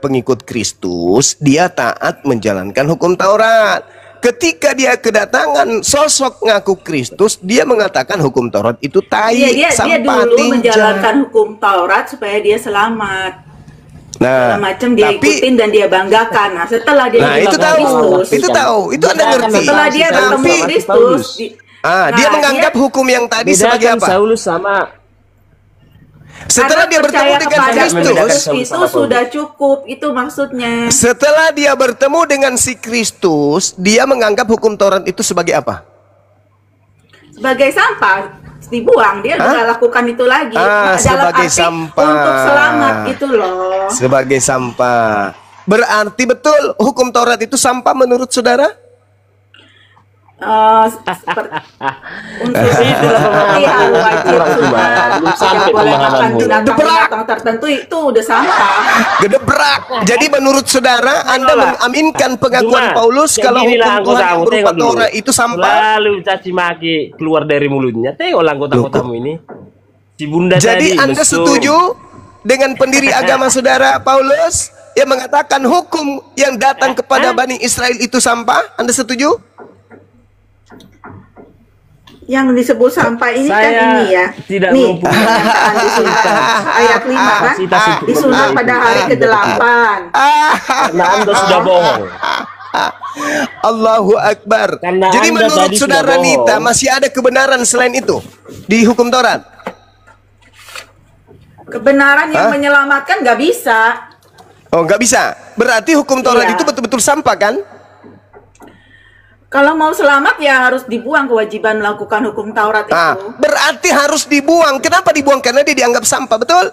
J: pengikut Kristus, dia taat menjalankan hukum Taurat. Ketika dia kedatangan sosok ngaku Kristus, dia mengatakan hukum Taurat itu tai,
N: sampah, dia dulu menjalankan hukum Taurat supaya dia selamat. Nah, macam dia ikutin dan dia banggakan. Nah, setelah dia
J: itu tahu, itu Anda ngerti.
N: Setelah dia bertemu Kristus,
J: dia menganggap hukum yang tadi sebagai apa?
M: Saulus sama.
J: Setelah dia bertemu dengan Kristus,
N: itu sudah cukup, itu maksudnya.
J: Setelah dia bertemu dengan si Kristus, dia menganggap hukum Taurat itu sebagai apa?
N: Sebagai sampah. Dibuang, dia udah lakukan itu lagi
J: sebagai sampah
N: untuk selamat gitu loh.
J: Sebagai sampah. Berarti betul hukum Taurat itu sampah menurut saudara?
N: Untuk seperti hal wajib tidak boleh makan binatang tertentu itu udah sampah.
J: Gedebrak. Jadi menurut saudara Anda mengaminkan pengakuan Paulus kalau hukum Tuhan yang berupa Taurat itu sampah?
M: Lalu caci maki keluar dari mulutnya. Tengoklah anggota-anggota ini. Si Bunda
J: jadi Anda setuju dengan pendiri agama saudara Paulus yang mengatakan hukum yang datang kepada Bani Israel itu sampah? Anda setuju?
N: Yang disebut sampah ini kan ini ya.
M: Tidak
N: nih, ayat 5 kan? Disunat pada hari ke-8.
M: Karena Anda sudah bohong.
J: Allahu Akbar.
M: Karena
J: jadi menurut saudara Nita masih ada kebenaran selain itu di hukum Taurat?
N: Kebenaran yang menyelamatkan nggak bisa.
J: Oh, nggak bisa. Berarti hukum Taurat itu betul-betul sampah kan?
N: Kalau mau selamat ya harus dibuang kewajiban melakukan hukum Taurat itu.
J: Berarti harus dibuang. Kenapa dibuang? Karena dia dianggap sampah, betul?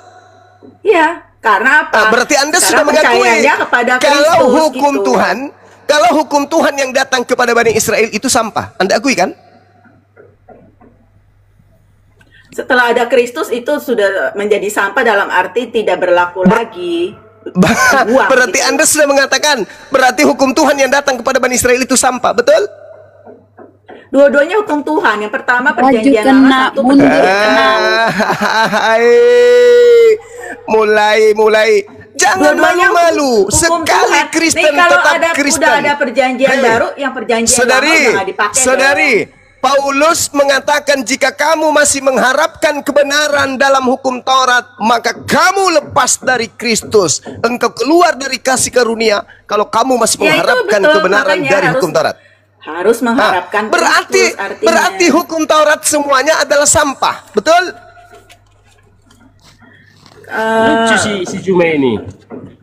N: Iya, karena apa?
J: Berarti Anda sudah mengakui kalau hukum gitu. Kalau hukum Tuhan yang datang kepada Bani Israel itu sampah. Anda akui kan?
N: Setelah ada Kristus itu sudah menjadi sampah dalam arti tidak berlaku lagi.
J: Berarti Anda sudah mengatakan berarti hukum Tuhan yang datang kepada Bani Israel itu sampah, betul?
N: Dua-duanya hukum Tuhan. Yang pertama perjanjian lama, satu perjanjian mulai. Jangan malu-malu. Sekali Kristen tetap Kristen. Udah ada perjanjian baru, yang perjanjian lama jangan dipakai.
J: Saudari, Paulus mengatakan jika kamu masih mengharapkan kebenaran dalam hukum Taurat, maka kamu lepas dari Kristus. Engkau keluar dari kasih karunia kalau kamu masih mengharapkan kebenaran dari hukum Taurat.
N: Harus mengharapkan
J: Kristus, berarti hukum Taurat semuanya adalah sampah, betul?
M: Lucu si Juma ini.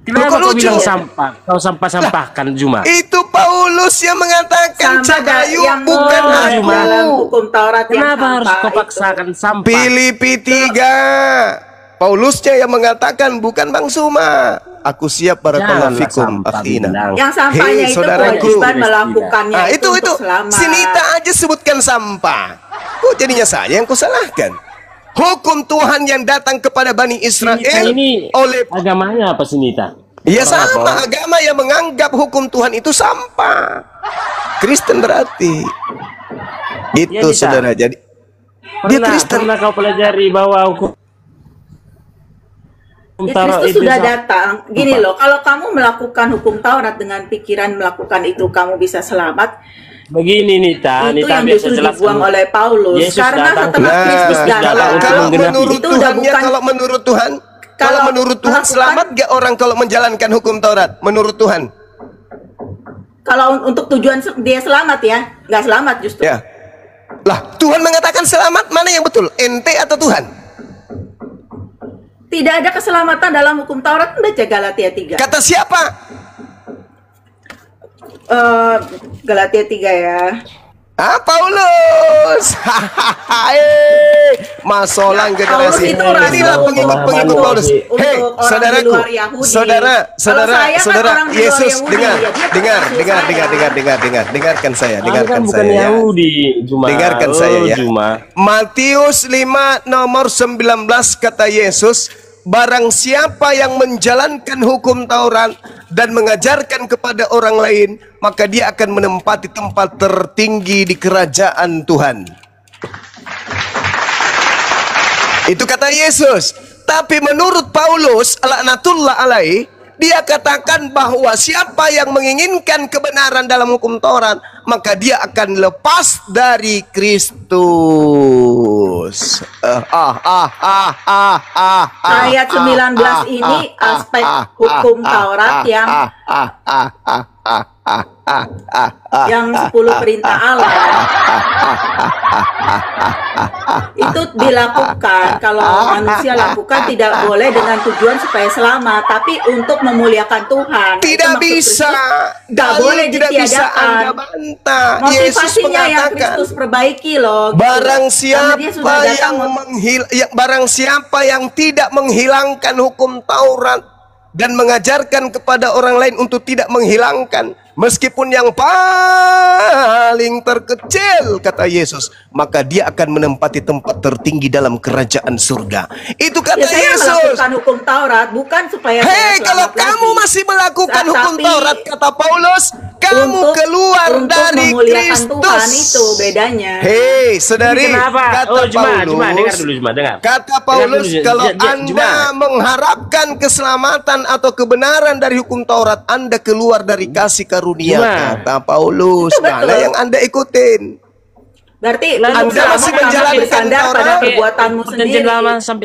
M: Kenapa kau bilang sampah? Kau sampah-sampahkan Juma.
J: Itu Paulus yang mengatakan Cahayu bukan aku.
N: Dalam hukum Taurat
M: Kenapa harus kau paksakan sampah?
J: Filipi 3. Paulusnya yang mengatakan bukan Bang Suma. Aku siap barakallahu fikum akhina.
N: Yang sampahnya itu kewajiban melakukannya
J: itu
N: selamat.
J: Sinita aja sebutkan sampah. Kok jadinya saya yang kusalahkan? Hukum Tuhan yang datang kepada Bani Israel
M: ini
J: oleh
M: agamanya apa Sinita?
J: Ya sama, agama yang menganggap hukum Tuhan itu sampah. Kristen berarti. Gitu
M: Ya,
J: saudara. Jadi dia Kristen.
M: Pernah kau pelajari bahwa hukum
N: Kristus sudah datang. Gini loh, kalau kamu melakukan hukum Taurat dengan pikiran melakukan itu kamu bisa selamat.
M: Begini Nita,
N: itu
M: Nita
N: yang
M: biasa
N: justru
M: jelaskan
N: dibuang oleh Paulus.
M: Yesus
N: Karena
M: datang.
N: setelah Kristus datang,
J: Kalau menurut
N: itu udah
J: Tuhannya,
N: bukan.
J: kalau menurut Tuhan selamat gak orang kalau menjalankan hukum Taurat? Menurut Tuhan?
N: Kalau untuk tujuan dia selamat ya, nggak selamat justru.
J: Ya. Lah, Tuhan mengatakan selamat, mana yang betul? Ente atau Tuhan?
N: Tidak ada keselamatan dalam hukum Taurat. Baca Galatia 3.
J: Kata siapa?
N: Galatia 3 ya.
J: Paulus. Masolang generasi. Inilah pengikut Paulus. Hei, saudaraku, saudara, Yesus, dengarkan saya, dengarkan saya ya. Matius 5 nomor 19 kata Yesus, barang siapa yang menjalankan hukum Taurat dan mengajarkan kepada orang lain, maka dia akan menempati tempat tertinggi di kerajaan Tuhan. Itu kata Yesus. Tapi menurut Paulus laknatullah alaih, dia katakan bahwa siapa yang menginginkan kebenaran dalam hukum Taurat, maka dia akan lepas dari Kristus.
N: Ayat 19 ini aspek hukum Taurat yang 10 perintah Allah itu dilakukan. Kalau manusia lakukan tidak boleh dengan tujuan supaya selamat, tapi untuk memuliakan Tuhan.
J: Tidak bisa,
N: tidak boleh ditiadakan. Motivasinya yang Kristus perbaiki loh.
J: Barang siapa yang tidak menghilangkan hukum Taurat dan mengajarkan kepada orang lain untuk tidak menghilangkan, meskipun yang paling terkecil, kata Yesus, maka dia akan menempati tempat tertinggi dalam kerajaan surga. Itu kata Yesus.
N: Saya melakukan hukum Taurat bukan supaya
J: kalau kamu masih melakukan hukum Taurat, kata Paulus, kamu keluar dari Kristus.
N: Tuhan itu bedanya.
J: Hei, saudari, kata Paulus, kalau Anda mengharapkan keselamatan atau kebenaran dari hukum Taurat, Anda keluar dari kasih karunia, kata Paulus. Mana yang Anda ikutin?
N: Berarti
J: Anda masih menjalankan Taurat
N: perbuatanmu sendiri.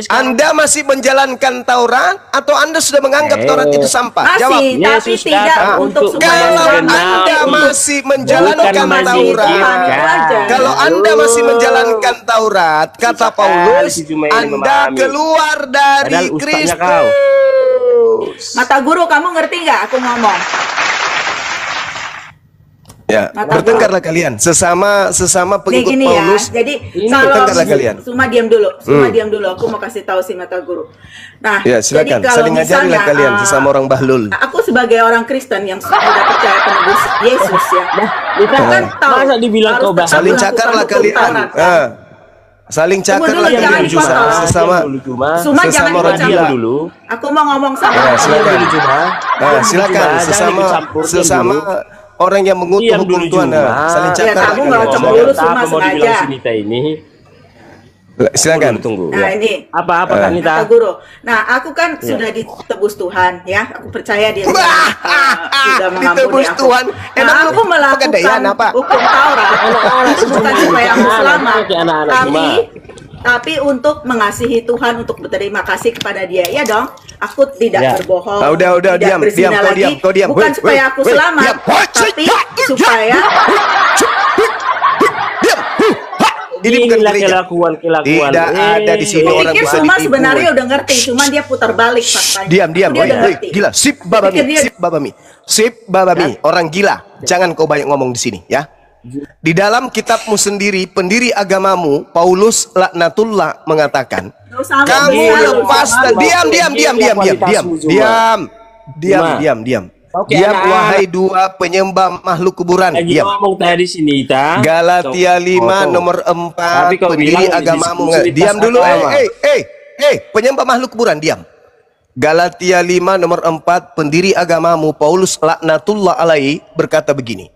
J: Anda masih menjalankan Taurat atau Anda sudah menganggap Taurat itu sampah? Jawab.
N: Tapi tidak untuk
J: kalau Anda masih menjalankan Taurat, kalau Anda masih menjalankan Taurat, kata Paulus, Anda keluar dari Kristus.
N: Mata guru, kamu ngerti nggak aku ngomong?
J: Ya, bertengkarlah kalian sesama pengikut Paulus.
N: Ya, jadi kalau Suma diam dulu, aku mau kasih tahu si mata guru. Nah,
J: ya, silakan. Saling ngajarilah kalian sesama orang bahlul.
N: Aku sebagai orang Kristen yang sudah percaya penebus Yesus ya. Kita kan tahu.
M: Masa dibilang kau
J: saling cakarlah kalian. Saling cakarlah kalian sesama
N: orang dulu. Aku mau ngomong sama
J: silakan sesama orang yang mengutuk hukum Tuhan, saling cakap.
N: Kamu nggak cemburu dulu, Suma sengaja.
J: Silakan.
M: Tunggu.
N: Nah ini
M: apa Kak Nita?
N: Guru. Nah aku kan sudah ditebus Tuhan ya. Aku percaya dia sudah mengampuni aku.
J: Tuhan.
N: Nah aku melakukan hukum Taurat bukan supaya aku selamat, tapi untuk mengasihi Tuhan, untuk berterima kasih kepada Dia. Ya dong. Aku tidak berbohong.
J: Udah,
N: diam. Kau diam. Bukan supaya aku selamat, tapi supaya
J: Ini bukan
M: inilah
J: gereja.
M: kelakuan.
J: Tidak ada di sini orang
N: Pikir
J: bisa
N: semua
J: ditipu.
N: sebenarnya udah ngerti, cuman dia putar balik faktanya.
J: Diam.
N: Dia udah
J: Woi,
N: ngerti.
J: gila. Sip babami. Sip babami. Orang gila. Jangan kau banyak ngomong di sini, ya. Di dalam kitabmu sendiri, pendiri agamamu, Paulus laknatullah mengatakan, kamu lepas diam.
M: Oke,
J: Diam,
M: anak-anak.
J: wahai dua penyembah makhluk kuburan.
M: Lagi
J: Diam.
M: ngomong tadi sini, Ta.
J: Galatia 5 nomor 4,
M: Tapi kau
J: pendiri
M: bilang
J: agamamu.
M: diskusi
J: Diam
M: lintas
J: dulu,
M: agama.
J: penyembah makhluk kuburan, diam. Galatia 5 nomor 4, pendiri agamamu, Paulus laknatullah alaihi berkata begini.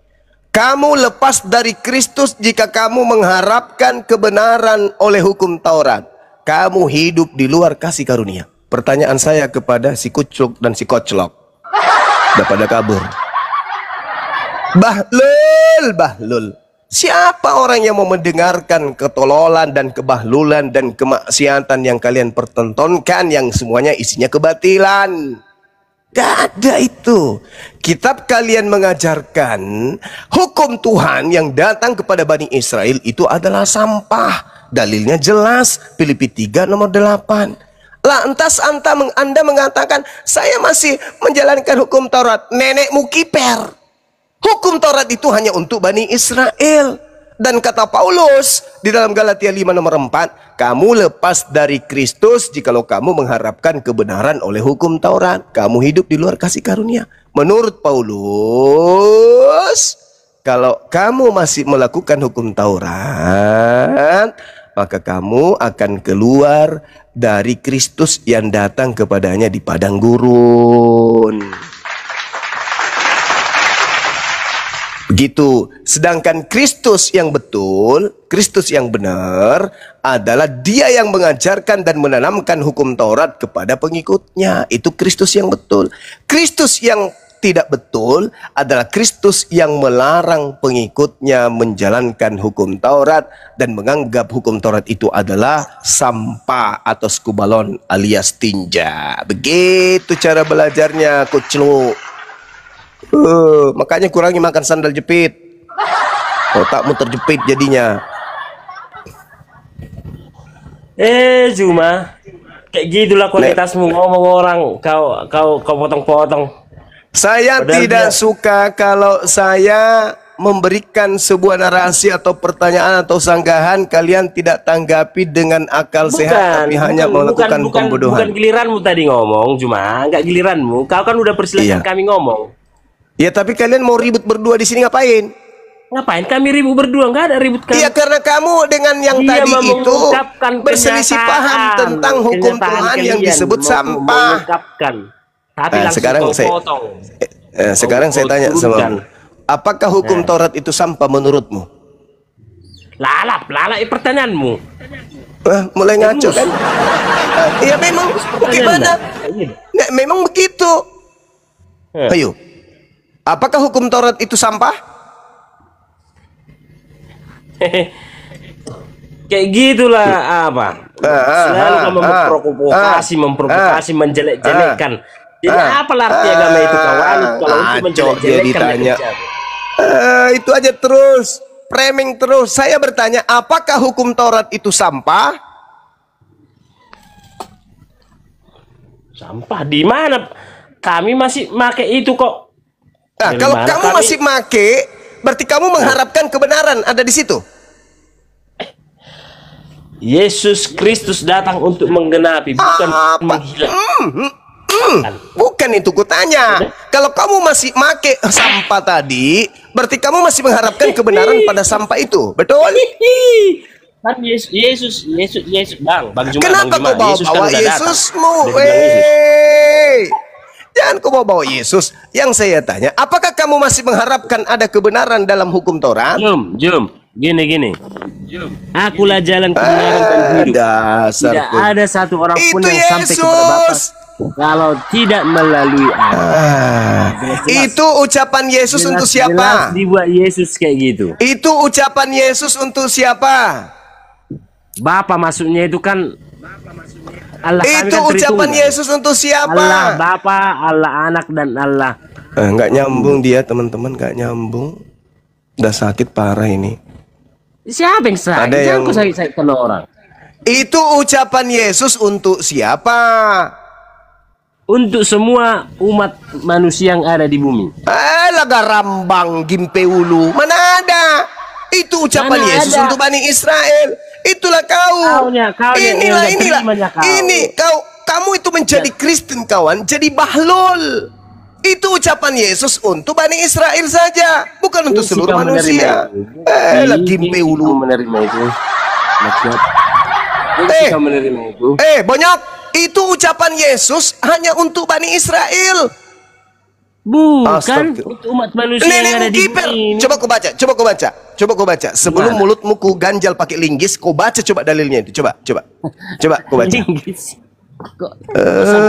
J: Kamu lepas dari Kristus jika kamu mengharapkan kebenaran oleh hukum Taurat. Kamu hidup di luar kasih karunia. Pertanyaan saya kepada si kucuk dan si koclok. Udah pada kabur. Bahlul. Siapa orang yang mau mendengarkan ketololan dan kebahlulan dan kemaksiatan yang kalian pertontonkan yang semuanya isinya kebatilan? Gak ada itu. Kitab kalian mengajarkan hukum Tuhan yang datang kepada Bani Israel itu adalah sampah. Dalilnya jelas, Filipi 3 nomor 8. Lantas Anda mengatakan, saya masih menjalankan hukum Taurat. Nenekmu kiper. Hukum Taurat itu hanya untuk Bani Israel. Dan kata Paulus di dalam Galatia 5 nomor 4, kamu lepas dari Kristus jikalau kamu mengharapkan kebenaran oleh hukum Taurat. Kamu hidup di luar kasih karunia. Menurut Paulus, kalau kamu masih melakukan hukum Taurat, maka kamu akan keluar dari Kristus yang datang kepadanya di padang gurun. Begitu. Sedangkan Kristus yang betul, Kristus yang benar adalah dia yang mengajarkan dan menanamkan hukum Taurat kepada pengikutnya. Itu Kristus yang betul. Kristus yang tidak betul adalah Kristus yang melarang pengikutnya menjalankan hukum Taurat dan menganggap hukum Taurat itu adalah sampah atau skubalon alias tinja. Begitu cara belajarnya, kucluk. Makanya kurangi makan sandal jepit. Otakmu terjepit jadinya.
M: Cuma kayak gitulah kualitasmu ngomong orang. Kau potong-potong.
J: Saya
M: Padahal
J: tidak
M: dia-
J: suka kalau saya memberikan sebuah narasi atau pertanyaan atau sanggahan kalian tidak tanggapi dengan akal sehat tapi hanya melakukan pembodohan.
M: Bukan giliranmu tadi ngomong, cuma nggak giliranmu. Kau kan udah persilahkan
J: Iya.
M: kami ngomong.
J: Ya tapi kalian mau ribut berdua di sini ngapain?
M: Ngapain kami ribut berdua? Nggak ada ribut kami.
J: Iya karena kamu dengan yang
M: Dia
J: tadi itu
M: mengungkapkan
J: berselisih
M: kenyataan.
J: paham tentang hukum
M: Kenyataan
J: Tuhan yang
M: kalian
J: disebut sampah.
M: mengungkapkan. Tapi langsung
J: Sekarang
M: kau
J: saya
M: potong.
J: sekarang saya tanya sama
M: turunkan.
J: kamu. Apakah hukum Taurat itu sampah menurutmu?
M: Lalap pertanyaanmu.
J: Mulai ngaco kan? Iya memang bagaimana? Memang begitu. Ayo. Apakah hukum Taurat itu sampah?
M: Kayak gitulah apa? Selalu kamu memprovokasi, menjelek-jelekkan. Jadi apa arti agama itu kawan? Kalau untuk menjelek-jelekkan
J: ditanya. Itu aja terus, framing terus. Saya bertanya, apakah hukum Taurat itu sampah?
M: Sampah di mana? Kami masih pakai itu kok.
J: Nah, kalau kamu masih make, berarti kamu mengharapkan kebenaran ada di situ.
M: Yesus Kristus datang untuk menggenapi, bukan menghilangkan.
J: Bukan itu kutanya. Kalau kamu masih make sampah tadi, berarti kamu masih mengharapkan kebenaran pada sampah itu, betul?
M: Kan Yesus, Bang Juma.
J: Kenapa kau bawa Yesusmu? Jangan kau bawa Yesus. Yang saya tanya, apakah kamu masih mengharapkan ada kebenaran dalam hukum Taurat?
M: Jom. Gini. Akulah jalan kebenaran dan hidup. Tidak ada satu orang pun yang sampai kepada Bapa kalau tidak melalui aku.
J: Itu ucapan Yesus untuk siapa?
M: Jelas dibuat Yesus kayak gitu.
J: Itu ucapan Yesus untuk siapa?
M: Bapa maksudnya itu kan Allah.
J: Itu ucapan Yesus untuk siapa?
M: Allah Bapa, Allah Anak dan Allah.
J: Nggak nyambung dia teman-teman, nggak nyambung. Udah sakit parah ini.
M: Siapa yang sakit?
J: Ada
M: Jangan
J: yang-
M: kau sakit-sakitkan orang.
J: Itu ucapan Yesus untuk siapa?
M: Untuk semua umat manusia yang ada di bumi.
J: Laga rambang gimpe ulu. Mana ada? Itu ucapan
M: Mana
J: Yesus
M: ada?
J: untuk Bani Israel. Itulah kau.
M: Kau yang
J: inilah.
M: nggak terimanya kau.
J: Ini kamu itu menjadi Kristen kawan, jadi bahlul. Itu ucapan Yesus untuk Bani Israel saja, bukan untuk
M: Mesti
J: seluruh
M: kau menerima
J: manusia.
M: itu.
J: Lagi gimpe
M: Mesti
J: ulu.
M: kau menerima itu. Maksud. Mesti kau menerima itu.
J: Banyak. Itu ucapan Yesus hanya untuk Bani Israel.
M: Bukan untuk umat manusia yang ada di
J: kiper.
M: bumi.
J: Coba kau baca. Sebelum
M: Gimana?
J: mulutmu ku ganjal pakai linggis, kau baca coba dalilnya itu. Coba kau baca.
M: Linggis. Kok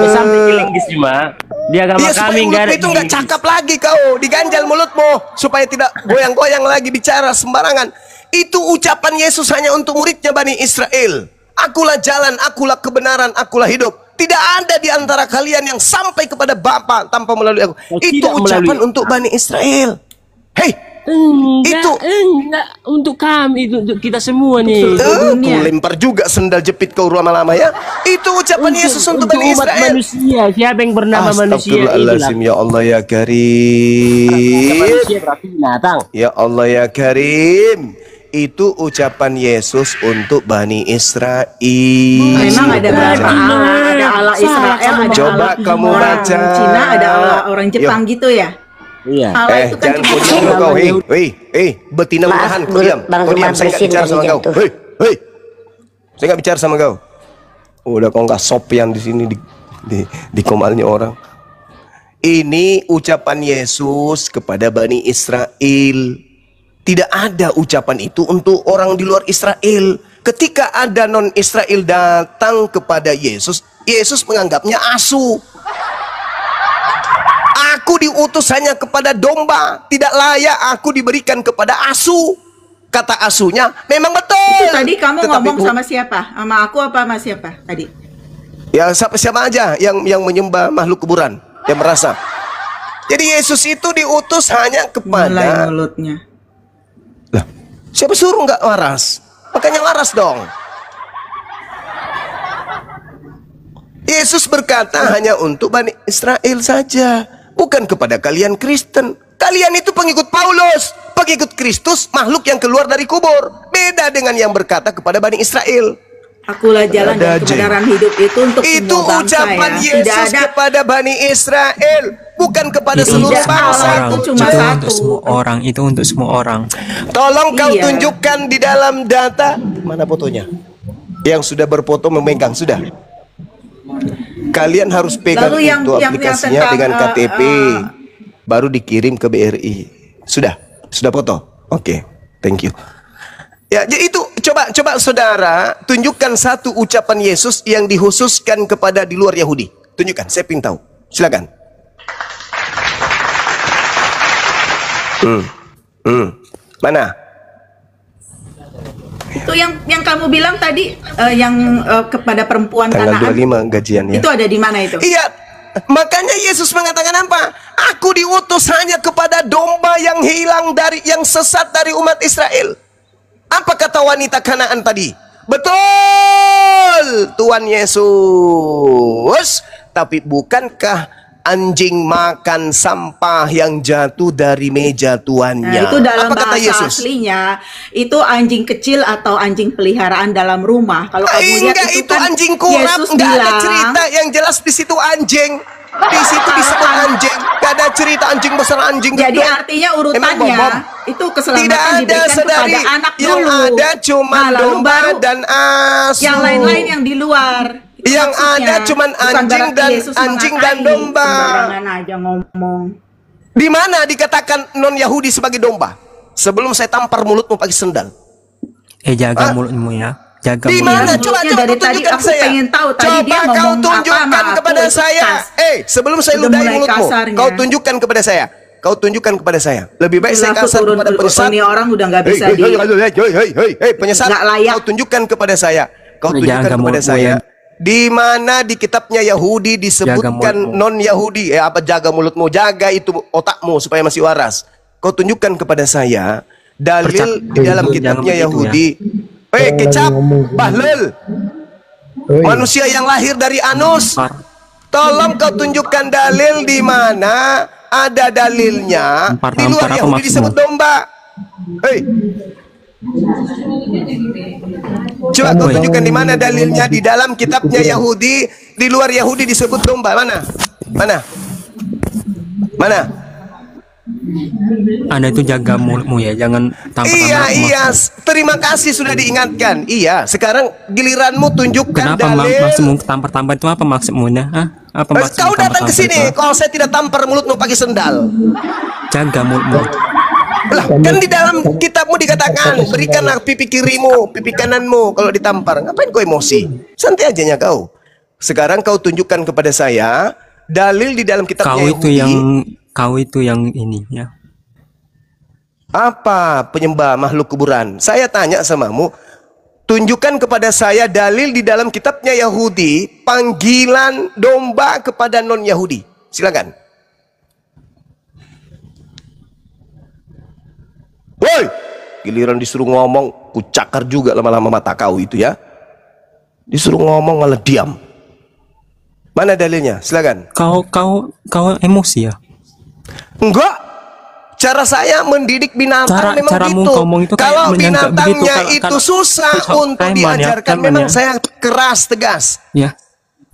M: sampai ke linggis cuma di agama
J: Iya, supaya
M: kami nggak ada
J: mulutmu itu nggak
M: linggis.
J: cakap lagi kau, diganjal mulutmu supaya tidak goyang-goyang lagi bicara sembarangan. Itu ucapan Yesus hanya untuk muridnya Bani Israel. Akulah jalan, akulah kebenaran, akulah hidup. Tidak ada di antara kalian yang sampai kepada Bapa tanpa melalui aku. Itu
M: tidak
J: ucapan
M: melalui
J: untuk Bani Israel. Hei,
M: enggak untuk kami, itu untuk kita semua nih.
J: Ku lempar juga sendal jepit kau lama-lama ya. Itu ucapan Yesus untuk Bani
M: umat
J: Israel.
M: manusia. Siapa yang bernama manusia?
J: Astagfirullahaladzim, ya Allah ya Karim.
M: Manusia berarti binatang.
J: Ya Allah ya Karim. Itu ucapan Yesus untuk Bani Israel.
N: Memang ada berapa Allah? Ada Allah Israel, ada
J: Coba
N: Allah
J: kamu
N: orang
J: baca.
N: Cina, ada Allah orang Jepang gitu ya?
M: Iya.
N: Allah itu kan
J: Jangan
N: cuma
J: kau diam kau. Betina murahan, kau diam. Kau diam, saya nggak bicara sama kau. Saya nggak bicara sama kau. Udah kau nggak sopian di sini di komalnya orang. Ini ucapan Yesus kepada Bani Israel. Tidak ada ucapan itu untuk orang di luar Israel. Ketika ada non-Israel datang kepada Yesus, Yesus menganggapnya asu. Aku diutus hanya kepada domba, tidak layak aku diberikan kepada asu. Kata asunya memang betul.
N: Itu tadi kamu
J: Tetapi
N: ngomong sama siapa? Sama aku apa sama siapa tadi?
J: Ya siapa aja yang menyembah makhluk kuburan, yang merasa. Jadi Yesus itu diutus hanya
N: Mulai
J: kepada
N: mulutnya.
J: siapa suruh nggak waras? Makanya waras dong. Yesus berkata hanya untuk Bani Israel saja, bukan kepada kalian Kristen. Kalian itu pengikut Paulus, pengikut Kristus, makhluk yang keluar dari kubur. Beda dengan yang berkata kepada Bani Israel.
N: Akulah jalan dan kebenaran hidup itu untuk
J: Itu
N: semua bangsa
J: ucapan
N: ya.
J: Yesus kepada Bani Israel, bukan kepada seluruh bangsa.
O: Itu untuk semua orang.
J: Tolong kau
N: Iya.
J: tunjukkan di dalam data. Mana fotonya? Yang sudah berfoto memegang sudah. Kalian harus pegang
N: Lalu yang-
J: itu
N: yang
J: aplikasinya
N: tentang,
J: dengan KTP, baru dikirim ke BRI. Sudah foto. Oke, thank you. Ya, jadi itu coba saudara tunjukkan satu ucapan Yesus yang dikhususkan kepada di luar Yahudi. Tunjukkan, saya ingin tahu. Silakan. Mana?
N: Itu yang kamu bilang tadi yang kepada perempuan
J: Tanggal
N: Kanaan.
J: 25 gajiannya.
N: Itu ada di mana itu?
J: Iya, makanya Yesus mengatakan apa? Aku diutus hanya kepada domba yang hilang yang sesat dari umat Israel. Apa kata wanita Kanaan tadi? Betul, Tuhan Yesus. Tapi bukankah anjing makan sampah yang jatuh dari meja tuannya?
N: Nah, itu dalam
J: apa kata
N: bahasa
J: Yesus?
N: aslinya itu anjing kecil atau anjing peliharaan dalam rumah. Kalau kamu lihat
J: Enggak,
N: itu
J: itu
N: kan
J: anjing kurap,
N: Yesus
J: enggak ada
N: bilang,
J: cerita yang jelas di situ anjing. Di situ disebut anjing, enggak ada cerita anjing besar anjing
N: Jadi
J: gede.
N: artinya
J: Emang
N: urutannya
J: bom-bom?
N: itu
J: Tidak
N: keselamatan
J: ada
N: diberikan
J: saudari,
N: kepada anak
J: yang
N: dulu.
J: ada cuma
N: Nah, lalu
J: domba
N: baru
J: dan asu.
N: yang lain-lain yang di luar. Itu
J: Yang
N: maksudnya.
J: ada cuman
N: Bukan
J: anjing
N: berarti
J: dan
N: Yesus
J: anjing dan
N: mengatai,
J: domba.
N: Sembarangan aja ngomong.
J: Di mana dikatakan non Yahudi sebagai domba? Sebelum saya tampar mulutmu pakai sendal.
O: Jaga mulutmu ya. Jaga
J: Di
O: mulutmu.
J: mana? Coba
N: dari
J: kau
N: tadi
J: tunjukkan
N: aku
J: saya.
N: pengen tahu tadi
J: Coba
N: dia
J: kau
N: ngomong apa
J: tunjukkan
N: sama aku,
J: kepada
N: itu
J: saya.
N: kas.
J: Sebelum saya
N: Udah
J: ludahi
N: mulai
J: mulutmu,
N: kasarnya.
J: kau tunjukkan kepada saya. Kau tunjukkan kepada saya. Lebih baik saya
N: Aku
J: kasar
N: turun
J: kepada
N: dulu.
J: penyesat.
N: Ini orang udah nggak bisa
J: Penyesat.
N: Nggak layak.
J: Kau tunjukkan kepada saya. Kau tunjukkan
O: Jaga
J: kepada
O: mulutmu
J: saya.
O: ya.
J: Di mana di kitabnya Yahudi disebutkan
O: mulutmu.
J: non Yahudi? Apa jaga mulutmu? Jaga itu otakmu supaya masih waras. Kau tunjukkan kepada saya dalil di dalam kitabnya Yahudi. Kecap, Bahlul, manusia yang lahir dari anus. Tolong kau tunjukkan dalil di mana ada dalilnya di luar Yahudi disebut domba. Coba kau tunjukkan di mana dalilnya di dalam kitabnya Yahudi di luar Yahudi disebut domba. Mana?
O: Anda itu jaga mulutmu ya, jangan tampar.
J: Iya, terima kasih sudah diingatkan. Iya, sekarang giliranmu tunjukkan
O: kenapa
J: dalil.
O: maksudmu tampar-tampar itu apa maksudmu? Apa maksudmu
J: Kau datang ke
O: tampar-tampar
J: sini,
O: itu?
J: kalau saya tidak tampar mulutmu pakai sendal.
O: Jaga mulutmu.
J: Lah, kan di dalam kitabmu dikatakan berikanlah pipi kirimu, pipi kananmu kalau ditampar. Ngapain kau emosi? Santai aja kau. Sekarang kau tunjukkan kepada saya dalil di dalam kitabnya
O: Kau itu yang ini ya.
J: Apa penyembah makhluk kuburan? Saya tanya samamu, tunjukkan kepada saya dalil di dalam kitabnya Yahudi panggilan domba kepada non Yahudi. Silakan. Woi, giliran disuruh ngomong, ku cakar juga lama-lama mata kau itu ya. Disuruh ngomong malah diam. Mana dalilnya? Silakan.
O: Kau emosi ya?
J: Enggak. Cara saya mendidik binatang memang
O: caramu
J: gitu.
O: ngomong itu
J: Kalau binatangnya
O: begitu,
J: itu susah untuk diajarkan, memang saya keras tegas.
O: Ya.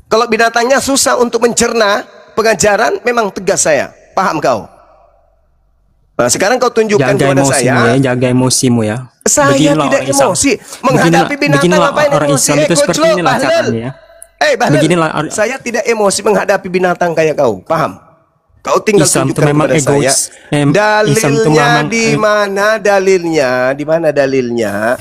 J: Kalau binatangnya susah untuk mencerna pengajaran, memang tegas saya. Paham kau? Nah, sekarang kau tunjukkan kepada saya.
O: Jaga emosimu ya.
J: Saya tidak emosi menghadapi binatang. Ngapain
O: orang
J: emosi?
O: Islam itu seperti inilah caranya.
J: Bahlul, saya tidak emosi menghadapi binatang kayak kau. Paham? Kau tinggal
O: Islam
J: tunjukkan kepada saya dalilnya di mana dalilnya,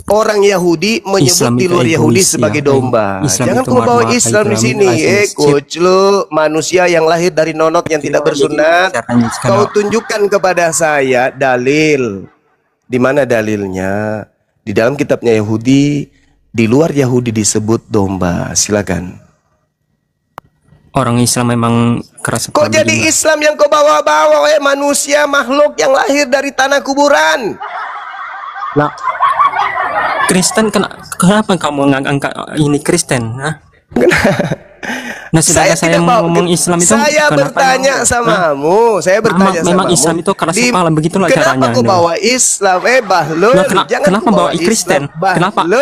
J: orang Yahudi menyebut di luar Yahudi sebagai domba. Jangan kau bawa Islam di sini. Coach lu manusia yang lahir dari nonot yang tidak bersunat. Kau tunjukkan kepada saya dalil. Di mana dalilnya? Di dalam kitabnya Yahudi, di luar Yahudi disebut domba. Silakan.
O: Orang Islam memang keras.
J: Kok jadi Islam yang kau bawa-bawa, manusia makhluk yang lahir dari tanah kuburan?
O: Nah, Kristen kenapa kamu ngangkat ini Kristen? Nah,
J: saya tidak
O: ngomong Islam itu.
J: Saya bertanya samamu,
O: memang Islam itu keras kepala, begitulah caranya.
J: Kenapa kau bawa Islam, Bahlul?
O: Kenapa bawa Kristen?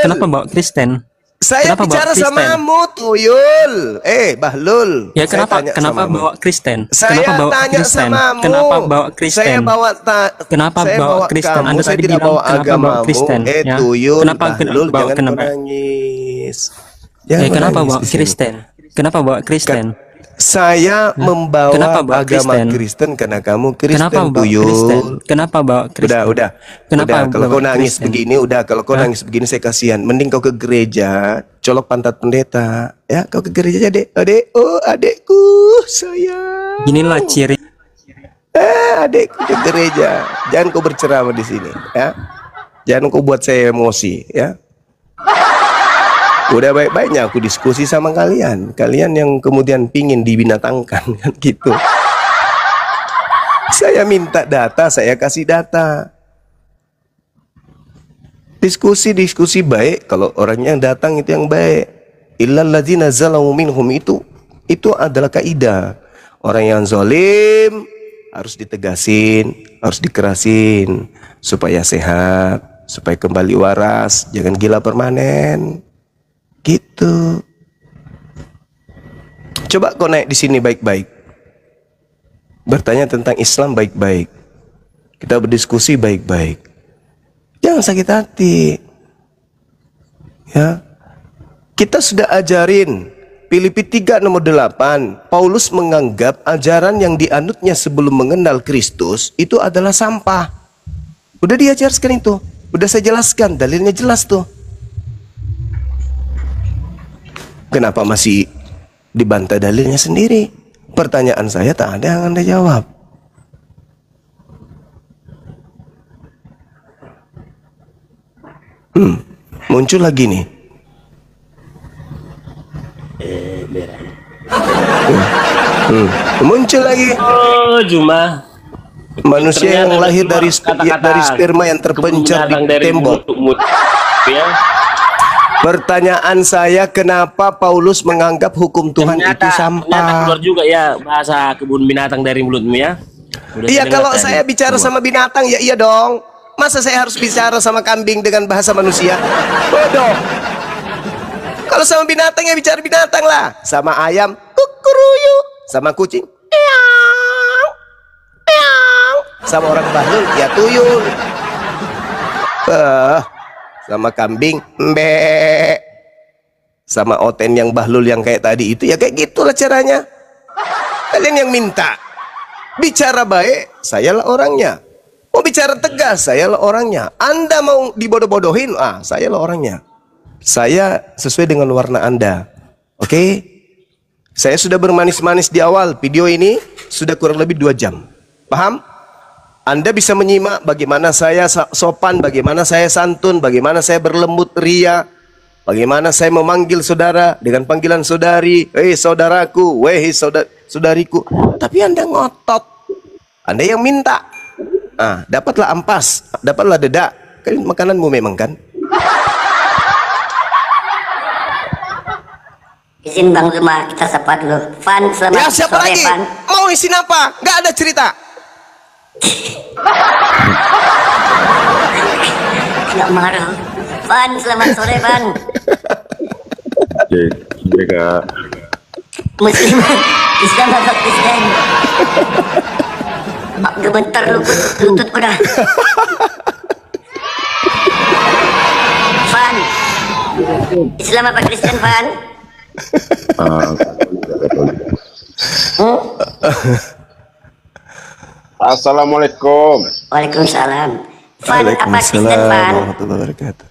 O: Kenapa bawa Kristen?
J: Saya bicara samamu, Tuyul. Bahlul.
O: Ya kenapa bawa Kristen?
J: Saya tanya samamu.
O: Kenapa bawa Kristen?
J: Kenapa
O: bawa Kristen? Anda
J: saya
O: tadi
J: tidak
O: bilang
J: bawa agamamu.
O: Kristen. Ya.
J: Tuyul,
O: Kenapa
J: menangis?
O: Kenapa bawa Kristen? Kenapa bawa Kristen?
J: Saya membawa agama Kristen karena kamu Kristen, Tuyul.
O: Kenapa bawa Kristen?
J: Udah. Kalau kau nangis begini, nangis begini saya kasihan. Mending kau ke gereja, colok pantat pendeta. Ya, kau ke gereja aja, Dek. Adekku, sayang.
O: Inilah ciri.
J: Adekku ke gereja. Jangan kau berceramah di sini, ya. Jangan kau buat saya emosi, ya. Udah baik-baiknya aku diskusi sama kalian yang kemudian pingin dibinatangkan kan gitu. Saya minta data, saya kasih data. Diskusi baik, kalau orangnya yang datang itu yang baik. Illal ladzina zalamu minhum, itu adalah kaidah. Orang yang zalim harus ditegasin, harus dikerasin supaya sehat, supaya kembali waras, jangan gila permanen. Gitu. Coba kau naik di sini baik-baik. Bertanya tentang Islam baik-baik. Kita berdiskusi baik-baik. Jangan sakit hati. Ya. Kita sudah ajarin Filipi 3 nomor 8. Paulus menganggap ajaran yang dianutnya sebelum mengenal Kristus itu adalah sampah. Udah diajarkan itu. Udah saya jelaskan, dalilnya jelas tuh. Kenapa masih dibantah dalilnya sendiri? Pertanyaan saya tak ada yang Anda jawab. Muncul lagi nih. Muncul lagi.
M: Oh, Juma.
J: Manusia yang
M: Ternyata
J: lahir
M: cuma
J: dari sperma yang terpencar di tembok.
M: Ya.
J: Pertanyaan saya, kenapa Paulus menganggap hukum Tuhan itu
M: Ternyata
J: sampah?
M: keluar juga ya bahasa kebun binatang dari mulutmu ya. Udah
J: Iya,
M: saya
J: kalau
M: dengar
J: saya
M: tadi.
J: bicara sama binatang ya iya dong. Masa saya harus bicara sama kambing dengan bahasa manusia? Bodoh. Kalau sama binatang ya bicara binatang lah. Sama ayam kukuruyu, sama kucing eang, eang. Sama orang bahlul ya tuyul. Sama kambing mbe. Sama oten yang bahlul yang kayak tadi itu ya kayak gitulah caranya. Kalian yang minta bicara baik, sayalah orangnya. Mau bicara tegas, sayalah orangnya. Anda mau dibodoh-bodohin, sayalah orangnya. Saya sesuai dengan warna Anda. Oke? Saya sudah bermanis-manis di awal. Video ini sudah kurang lebih 2 jam. Paham? Anda bisa menyimak bagaimana saya sopan, bagaimana saya santun, bagaimana saya berlembut ria, bagaimana saya memanggil saudara dengan panggilan saudari, hei saudaraku, weh saudariku. Tapi Anda ngotot. Anda yang minta. Dapatlah ampas, dapatlah dedak. Kan makananmu memang kan?
H: Izin Bang Zuma, kita sapa dulu. Van, selamat
J: Ya siapa
H: sore,
J: lagi?
H: Van.
J: Mau isin apa? Nggak ada cerita.
H: Nggak marah. Van, selamat sore, Van.
P: Mereka
H: Muslim, Islam atau Kristen? Gemetar lutut udah. Van, Islam apa Kristen, Van?
P: Assalamualaikum.
H: Waalaikumsalam. Van, apa Kristen, Van?
J: warahmatullahi wabarakatuh.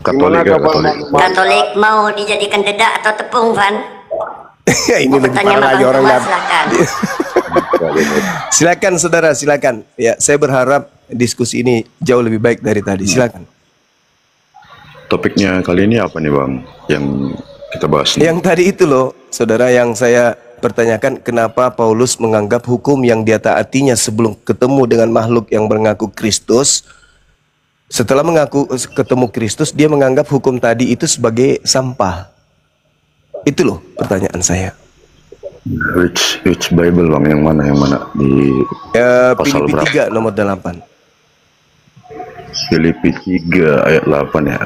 P: Katolik ya, Katolik.
H: Katolik mau dijadikan dedak atau tepung, Van?
J: Ini lebih
H: Pertanyaan
J: parah lagi
H: Bang
J: orang
H: Zuma,
J: dan.
H: silakan.
J: Silakan saudara, silakan. Ya, saya berharap diskusi ini jauh lebih baik dari tadi. Silakan.
P: Topiknya kali ini apa nih Bang? Yang kita bahas nih.
J: Yang tadi itu loh, saudara, yang saya pertanyakan, kenapa Paulus menganggap hukum yang dia taatinya sebelum ketemu dengan makhluk yang mengaku Kristus, setelah mengaku ketemu Kristus, dia menganggap hukum tadi itu sebagai sampah. Itu loh pertanyaan saya.
P: Which Bible Bang? Yang mana di pasal
J: Filipi
P: berapa?
J: 3 nomor 8.
P: Filipi 3 ayat 8 ya.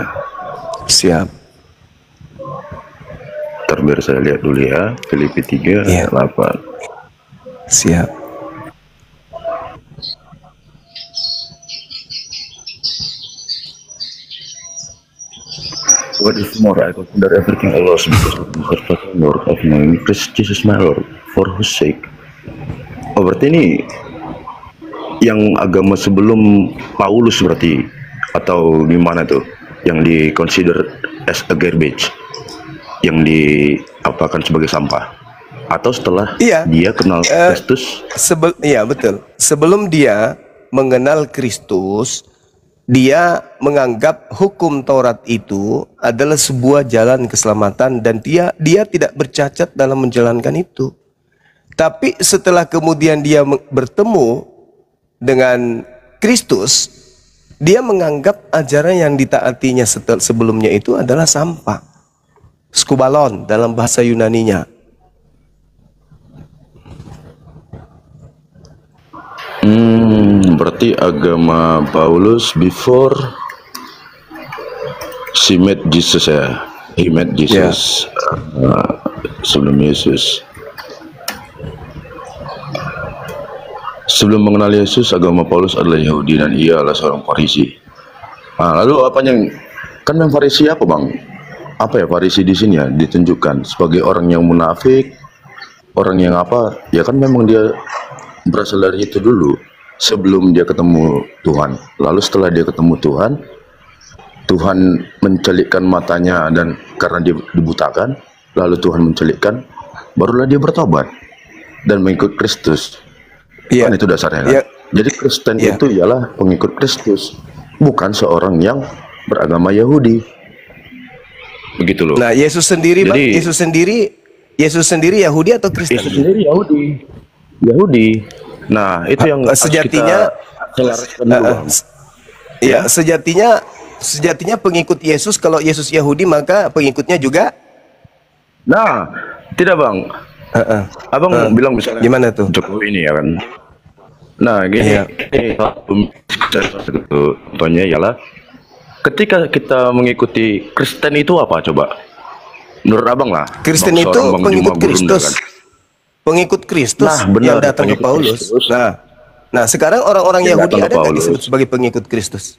J: Siap.
P: Biar saya lihat dulu ya. Filipi 3 ayat 8.
J: Siap.
P: What is more, I consider everything a loss because of the surpassing worth of knowing Christ Jesus my Lord, for whose sake. Oh, berarti ini yang agama sebelum Paulus berarti, atau gimana tuh? Yang di consider as a garbage, yang diapakan sebagai sampah, atau setelah dia kenal Kristus?
J: Iya betul. Sebelum dia mengenal Kristus, dia menganggap hukum Taurat itu adalah sebuah jalan keselamatan dan dia tidak bercacat dalam menjalankan itu. Tapi setelah kemudian dia bertemu dengan Kristus, dia menganggap ajaran yang ditaatinya sebelumnya itu adalah sampah. Skubalon dalam bahasa Yunaninya.
P: Berarti agama Paulus before she met Jesus ya. He met Jesus sebelum Yesus. Sebelum mengenal Yesus, agama Paulus adalah Yahudi dan ia adalah seorang Farisi. Lalu apa yang kan yang Farisi apa Bang? Apa ya Farisi di sini ya ditunjukkan sebagai orang yang munafik, orang yang apa? Ya kan memang dia berasal dari itu dulu sebelum dia ketemu Tuhan. Lalu setelah dia ketemu Tuhan, Tuhan mencelikkan matanya dan karena dia dibutakan, lalu Tuhan mencelikkan, barulah dia bertobat dan mengikut Kristus. Kan itu dasarnya kan? Jadi Kristen itu ialah pengikut Kristus, bukan seorang yang beragama Yahudi. Begitu loh.
J: Nah, Yesus sendiri Yesus sendiri Yahudi atau Kristen?
P: Yesus sendiri Yahudi. Nah, itu yang harus
J: sejatinya
P: kita selaraskan dulu, Bang.
J: ya, sejatinya pengikut Yesus, kalau Yesus Yahudi maka pengikutnya juga.
P: Nah, tidak Bang. Abang bilang misalnya
J: gimana tuh?
P: Jokowi ini ya kan. Nah, gini. Contohnya ialah ketika kita mengikuti Kristen itu apa coba? Menurut Abang lah.
J: Kristen itu pengikut Kristus. Pengikut Kristus yang datang ke Paulus. Nah, sekarang orang-orang Yahudi ada nggak disebut sebagai pengikut Kristus?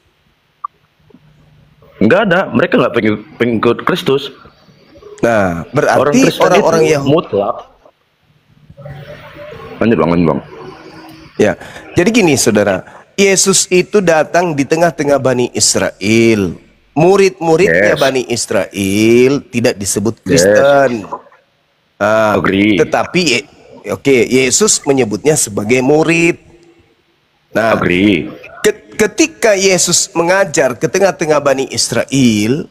P: Enggak ada, mereka nggak pengikut Kristus.
J: Nah, berarti orang-orang Yahudi
P: mutlak. Lanjut Bang.
J: Ya, jadi gini saudara, Yesus itu datang di tengah-tengah Bani Israel. Murid-muridnya Bani Israel tidak disebut Kristen. Tetapi Yesus menyebutnya sebagai murid. Nah, ketika Yesus mengajar ke tengah-tengah Bani Israel,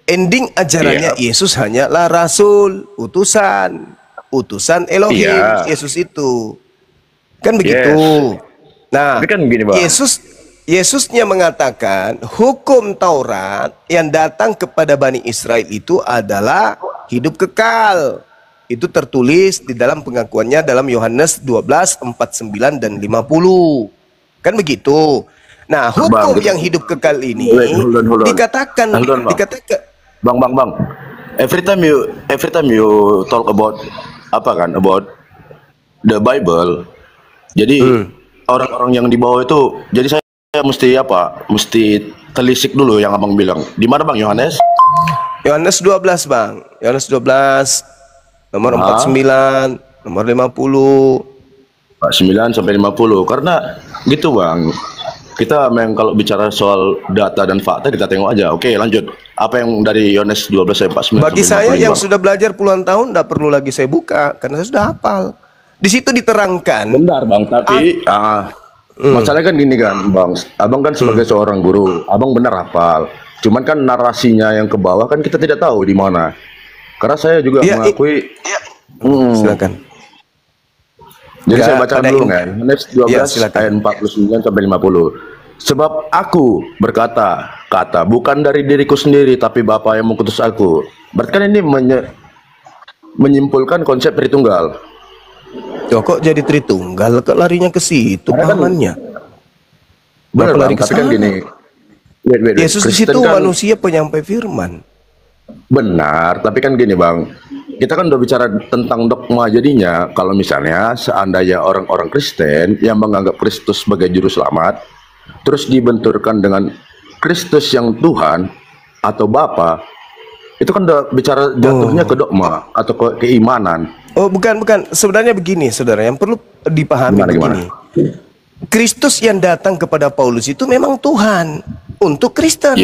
J: ending ajarannya Yesus hanyalah rasul, utusan Elohim. Yesus itu kan begitu. Nah, kan gini, Bang. Yesusnya mengatakan hukum Taurat yang datang kepada Bani Israel itu adalah hidup kekal. Itu tertulis di dalam pengakuannya dalam Yohanes 12:49 dan 50. Kan begitu. Nah, hukum yang hidup kekal ini dikatakan
P: Bang. Every time you talk about about the Bible, jadi orang-orang yang di bawah itu, jadi saya mesti telisik dulu yang Abang bilang. Di mana Bang? Yohanes
J: 12 Bang. Yohanes 12 nomor 49, nomor 50.
P: 49 sampai 50. Karena gitu Bang. Kita memang kalau bicara soal data dan fakta kita tengok aja. Oke, lanjut. Apa yang dari Yohanes 12 ayat 49
J: Bagi saya yang sudah belajar puluhan tahun tidak perlu lagi saya buka karena saya sudah hafal. Di situ diterangkan.
P: Benar Bang, tapi masalahnya kan gini kan Bang. Abang kan sebagai seorang guru, Abang benar hafal. Cuman kan narasinya yang ke bawah kan kita tidak tahu di mana. Karena saya juga mengakui.
J: Silakan.
P: Jadi saya baca dulu kan. Yohanes 12 ayat 49 sampai 50. Sebab aku berkata, bukan dari diriku sendiri tapi Bapa yang mengutus aku. Berarti kan ini menyimpulkan konsep Tritunggal.
J: Kok jadi Tritunggal? Kok larinya ke situ pamannya?
P: Benar lari ke sana. Gini.
J: Yesus di situ kan manusia penyampai firman.
P: Benar, tapi kan gini Bang. Kita kan udah bicara tentang dogma, jadinya kalau misalnya seandainya orang-orang Kristen yang menganggap Kristus sebagai juru selamat terus dibenturkan dengan Kristus yang Tuhan atau Bapa, itu kan udah bicara jatuhnya ke dogma atau ke keimanan.
J: Oh bukan, sebenarnya begini saudara, yang perlu dipahami begini. Kristus yang datang kepada Paulus itu memang Tuhan untuk Kristen.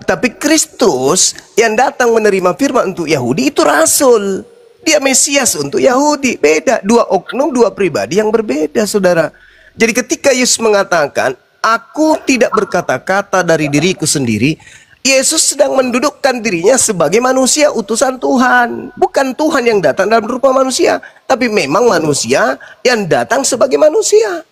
J: Tapi Kristus yang datang menerima firman untuk Yahudi itu rasul. Dia Mesias untuk Yahudi. Beda, dua oknum, dua pribadi yang berbeda saudara. Jadi ketika Yesus mengatakan, aku tidak berkata-kata dari diriku sendiri, Yesus sedang mendudukkan dirinya sebagai manusia utusan Tuhan. Bukan Tuhan yang datang dalam rupa manusia, tapi memang manusia yang datang sebagai manusia.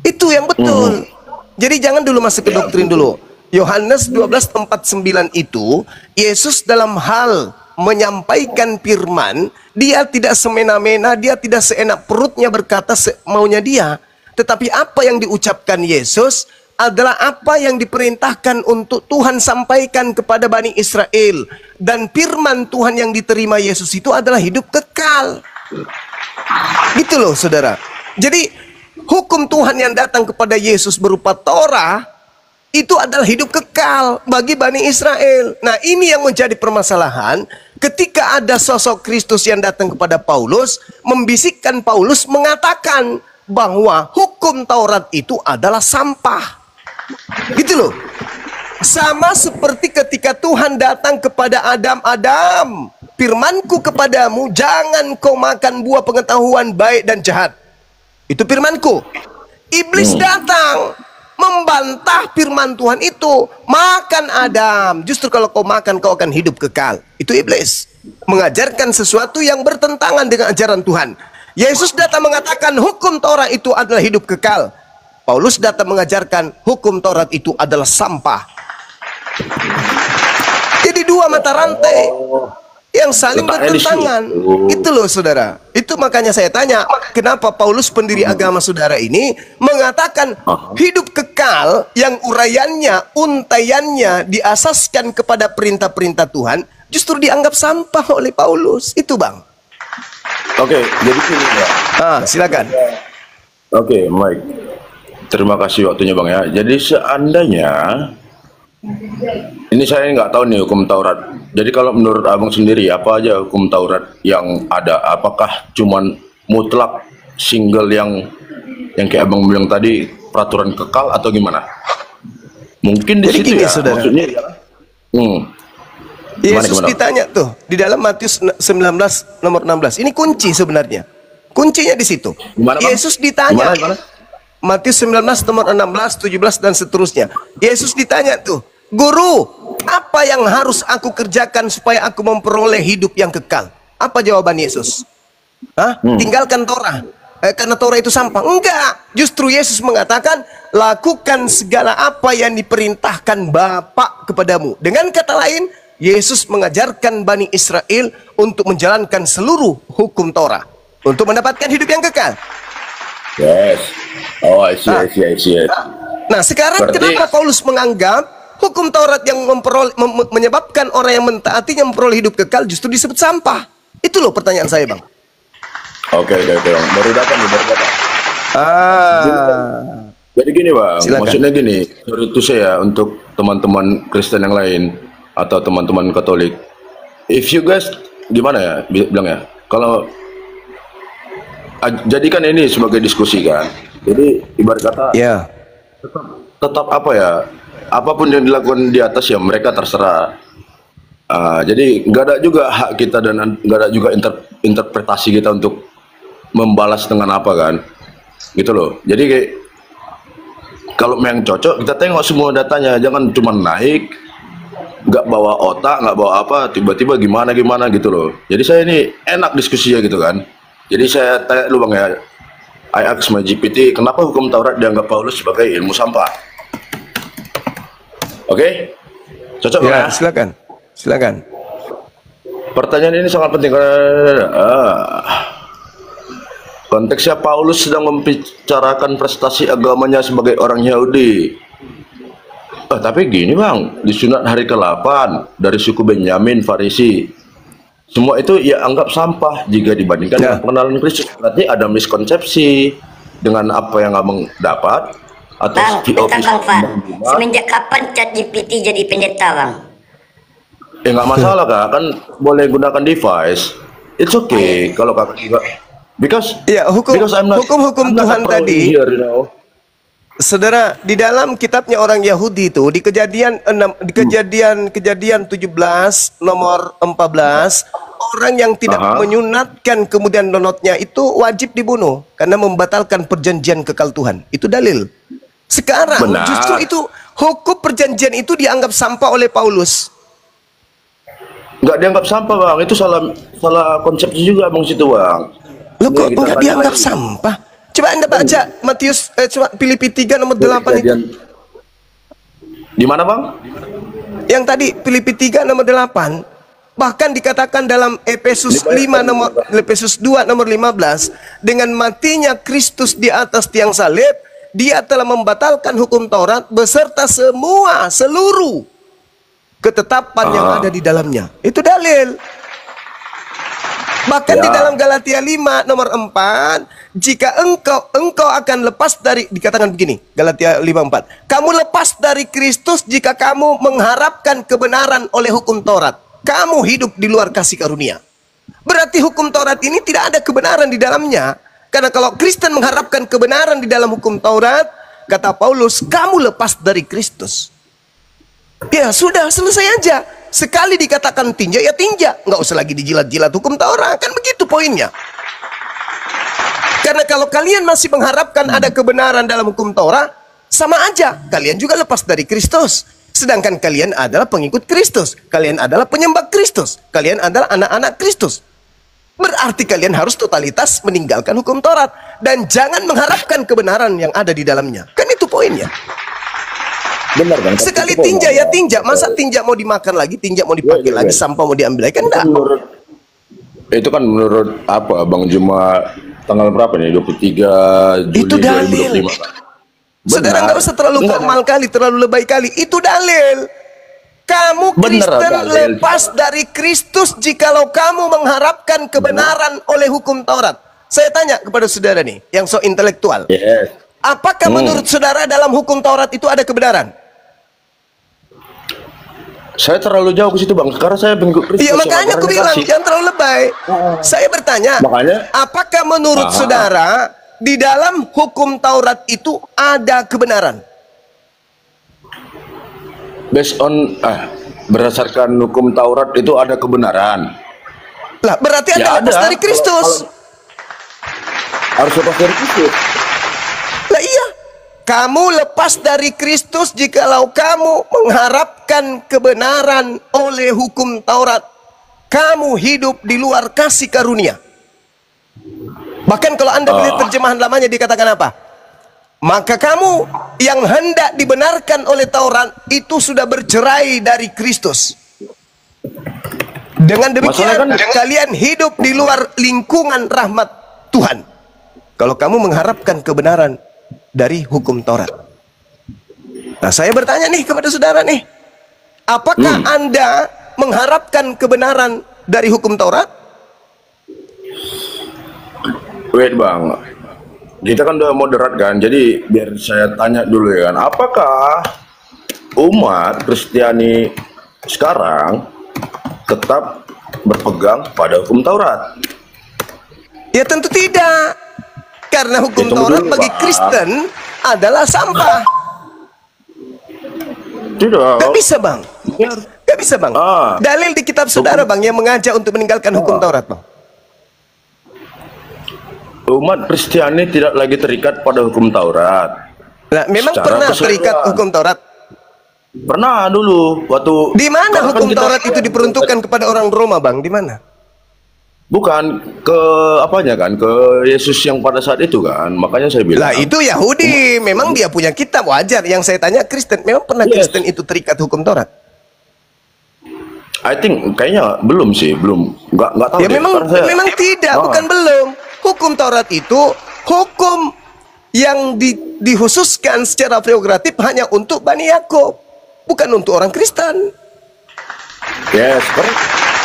J: Itu yang betul. Jadi jangan dulu masuk ke doktrin dulu. Yohanes 12:49 itu, Yesus dalam hal menyampaikan firman, dia tidak semena-mena, dia tidak seenak perutnya berkata maunya dia. Tetapi apa yang diucapkan Yesus adalah apa yang diperintahkan untuk Tuhan sampaikan kepada Bani Israel. Dan firman Tuhan yang diterima Yesus itu adalah hidup kekal. Gitu loh saudara. Jadi hukum Tuhan yang datang kepada Yesus berupa Torah itu adalah hidup kekal bagi Bani Israel. Nah ini yang menjadi permasalahan ketika ada sosok Kristus yang datang kepada Paulus, membisikkan Paulus mengatakan bahwa hukum Taurat itu adalah sampah. Gitu loh. Sama seperti ketika Tuhan datang kepada Adam, firmanku kepadamu, jangan kau makan buah pengetahuan baik dan jahat. Itu firmanku. Iblis datang membantah firman Tuhan itu. Makan Adam, justru kalau kau makan kau akan hidup kekal. Itu iblis mengajarkan sesuatu yang bertentangan dengan ajaran Tuhan. Yesus datang mengatakan hukum Taurat itu adalah hidup kekal. Paulus datang mengajarkan hukum Taurat itu adalah sampah. Jadi dua mata rantai yang saling bertentangan. Itu loh saudara. Itu makanya saya tanya, kenapa Paulus pendiri agama saudara ini mengatakan hidup kekal yang uraiannya, untaiannya diasaskan kepada perintah-perintah Tuhan justru dianggap sampah oleh Paulus. Itu bang.
P: Oke, jadi ini ya.
J: Silakan.
P: Oke, baik. Terima kasih waktunya bang ya. Jadi seandainya ini saya nggak tahu nih hukum Taurat. Jadi kalau menurut abang sendiri apa aja hukum Taurat yang ada? Apakah cuman mutlak single yang kayak abang bilang tadi peraturan kekal atau gimana? Mungkin di
J: Jadi
P: situ
J: gini,
P: ya.
J: saudara.
P: Maksudnya ya.
J: Yesus ditanya tuh di dalam Matius 19 nomor 16. Ini kunci sebenarnya. Kuncinya di situ. Yesus ditanya. Matius 19 nomor 16, 17 dan seterusnya. Yesus ditanya tuh, "Guru, apa yang harus aku kerjakan supaya aku memperoleh hidup yang kekal?" Apa jawaban Yesus? Tinggalkan Torah. Karena Torah itu sampah. Enggak. Justru Yesus mengatakan, lakukan segala apa yang diperintahkan Bapa kepadamu. Dengan kata lain, Yesus mengajarkan Bani Israel untuk menjalankan seluruh hukum Torah untuk mendapatkan hidup yang kekal.
P: Yes. Oh, I see.
J: Nah, sekarang kenapa Paulus menganggap hukum Taurat yang menyebabkan orang yang mentaatinya memperoleh hidup kekal justru disebut sampah? Itu loh pertanyaan saya, Bang.
P: Oke, bang. Baru datang. Jadi gini bang, maksudnya gini, sorry to say ya, untuk teman-teman Kristen yang lain atau teman-teman Katolik, if you guys gimana ya bilang ya, kalau jadikan ini sebagai diskusi kan, jadi ibarat kata tetap apa ya, apapun yang dilakukan di atas ya mereka terserah. Jadi nggak ada juga hak kita dan nggak ada juga interpretasi kita untuk membalas dengan apa kan, gitu loh. Jadi kayak kalau yang cocok kita tengok semua datanya, jangan cuma naik nggak bawa otak, nggak bawa apa, tiba-tiba gimana gitu loh. Jadi saya ini enak diskusinya gitu kan. Jadi saya tanya dulu bang ya, I ask my GPT, kenapa hukum Taurat dianggap Paulus sebagai ilmu sampah? Oke? Cocok ya?
J: Silakan.
P: Pertanyaan ini sangat penting karena konteksnya Paulus sedang membicarakan prestasi agamanya sebagai orang Yahudi. Tapi gini bang, di sunat hari ke-8 dari suku Benyamin, Farisi, semua itu ya anggap sampah jika dibandingkan dengan pengenalan Kristus. Berarti ada miskonsepsi dengan apa yang abang dapat atau
H: semenjak kapan ChatGPT jadi pendeta bang?
P: Nggak masalah kak, kan boleh gunakan device. It's okay kalau kakak juga. Because
J: hukum Tuhan tadi. Saudara, di dalam kitabnya orang Yahudi itu di kejadian 17 nomor 14, orang yang tidak menyunatkan kemudian donotnya itu wajib dibunuh karena membatalkan perjanjian kekal Tuhan. Itu dalil. Sekarang justru itu hukum perjanjian itu dianggap sampah oleh Paulus.
P: Nggak dianggap sampah bang, itu salah konsepsi juga bang situ bang.
J: Loh kok nggak dianggap sampah? Coba Anda baca Matius, Filipi 3 nomor 8 itu.
P: Di mana bang?
J: Yang tadi Filipi 3 nomor 8. Bahkan dikatakan dalam Efesus 2 nomor 15, dengan matinya Kristus di atas tiang salib, dia telah membatalkan hukum Taurat beserta seluruh ketetapan yang ada di dalamnya. Itu dalil. Bahkan di dalam Galatia 5 nomor 4, jika engkau akan lepas dari, dikatakan begini, Galatia 5:4, kamu lepas dari Kristus jika kamu mengharapkan kebenaran oleh hukum Taurat. Kamu hidup di luar kasih karunia. Berarti hukum Taurat ini tidak ada kebenaran di dalamnya. Karena kalau Kristen mengharapkan kebenaran di dalam hukum Taurat, kata Paulus, kamu lepas dari Kristus. Ya sudah, selesai aja. Sekali dikatakan tinja, ya tinja. Nggak usah lagi dijilat-jilat hukum Taurat. Kan begitu poinnya. Karena kalau kalian masih mengharapkan ada kebenaran dalam hukum Taurat, sama aja. Kalian juga lepas dari Kristus. Sedangkan kalian adalah pengikut Kristus. Kalian adalah penyembah Kristus. Kalian adalah anak-anak Kristus. Berarti kalian harus totalitas meninggalkan hukum Taurat dan jangan mengharapkan kebenaran yang ada di dalamnya. Kan itu poinnya.
P: Benar kan?
J: Sekali tinja ya tinja, masa tinja mau dimakan lagi, tinja mau dipakai lagi, sampah mau diambil lagi, kan enggak.
P: Itu kan menurut apa Bang Juma tanggal berapa nih? 23 Juli
J: Itu dalil.
P: 2025.
J: Saudara nggak usah terlalu formal kali, terlalu lebay kali. Itu dalil. Kamu Kristen lepas dari Kristus jikalau kamu mengharapkan kebenaran oleh hukum Taurat. Saya tanya kepada saudara nih, yang so intelektual. Apakah menurut saudara dalam hukum Taurat itu ada kebenaran?
P: Saya terlalu jauh ke situ Bang, karena saya pengikut Kristus.
J: Iya makanya aku bilang, jangan terlalu lebay. Saya bertanya, apakah menurut saudara di dalam hukum Taurat itu ada kebenaran?
P: Based on berdasarkan hukum Taurat itu ada kebenaran.
J: Lah berarti Anda lepas dari Kristus.
P: Harus lepas dari Kristus.
J: Lah iya. Kamu lepas dari Kristus jikalau kamu mengharapkan kebenaran oleh hukum Taurat. Kamu hidup di luar kasih karunia. Bahkan kalau Anda melihat terjemahan lamanya dikatakan apa? Maka kamu yang hendak dibenarkan oleh Taurat itu sudah bercerai dari Kristus. Dengan demikian kalian hidup di luar lingkungan rahmat Tuhan. Kalau kamu mengharapkan kebenaran dari hukum Taurat. Nah, saya bertanya nih kepada saudara nih, apakah Anda mengharapkan kebenaran dari hukum Taurat?
P: Wait Bang, kita kan udah moderat kan, jadi biar saya tanya dulu ya kan, apakah umat Kristiani sekarang tetap berpegang pada hukum Taurat?
J: Ya tentu tidak. Karena hukum Taurat bagi Kristen adalah sampah.
P: Tidak.
J: Gak bisa Bang. Gak bisa Bang. Dalil di kitab saudara Bang yang mengajak untuk meninggalkan hukum Taurat Bang.
P: Umat Kristiani tidak lagi terikat pada hukum Taurat.
J: Nah, memang pernah terikat hukum Taurat?
P: Pernah dulu waktu.
J: Di mana hukum Taurat itu diperuntukkan kepada orang Roma Bang? Di mana?
P: Bukan ke apanya kan, ke Yesus yang pada saat itu kan, makanya saya bilang.
J: Lah itu Yahudi, memang dia punya kitab, wajar. Yang saya tanya Kristen, memang pernah Kristen itu terikat hukum Taurat?
P: I think kayaknya belum sih, nggak tahu.
J: Ya memang tidak, bukan belum. Hukum Taurat itu hukum yang dihususkan secara prerogatif hanya untuk Bani Yakub, bukan untuk orang Kristen.
P: Yes,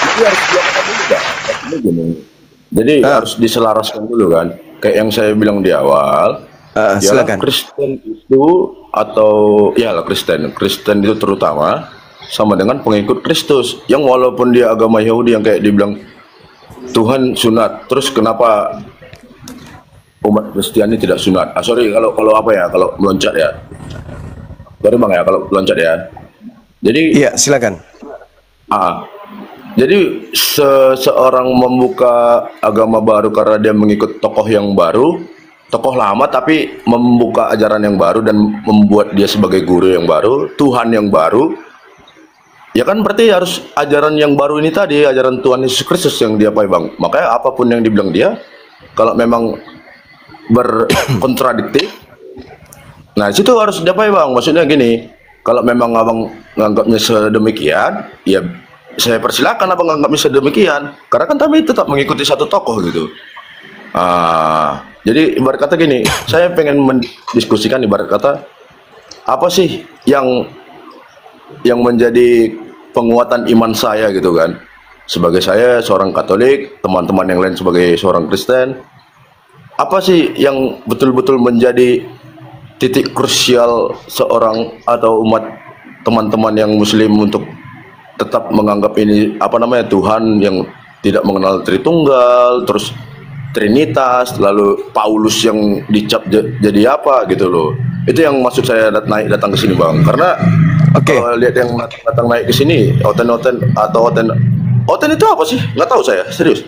P: itu harus dilakukan dulu kan. Jadi harus diselaraskan dulu kan. Kayak yang saya bilang di awal,
J: silakan.
P: Kristen itu atau ya lah Kristen itu terutama sama dengan pengikut Kristus yang walaupun dia agama Yahudi yang kayak dibilang Tuhan sunat, terus kenapa umat Kristiani tidak sunat? Sorry kalau apa ya, kalau meloncat ya. Sorry Bang ya kalau meloncat ya. Jadi
J: iya silakan.
P: Jadi seseorang membuka agama baru karena dia mengikut tokoh yang baru, tokoh lama tapi membuka ajaran yang baru dan membuat dia sebagai guru yang baru, Tuhan yang baru. Ya kan berarti harus ajaran yang baru ini tadi, ajaran Tuhan Yesus Kristus yang diapai Bang. Makanya apapun yang dibilang dia, kalau memang berkontradiktif, nah situ harus diapai Bang. Maksudnya gini, kalau memang abang nganggapnya sedemikian, ya saya persilakan abang nganggapnya sedemikian. Karena kan kami tetap mengikuti satu tokoh gitu. Jadi ibarat kata gini, saya pengen mendiskusikan ibarat kata apa sih yang menjadi penguatan iman saya gitu kan. Sebagai saya seorang Katolik, teman-teman yang lain sebagai seorang Kristen, apa sih yang betul-betul menjadi titik krusial seorang atau umat teman-teman yang Muslim untuk tetap menganggap ini apa namanya Tuhan yang tidak mengenal Tritunggal, terus Trinitas, lalu Paulus yang dicap jadi apa gitu loh. Itu yang maksud saya datang ke sini Bang, karena kalau lihat yang datang naik ke sini oten itu apa sih? Nggak tahu saya, serius.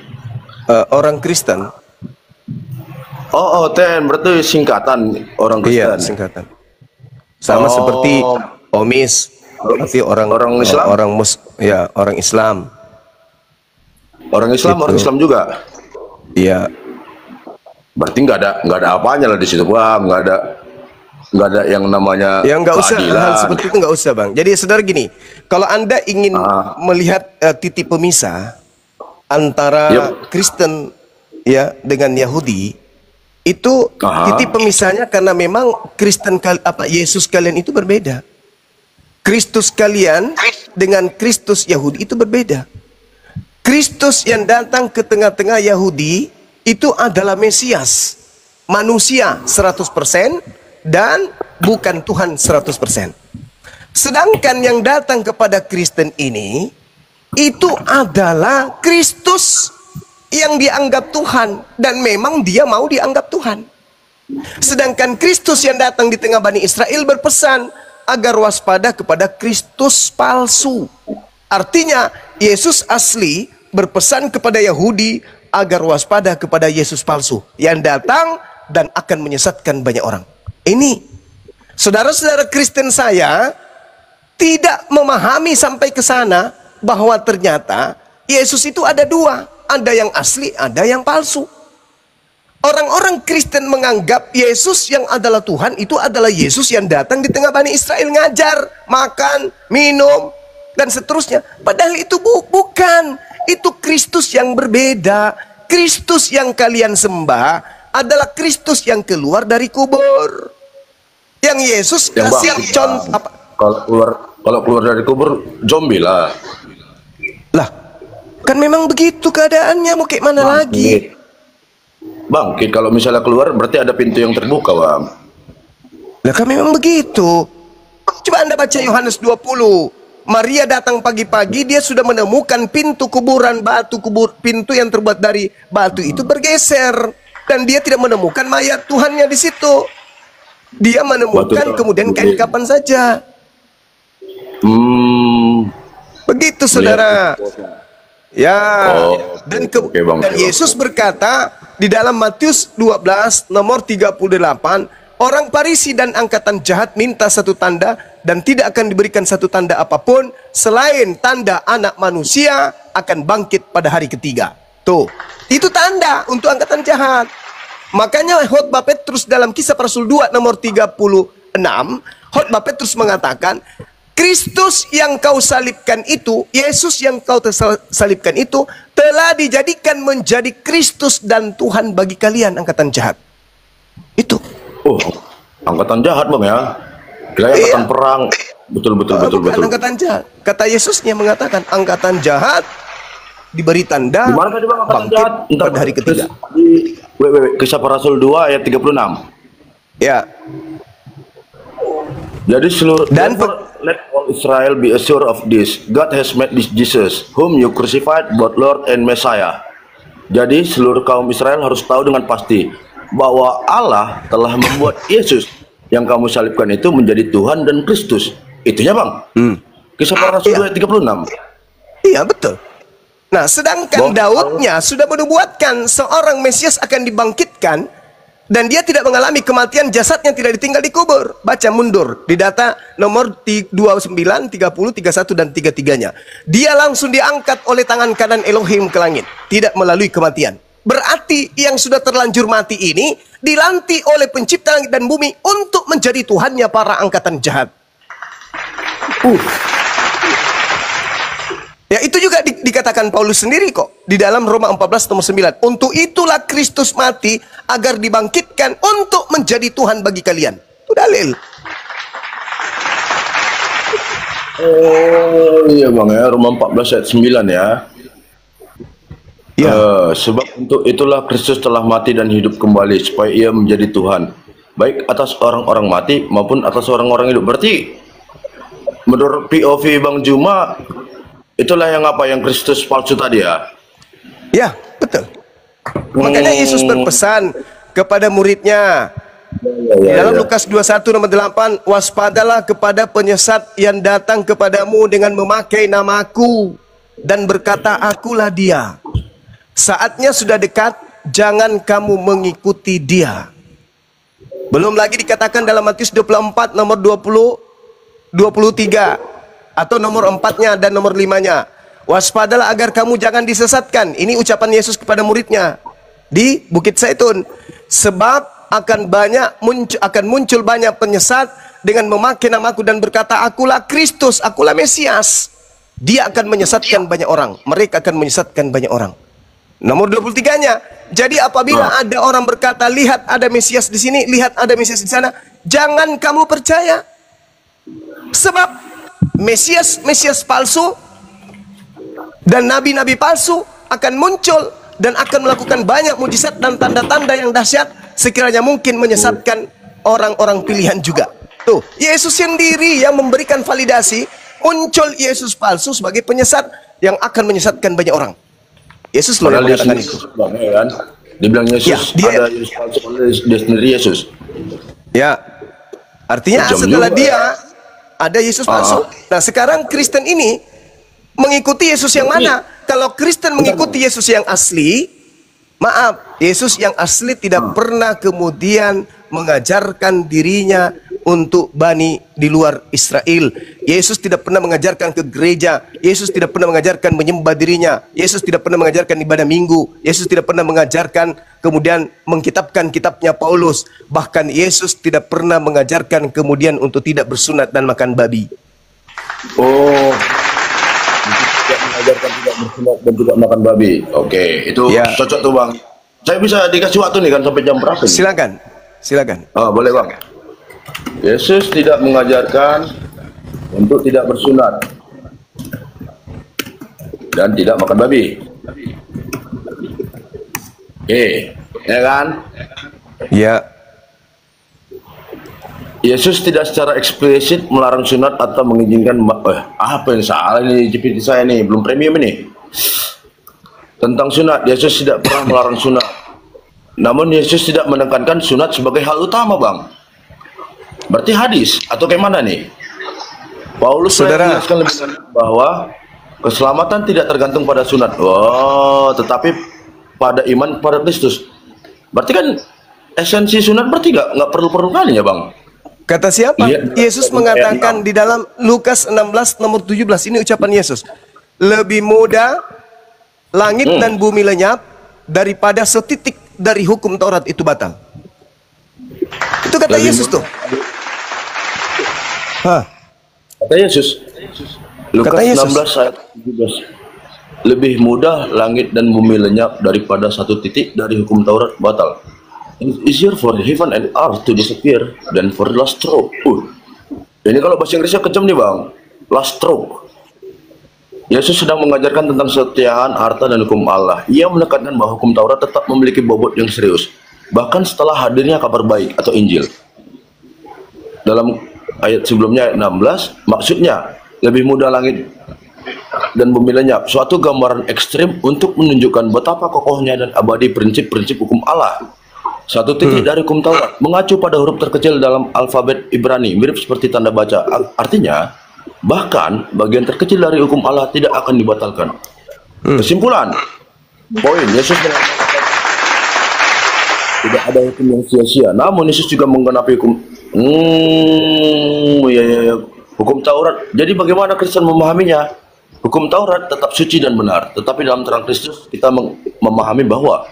J: Orang Kristen.
P: Oh, oten berarti singkatan orang Kristen.
J: Iya, singkatan. Sama seperti Omis, berarti orang Islam. Orang Islam.
P: Orang Islam, orang Islam juga.
J: Iya.
P: Berarti nggak ada apanya lah di situ, Bang. Nggak ada yang namanya
J: yang nggak usah
P: keadilan.
J: hal seperti itu nggak usah, Bang. Jadi saudara gini, kalau Anda ingin melihat titik pemisah antara Kristen ya dengan Yahudi, itu titik pemisahnya karena memang Yesus kalian itu berbeda. Kristus kalian dengan Kristus Yahudi itu berbeda. Kristus yang datang ke tengah-tengah Yahudi itu adalah Mesias, manusia 100% dan bukan Tuhan 100%. Sedangkan yang datang kepada Kristen ini itu adalah Kristus yang dianggap Tuhan dan memang dia mau dianggap Tuhan. Sedangkan Kristus yang datang di tengah Bani Israel berpesan agar waspada kepada Kristus palsu. Artinya Yesus asli berpesan kepada Yahudi agar waspada kepada Yesus palsu yang datang dan akan menyesatkan banyak orang. Ini saudara-saudara Kristen saya tidak memahami sampai ke sana bahwa ternyata Yesus itu ada dua, ada yang asli, ada yang palsu. Orang-orang Kristen menganggap Yesus yang adalah Tuhan itu adalah Yesus yang datang di tengah Bani Israel ngajar, makan, minum, dan seterusnya. Padahal itu bukan. Itu Kristus yang berbeda. Kristus yang kalian sembah adalah Kristus yang keluar dari kubur. Yang Yesus kasih contoh apa?
P: Kalau keluar dari kubur zombie lah.
J: Lah, kan memang begitu keadaannya, mau kayak mana lagi?
P: Bangkit kalau misalnya keluar berarti ada pintu yang terbuka, Bang.
J: Lah kan memang begitu. Coba Anda baca Yohanes 20. Maria datang pagi-pagi, dia sudah menemukan pintu kuburan pintu yang terbuat dari batu itu bergeser dan dia tidak menemukan mayat Tuhannya di situ. Dia menemukan kemudian kain kapan saja. Begitu saudara. Ya. Dan Yesus berkata di dalam Matius 12 nomor 38, orang Farisi dan angkatan jahat minta satu tanda dan tidak akan diberikan satu tanda apapun selain tanda Anak Manusia akan bangkit pada hari ketiga. Tuh, itu tanda untuk angkatan jahat. Makanya khotbah Petrus dalam Kisah Para Rasul 2 nomor 36, khotbah Petrus mengatakan, Kristus yang kau salibkan itu, Yesus yang kau salibkan itu telah dijadikan menjadi Kristus dan Tuhan bagi kalian angkatan jahat. Itu.
P: Oh, angkatan jahat, Bang ya. Kira angkatan perang. Betul.
J: Angkatan jahat. Kata Yesusnya mengatakan angkatan jahat diberi tanda bangkit pada hari ketiga.
P: Kisah Para Rasul 2 ayat 36.
J: Ya.
P: Jadi seluruh let all Israel be assured of this. God has made this Jesus, whom you crucified, both Lord and Messiah. Jadi seluruh kaum Israel harus tahu dengan pasti bahwa Allah telah membuat Yesus yang kamu salibkan itu menjadi Tuhan dan Kristus. Itunya, Bang. Kisah Para Rasul 2 ayat 36.
J: Iya, betul. Nah, sedangkan Daudnya sudah menubuatkan seorang Mesias akan dibangkitkan dan dia tidak mengalami kematian, jasadnya tidak ditinggal di kubur. Baca mundur di data nomor 29, 30, 31 dan 33-nya. Dia langsung diangkat oleh tangan kanan Elohim ke langit, tidak melalui kematian. Berarti yang sudah terlanjur mati ini dilantik oleh pencipta langit dan bumi untuk menjadi Tuhannya para angkatan jahat. Ya, itu juga dikatakan Paulus sendiri kok di dalam Roma 14 nomor 9. Untuk itulah Kristus mati agar dibangkitkan untuk menjadi Tuhan bagi kalian. Itu dalil.
P: Oh iya, Bang ya, Roma 14 ayat 9 ya. Sebab untuk itulah Kristus telah mati dan hidup kembali supaya ia menjadi Tuhan, baik atas orang-orang mati maupun atas orang-orang hidup. Berarti menurut POV Bang Juma, itulah yang apa yang Kristus palsu tadi ya?
J: Ya, betul. Makanya Yesus berpesan kepada muridnya dalam Lukas 21 nomor 8, waspadalah kepada penyesat yang datang kepadamu dengan memakai namaku dan berkata, akulah dia. Saatnya sudah dekat, jangan kamu mengikuti dia. Belum lagi dikatakan dalam Matius 24 nomor 20, 23 atau nomor 4-nya dan nomor 5-nya. Waspadalah agar kamu jangan disesatkan. Ini ucapan Yesus kepada muridnya di Bukit Zaitun. Sebab akan muncul banyak penyesat dengan memakai namaku dan berkata, akulah Kristus, akulah Mesias. Dia akan menyesatkan banyak orang. Mereka akan menyesatkan banyak orang. Nomor 23-nya, jadi apabila ada orang berkata, lihat ada Mesias di sini, lihat ada Mesias di sana, jangan kamu percaya. Sebab Mesias palsu dan nabi-nabi palsu akan muncul dan akan melakukan banyak mujizat dan tanda-tanda yang dahsyat, sekiranya mungkin menyesatkan orang-orang pilihan juga. Tuh, Yesus sendiri yang memberikan validasi, muncul Yesus palsu sebagai penyesat yang akan menyesatkan banyak orang. Yesus loh yang mengatakan itu.
P: Kan? Dibilang Yesus, ada Yesus palsu, dia sendiri Yesus.
J: Ya, artinya setelah dia ada Yesus palsu. Nah, sekarang Kristen ini mengikuti Yesus yang mana? Kalau Kristen mengikuti Yesus yang asli, maaf, Yesus yang asli tidak pernah kemudian mengajarkan dirinya untuk Bani di luar Israel. Yesus tidak pernah mengajarkan ke gereja. Yesus tidak pernah mengajarkan menyembah dirinya. Yesus tidak pernah mengajarkan ibadah minggu. Yesus tidak pernah mengajarkan kemudian mengkitabkan kitabnya Paulus. Bahkan Yesus tidak pernah mengajarkan kemudian untuk tidak bersunat dan makan babi.
P: Oh, tidak mengajarkan tidak bersunat dan tidak makan babi. Oke, itu cocok tuh Bang. Saya bisa dikasih waktu nih kan sampai jam berapa?
J: Silakan, silakan.
P: Oh, boleh Bang. Yesus tidak mengajarkan untuk tidak bersunat dan tidak makan babi. Oke, ya kan?
J: Ya.
P: Yesus tidak secara eksplisit melarang sunat atau mengizinkan apa yang salah ini GPT saya nih, belum premium ini. Tentang sunat, Yesus tidak pernah melarang sunat. Namun Yesus tidak menekankan sunat sebagai hal utama, Bang. Berarti hadis atau kayak mana nih? Paulus menjelaskan lebih lanjut bahwa keselamatan tidak tergantung pada sunat. Oh, tetapi pada iman pada Kristus. Berarti kan esensi sunat berarti nggak perlu kali ya, Bang?
J: Kata siapa? Yesus mengatakan di dalam Lukas 16 nomor 17, ini ucapan Yesus. Lebih mudah langit dan bumi lenyap daripada setitik dari hukum Taurat itu batal. Itu kata Yesus tuh.
P: Kata Yesus. Lukas 16 ayat 17. Lebih mudah langit dan bumi lenyap daripada satu titik dari hukum Taurat batal. It's easier for heaven and earth to disappear than for the last stroke. Ini kalau bahasa Inggrisnya kejam nih Bang. Last stroke. Yesus sedang mengajarkan tentang kesetiaan, harta, dan hukum Allah. Ia menekankan bahwa hukum Taurat tetap memiliki bobot yang serius, bahkan setelah hadirnya kabar baik atau Injil. Dalam ayat sebelumnya, ayat 16, maksudnya lebih mudah langit dan bumi lenyap, suatu gambaran ekstrim untuk menunjukkan betapa kokohnya dan abadi prinsip-prinsip hukum Allah. Satu titik dari hukum Taurat mengacu pada huruf terkecil dalam alfabet Ibrani, mirip seperti tanda baca. Artinya, bahkan bagian terkecil dari hukum Allah tidak akan dibatalkan. Kesimpulan, poin Yesus tidak ada hukum yang sia-sia. Namun Yesus juga menggenapi hukum hukum Taurat. Jadi bagaimana Kristen memahaminya? Hukum Taurat tetap suci dan benar, tetapi dalam terang Kristus kita memahami bahwa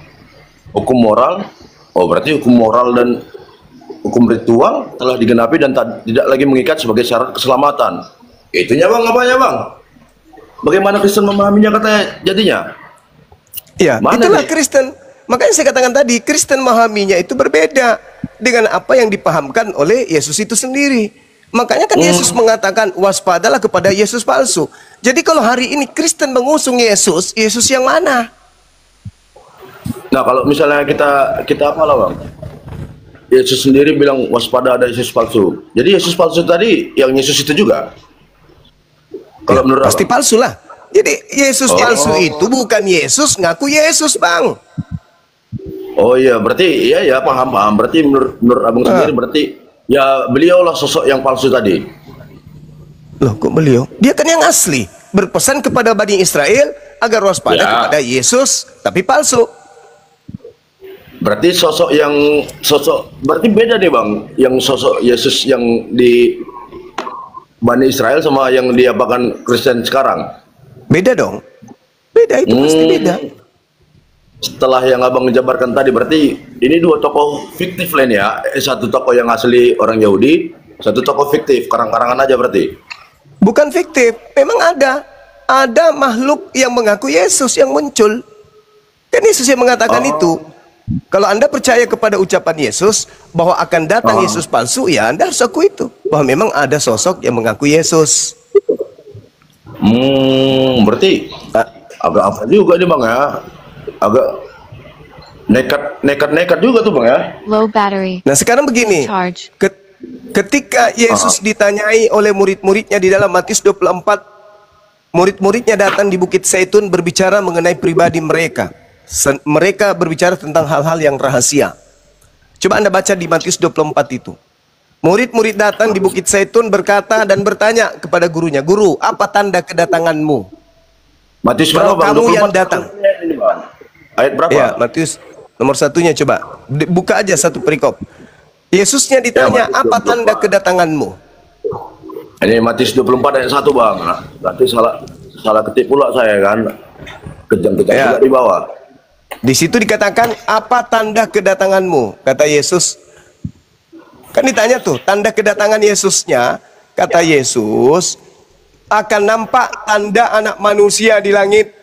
P: hukum moral, berarti hukum moral dan hukum ritual telah digenapi dan tidak lagi mengikat sebagai syarat keselamatan. Itunya Bang, apanya Bang? Bagaimana Kristen memahaminya katanya jadinya?
J: Ya, itulah Kristen. Makanya saya katakan tadi, Kristen memahaminya itu berbeda dengan apa yang dipahamkan oleh Yesus itu sendiri. Makanya kan Yesus mengatakan waspadalah kepada Yesus palsu. Jadi kalau hari ini Kristen mengusung Yesus, Yesus yang mana?
P: Nah, kalau misalnya kita apalah Bang? Yesus sendiri bilang waspada ada Yesus palsu. Jadi Yesus palsu tadi yang Yesus itu juga? Kalau menurut
J: pasti palsu lah. Jadi Yesus palsu itu bukan Yesus ngaku Yesus, Bang.
P: Oh iya, berarti ya paham. Berarti menurut Abang sendiri berarti ya beliaulah sosok yang palsu tadi.
J: Loh, kok beliau? Dia kan yang asli, berpesan kepada Bani Israel agar waspada kepada Yesus, tapi palsu.
P: Berarti berarti beda nih Bang, yang sosok Yesus yang di Bani Israel sama yang diapakan Kristen sekarang.
J: Beda dong. Beda, itu pasti beda.
P: Setelah yang abang menjabarkan tadi, berarti ini dua tokoh fiktif lain ya. Satu tokoh yang asli orang Yahudi, satu tokoh fiktif, karang-karangan aja berarti.
J: Bukan fiktif, memang ada. Ada makhluk yang mengaku Yesus yang muncul. Kan Yesus yang mengatakan itu. Kalau Anda percaya kepada ucapan Yesus bahwa akan datang Yesus palsu, ya Anda harus akui itu. Bahwa memang ada sosok yang mengaku Yesus.
P: Berarti agak apa juga nih Bang ya? Agak nekat juga tuh Bang ya.
Q: Low battery.
J: Nah sekarang begini, ketika Yesus ditanyai oleh murid-muridnya di dalam Matius 24, murid-muridnya datang di Bukit Zaitun berbicara mengenai pribadi mereka. Mereka berbicara tentang hal-hal yang rahasia. Coba Anda baca di Matius 24 itu. Murid-murid datang di Bukit Zaitun berkata dan bertanya kepada gurunya, "Guru, apa tanda kedatanganmu?"
P: Matius berapa Bang?
J: Kamu yang datang.
P: Ayat berapa?
J: Ya, Matius nomor satunya coba. Buka aja satu perikop. Yesusnya ditanya, "Apa tanda kedatanganmu?"
P: Ini Matius 24 ayat 1 Bang. Berarti salah ketik pula saya kan. Kejam-kejam juga di bawah.
J: Di situ dikatakan, "Apa tanda kedatanganmu?" Kata Yesus. Kan ditanya tuh, tanda kedatangan Yesusnya, kata Yesus, akan nampak tanda anak manusia di langit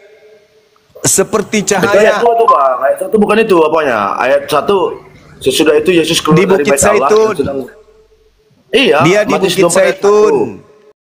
J: seperti cahaya.
P: Ayat 2 tuh Bang, ayat 1 bukan itu apanya? Ayat 1, sesudah itu Yesus keluar
J: di
P: dari
J: Bukit
P: Bait Allah.
J: Zaitun.
P: Iya,
J: Dia di
P: Matius
J: Bukit
P: 24 ayat
J: Zaitun.